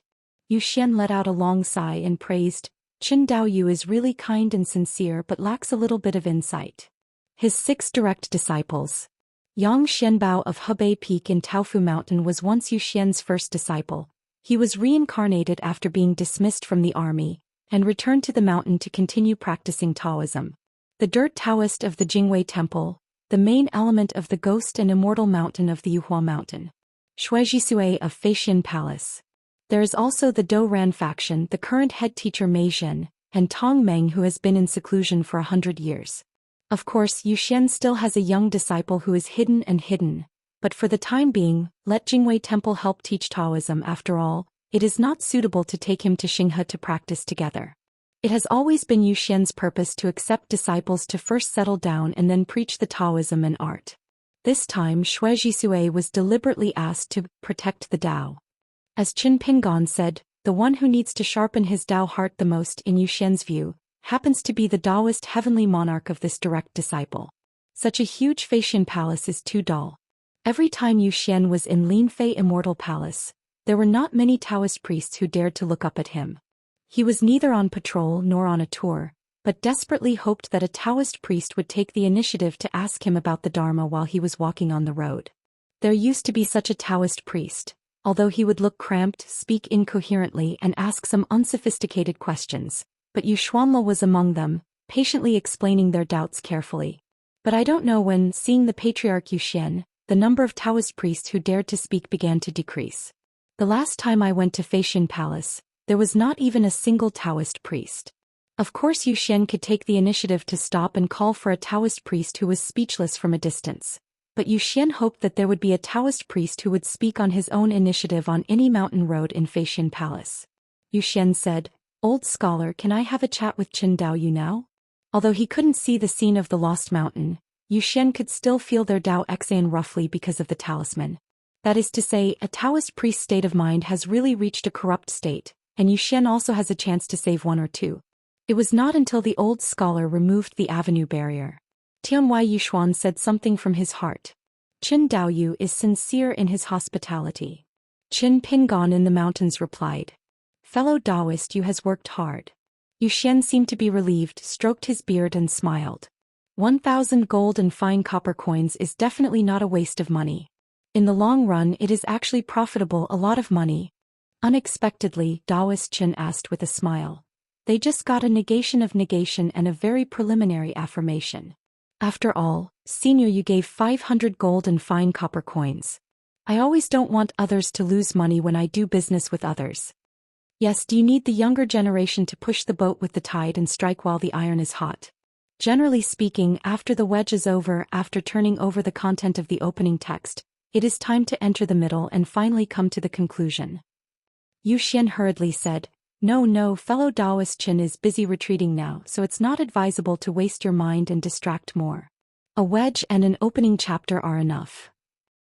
Zhou Xian let out a long sigh and praised, Qin Daoyu is really kind and sincere but lacks a little bit of insight. His 6 direct disciples. Yang Xianbao of Hebei Peak in Taofu Mountain was once Zhou Xian's first disciple. He was reincarnated after being dismissed from the army, and returned to the mountain to continue practicing Taoism. The dirt Taoist of the Jingwei Temple, the main element of the ghost and immortal mountain of the Yuhua Mountain. Shuijisue of Feixian Palace. There is also the Do Ran faction, the current head teacher Mei Zhen, and Tong Meng who has been in seclusion for 100 years. Of course, Zhou Xian still has a young disciple who is hidden, but for the time being, let Jingwei Temple help teach Taoism. After all, it is not suitable to take him to Xinghe to practice together. It has always been Zhou Xian's purpose to accept disciples to first settle down and then preach the Taoism and art. This time Shui Jisue was deliberately asked to protect the Tao. As Qin Pingon said, the one who needs to sharpen his Tao heart the most in Zhou Xian's view, happens to be the Daoist heavenly monarch of this direct disciple. Such a huge Feixian palace is too dull. Every time Zhou Xian was in Linfei Immortal Palace, there were not many Taoist priests who dared to look up at him. He was neither on patrol nor on a tour, but desperately hoped that a Taoist priest would take the initiative to ask him about the Dharma while he was walking on the road. There used to be such a Taoist priest, although he would look cramped, speak incoherently and ask some unsophisticated questions, but Yu Xuanle was among them, patiently explaining their doubts carefully. But I don't know when, seeing the patriarch Zhou Xian, the number of Taoist priests who dared to speak began to decrease. The last time I went to Feixian Palace, there was not even a single Taoist priest. Of course Zhou Xian could take the initiative to stop and call for a Taoist priest who was speechless from a distance. But Zhou Xian hoped that there would be a Taoist priest who would speak on his own initiative on any mountain road in Feixian Palace. Zhou Xian said, Old scholar, can I have a chat with Qin Daoyu now? Although he couldn't see the scene of the lost mountain, Zhou Xian could still feel their Dao Exan roughly because of the talisman. That is to say, a Taoist priest's state of mind has really reached a corrupt state, and Zhou Xian also has a chance to save 1 or 2. It was not until the old scholar removed the avenue barrier. Tianwai Yushuan said something from his heart. Qin Daoyu is sincere in his hospitality. Qin Pingon in the mountains replied. Fellow Daoist, you has worked hard. Zhou Xian seemed to be relieved, stroked his beard and smiled. 1,000 gold and fine copper coins is definitely not a waste of money. In the long run it is actually profitable, a lot of money. Unexpectedly, Daoist Qin asked with a smile. They just got a negation of negation and a very preliminary affirmation. After all, senior, you gave 500 gold and fine copper coins. I always don't want others to lose money when I do business with others. Yes, do you need the younger generation to push the boat with the tide and strike while the iron is hot? Generally speaking, after the wedge is over, after turning over the content of the opening text, it is time to enter the middle and finally come to the conclusion. Zhou Xian hurriedly said, No, fellow Daoist Qin is busy retreating now, so it's not advisable to waste your mind and distract more. A wedge and an opening chapter are enough.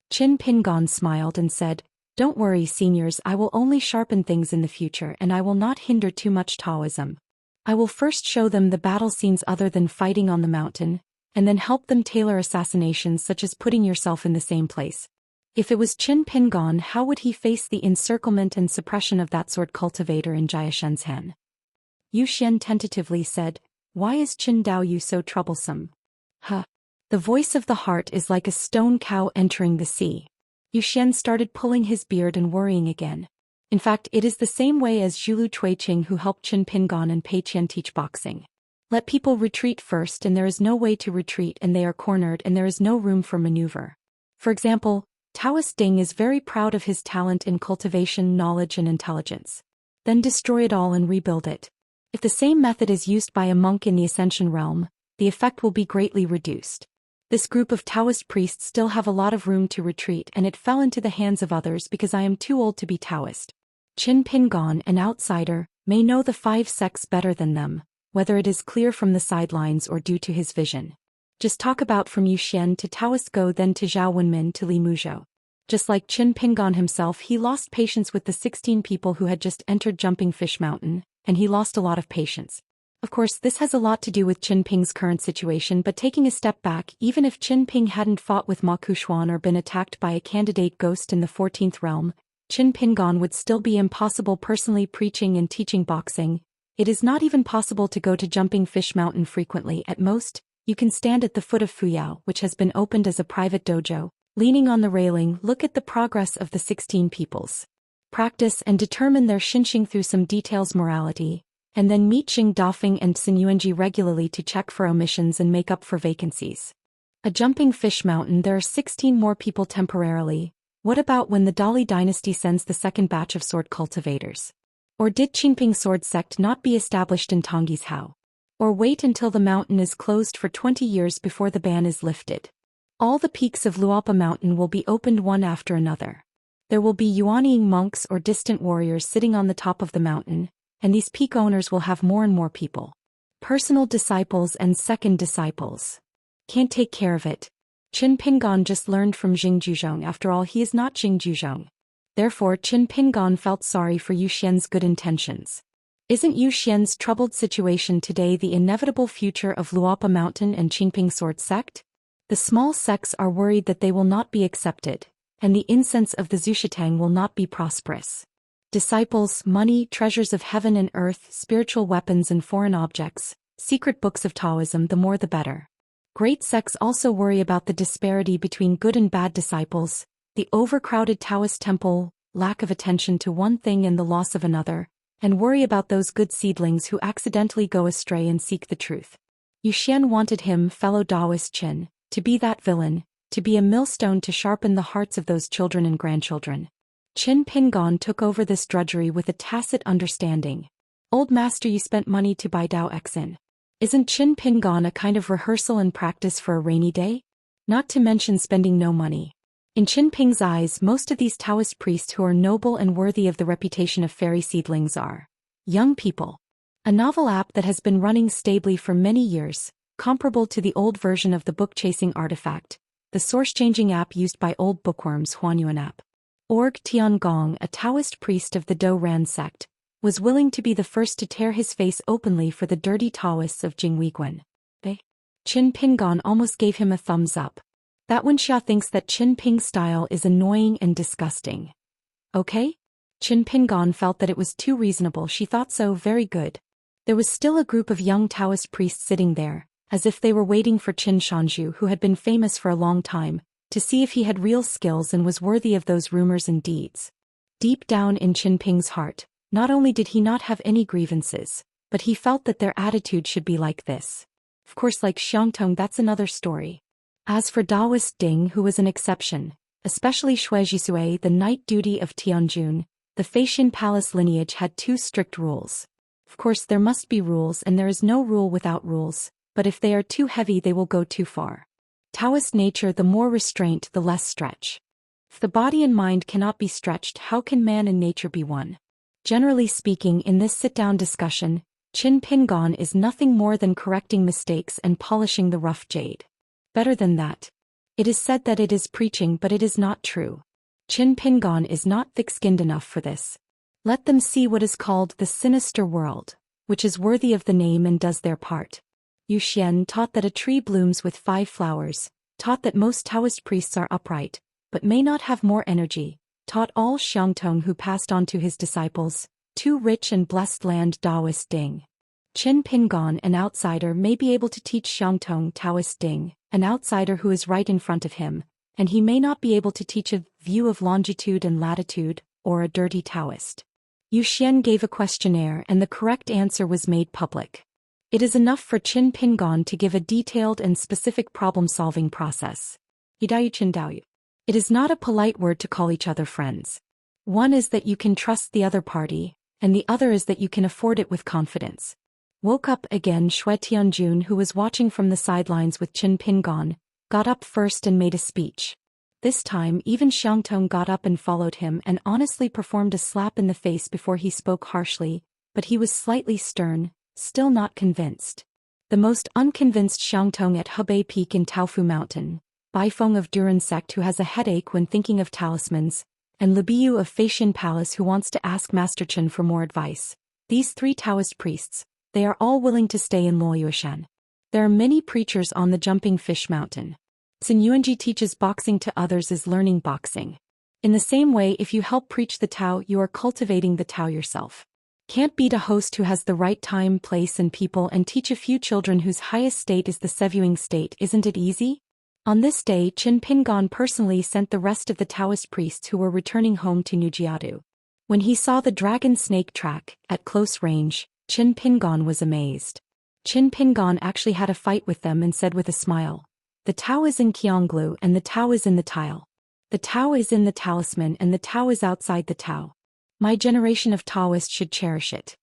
Qin Pingon smiled and said, Don't worry, seniors, I will only sharpen things in the future and I will not hinder too much Taoism. I will first show them the battle scenes other than fighting on the mountain, and then help them tailor assassinations such as putting yourself in the same place. If it was Qin Pingon, how would he face the encirclement and suppression of that sword cultivator in Jiashenzhan? Zhou Xian tentatively said, Why is Qin Daoyu so troublesome? The voice of the heart is like a stone cow entering the sea. Zhou Xian started pulling his beard and worrying again. In fact, it is the same way as Zhulu Chuiqing who helped Qin Pingon and Pei Qian teach boxing. Let people retreat first and there is no way to retreat and they are cornered and there is no room for maneuver. For example, Taoist Ding is very proud of his talent in cultivation, knowledge and intelligence. Then destroy it all and rebuild it. If the same method is used by a monk in the Ascension realm, the effect will be greatly reduced. This group of Taoist priests still have a lot of room to retreat, and it fell into the hands of others because I am too old to be Taoist. Qin Pingon, an outsider, may know the 5 sects better than them, whether it is clear from the sidelines or due to his vision. Just talk about from Zhou Xian to Taoist Go, then to Zhao Wenmin to Li Muzhou. Just like Qin Pingon himself, he lost patience with the 16 people who had just entered Jumping Fish Mountain, and he lost a lot of patience. Of course, this has a lot to do with Qin Ping's current situation, but taking a step back, even if Qin Ping hadn't fought with Ma Kushuan or been attacked by a candidate ghost in the 14th realm, Qin Pingon would still be impossible personally preaching and teaching boxing. It is not even possible to go to Jumping Fish Mountain frequently. At most, you can stand at the foot of Fuyao, which has been opened as a private dojo, leaning on the railing, look at the progress of the 16 peoples. Practice and determine their Xinxing through some details morality, and then meet Xing Dafeng and Sun Yuanji regularly to check for omissions and make up for vacancies. A Jumping Fish Mountain, there are 16 more people temporarily. What about when the Dali dynasty sends the second batch of sword cultivators? Or did Qinping sword sect not be established in Tongyi's Hao? Or wait until the mountain is closed for 20 years before the ban is lifted? All the peaks of Luopa Mountain will be opened one after another. There will be Yuanying monks or distant warriors sitting on the top of the mountain, and these peak owners will have more and more people. Personal disciples and second disciples. Can't take care of it. Qin Pingon just learned from Jing Juzhong. After all, he is not Jing Juzhong. Therefore, Qin Pingon felt sorry for Zhou Xian's good intentions. Isn't Zhou Xian's troubled situation today the inevitable future of Luopa Mountain and Qinping sword sect? The small sects are worried that they will not be accepted, and the incense of the Zushitang will not be prosperous. Disciples, money, treasures of heaven and earth, spiritual weapons and foreign objects, secret books of Taoism, the more the better. Great sects also worry about the disparity between good and bad disciples, the overcrowded Taoist temple, lack of attention to one thing and the loss of another, and worry about those good seedlings who accidentally go astray and seek the truth. Zhou Xian wanted him, fellow Daoist Qin, to be that villain, to be a millstone to sharpen the hearts of those children and grandchildren. Qin Pingon took over this drudgery with a tacit understanding. Old master, you spent money to buy Dao Xin. Isn't Qin Pingon a kind of rehearsal and practice for a rainy day? Not to mention spending no money. In Qin Ping's eyes, most of these Taoist priests who are noble and worthy of the reputation of fairy seedlings are young people. A novel app that has been running stably for many years, comparable to the old version of the book-chasing artifact, the source-changing app used by old bookworms, Huanyuan app. Org Tiangong, a Taoist priest of the Do Ran sect, was willing to be the first to tear his face openly for the dirty Taoists of Jingweiguan. Qin Pingon almost gave him a thumbs up. That Wuxia thinks that Qin Ping's style is annoying and disgusting. Okay? Qin Pingon felt that it was too reasonable. She thought so. Very good. There was still a group of young Taoist priests sitting there, as if they were waiting for Qin Shanzhu, who had been famous for a long time, to see if he had real skills and was worthy of those rumors and deeds. Deep down in Qin Ping's heart, not only did he not have any grievances, but he felt that their attitude should be like this. Of course, like Xiangtong, that's another story. As for Daoist Ding, who was an exception, especially Shui Jisue, the knight duty of Tianjun, the Feishin Palace lineage had 2 strict rules. Of course, there must be rules, and there is no rule without rules, but if they are too heavy, they will go too far. Taoist nature, the more restraint, the less stretch. If the body and mind cannot be stretched, how can man and nature be one? Generally speaking, in this sit-down discussion, Qin Pingon is nothing more than correcting mistakes and polishing the rough jade. Better than that. It is said that it is preaching, but it is not true. Qin Pingon is not thick-skinned enough for this. Let them see what is called the sinister world, which is worthy of the name and does their part. Zhou Xian taught that a tree blooms with 5 flowers, taught that most Taoist priests are upright, but may not have more energy, taught all Xiangtong who passed on to his disciples, 2 rich and blessed land Daoist Ding. Qin Pingon, an outsider, may be able to teach Xiangtong Taoist Ding, an outsider who is right in front of him, and he may not be able to teach a view of longitude and latitude, or a dirty Taoist. Zhou Xian gave a questionnaire and the correct answer was made public. It is enough for Qin Pingon to give a detailed and specific problem-solving process. Yidayu Qin Daoyu. It is not a polite word to call each other friends. One is that you can trust the other party, and the other is that you can afford it with confidence. Woke up again. Xue Tianjun, who was watching from the sidelines with Qin Pingon, got up first and made a speech. This time even Xiangtong got up and followed him and honestly performed a slap in the face before he spoke harshly, but he was slightly stern, still not convinced. The most unconvinced Xiangtong at Hebei Peak in Taofu Mountain, Baifeng of Duran sect who has a headache when thinking of talismans, and Libiu of Feixian Palace who wants to ask Master Chen for more advice. These 3 Taoist priests, they are all willing to stay in Luoyuoshan. There are many preachers on the Jumping Fish Mountain. Sun Yuanji teaches boxing to others is learning boxing. In the same way, if you help preach the Tao, you are cultivating the Tao yourself. Can't beat a host who has the right time, place and people and teach a few children whose highest state is the Sevuing state, isn't it easy? On this day Qin Pingon personally sent the rest of the Taoist priests who were returning home to Nujiadu. When he saw the dragon snake track, at close range, Qin Pingon was amazed. Qin Pingon actually had a fight with them and said with a smile, "The Tao is in Qianglu and the Tao is in the tile. The Tao is in the talisman and the Tao is outside the Tao. My generation of Taoists should cherish it."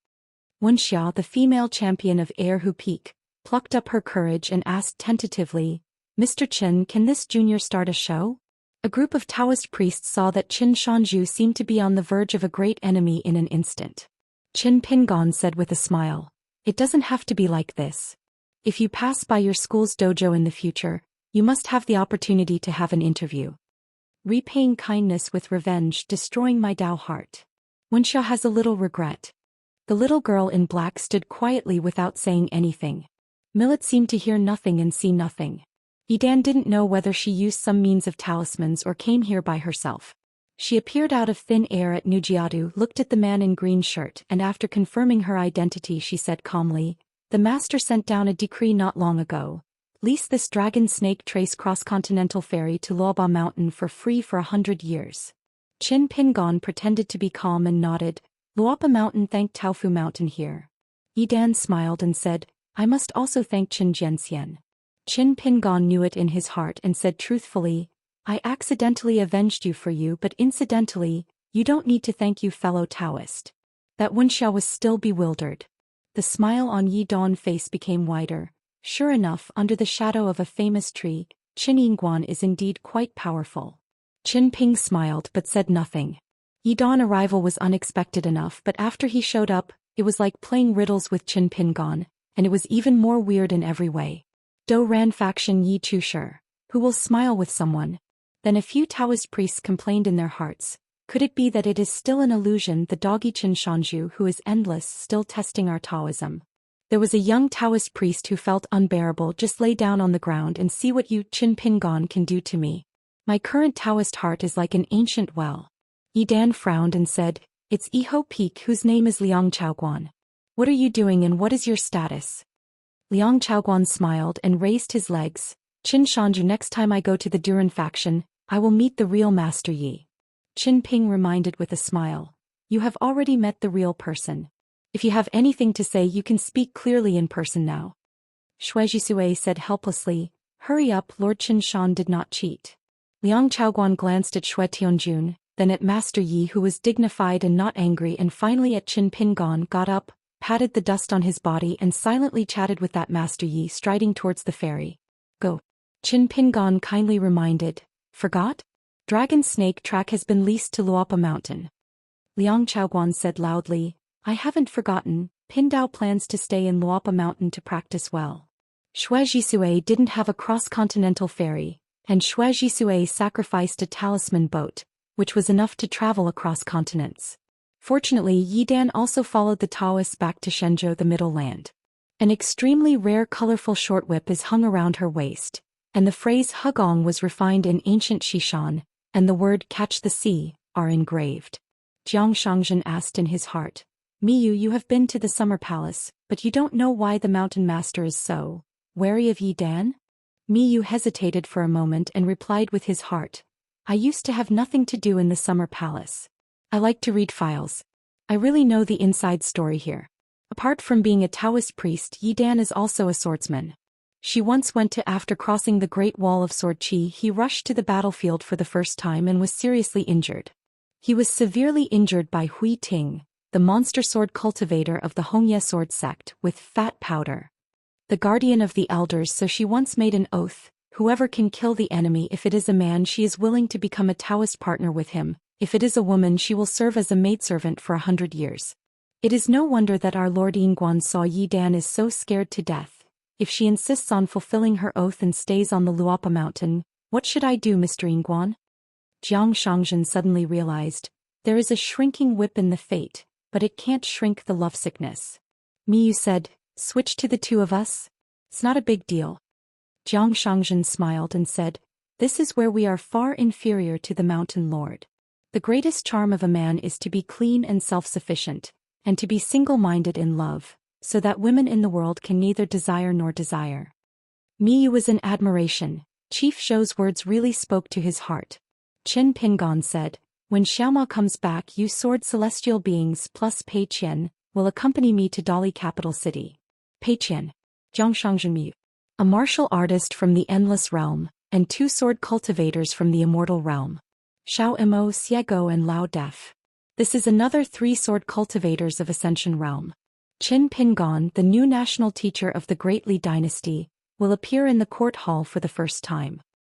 Wuxia, the female champion of Erhu Peak, plucked up her courage and asked tentatively, "Mr. Qin, can this junior start a show?" A group of Taoist priests saw that Qin Shanju seemed to be on the verge of a great enemy in an instant. Qin Pingon said with a smile, "It doesn't have to be like this. If you pass by your school's dojo in the future, you must have the opportunity to have an interview. Repaying kindness with revenge, destroying my Dao heart." Wuxia has a little regret. The little girl in black stood quietly without saying anything. Millet seemed to hear nothing and see nothing. Yidan didn't know whether she used some means of talismans or came here by herself. She appeared out of thin air at Nujiadu, looked at the man in green shirt and after confirming her identity she said calmly, "The master sent down a decree not long ago. Lease this dragon snake trace cross-continental ferry to Luoba Mountain for free for 100 years. Qin Pingon pretended to be calm and nodded. "Luoba Mountain thanked Taofu Mountain here." Yidan smiled and said, "I must also thank Qin Jianxian." Qin Pingon knew it in his heart and said truthfully, "I accidentally avenged you for you, but incidentally, you don't need to thank you, fellow Taoist." That Wuxia was still bewildered. The smile on Yi Don's face became wider. Sure enough, under the shadow of a famous tree, Qin Yingguan is indeed quite powerful. Qin Ping smiled but said nothing. Yi Don's arrival was unexpected enough, but after he showed up, it was like playing riddles with Qin Pingon, and it was even more weird in every way. Do Ran faction Yi Chushi, who will smile with someone? Then a few Taoist priests complained in their hearts. Could it be that it is still an illusion, the doggy Qin Shanju who is endless, still testing our Taoism? There was a young Taoist priest who felt unbearable. "Just lay down on the ground and see what you, Qin Pingon, can do to me. My current Taoist heart is like an ancient well." Yidan frowned and said, "It's Eho Peak, whose name is Liang Chaoguan. What are you doing and what is your status?" Liang Chaoguan smiled and raised his legs. "Qin Shanju, next time I go to the Duran faction, I will meet the real Master Yi." Qin Ping reminded with a smile, "You have already met the real person. If you have anything to say, you can speak clearly in person now." Xue Jisue said helplessly, "Hurry up, Lord Qin Shan did not cheat." Liang Chaoguan glanced at Xue Tianjun, then at Master Yi, who was dignified and not angry, and finally at Qin Pingon, got up, patted the dust on his body and silently chatted with that Master Yi, striding towards the ferry. "Go." Qin Pingon kindly reminded, "Forgot? Dragon snake track has been leased to Luopa Mountain." Liang Chaoguan said loudly, "I haven't forgotten. Pindao plans to stay in Luopa Mountain to practice well." Xue Jisue didn't have a cross-continental ferry, and Xue Jisue sacrificed a talisman boat, which was enough to travel across continents. Fortunately, Yidan also followed the Taoists back to Shenzhou, the Middle Land. An extremely rare colorful short whip is hung around her waist, and the phrase Hugong was refined in ancient Xishan, and the word "catch the sea" are engraved. Jiang Shangzhen asked in his heart, "Miyu, you have been to the Summer Palace, but you don't know why the Mountain Master is so wary of Yidan?" Miyu hesitated for a moment and replied with his heart, "I used to have nothing to do in the Summer Palace. I like to read files. I really know the inside story here. Apart from being a Taoist priest, Yidan is also a swordsman." She once went to after crossing the Great Wall of Sword Qi he rushed to the battlefield for the first time and was seriously injured. He was severely injured by Hui Ting, the monster sword cultivator of the Hongye sword sect, with fat powder. The guardian of the elders, so she once made an oath, whoever can kill the enemy. If it is a man, she is willing to become a Taoist partner with him. If it is a woman, she will serve as a maidservant for 100 years. It is no wonder that our Lord Yingguan Sa Yi Dan is so scared to death. If she insists on fulfilling her oath and stays on the Luopa mountain, what should I do, Mr. Yingguan? Jiang Shangzhen suddenly realized, there is a shrinking whip in the fate, but it can't shrink the lovesickness. Miyu said, switch to the two of us? It's not a big deal. Jiang Shangzhen smiled and said, this is where we are far inferior to the mountain lord. The greatest charm of a man is to be clean and self-sufficient, and to be single-minded in love, so that women in the world can neither desire nor desire. Miyu was in admiration. Chief Shou's words really spoke to his heart. Qin Pingon said, when Xiaoma comes back, you sword celestial beings plus Pei Qian will accompany me to Dali capital city. Pei Qian, Jiang Shangzhen Miyu, a martial artist from the Endless Realm, and 2 sword cultivators from the Immortal Realm. Xiao Imo Xiego and Lao Def. This is another 3 sword cultivators of Ascension Realm. Qin Pingon, the new national teacher of the Great Li dynasty, will appear in the court hall for the first time.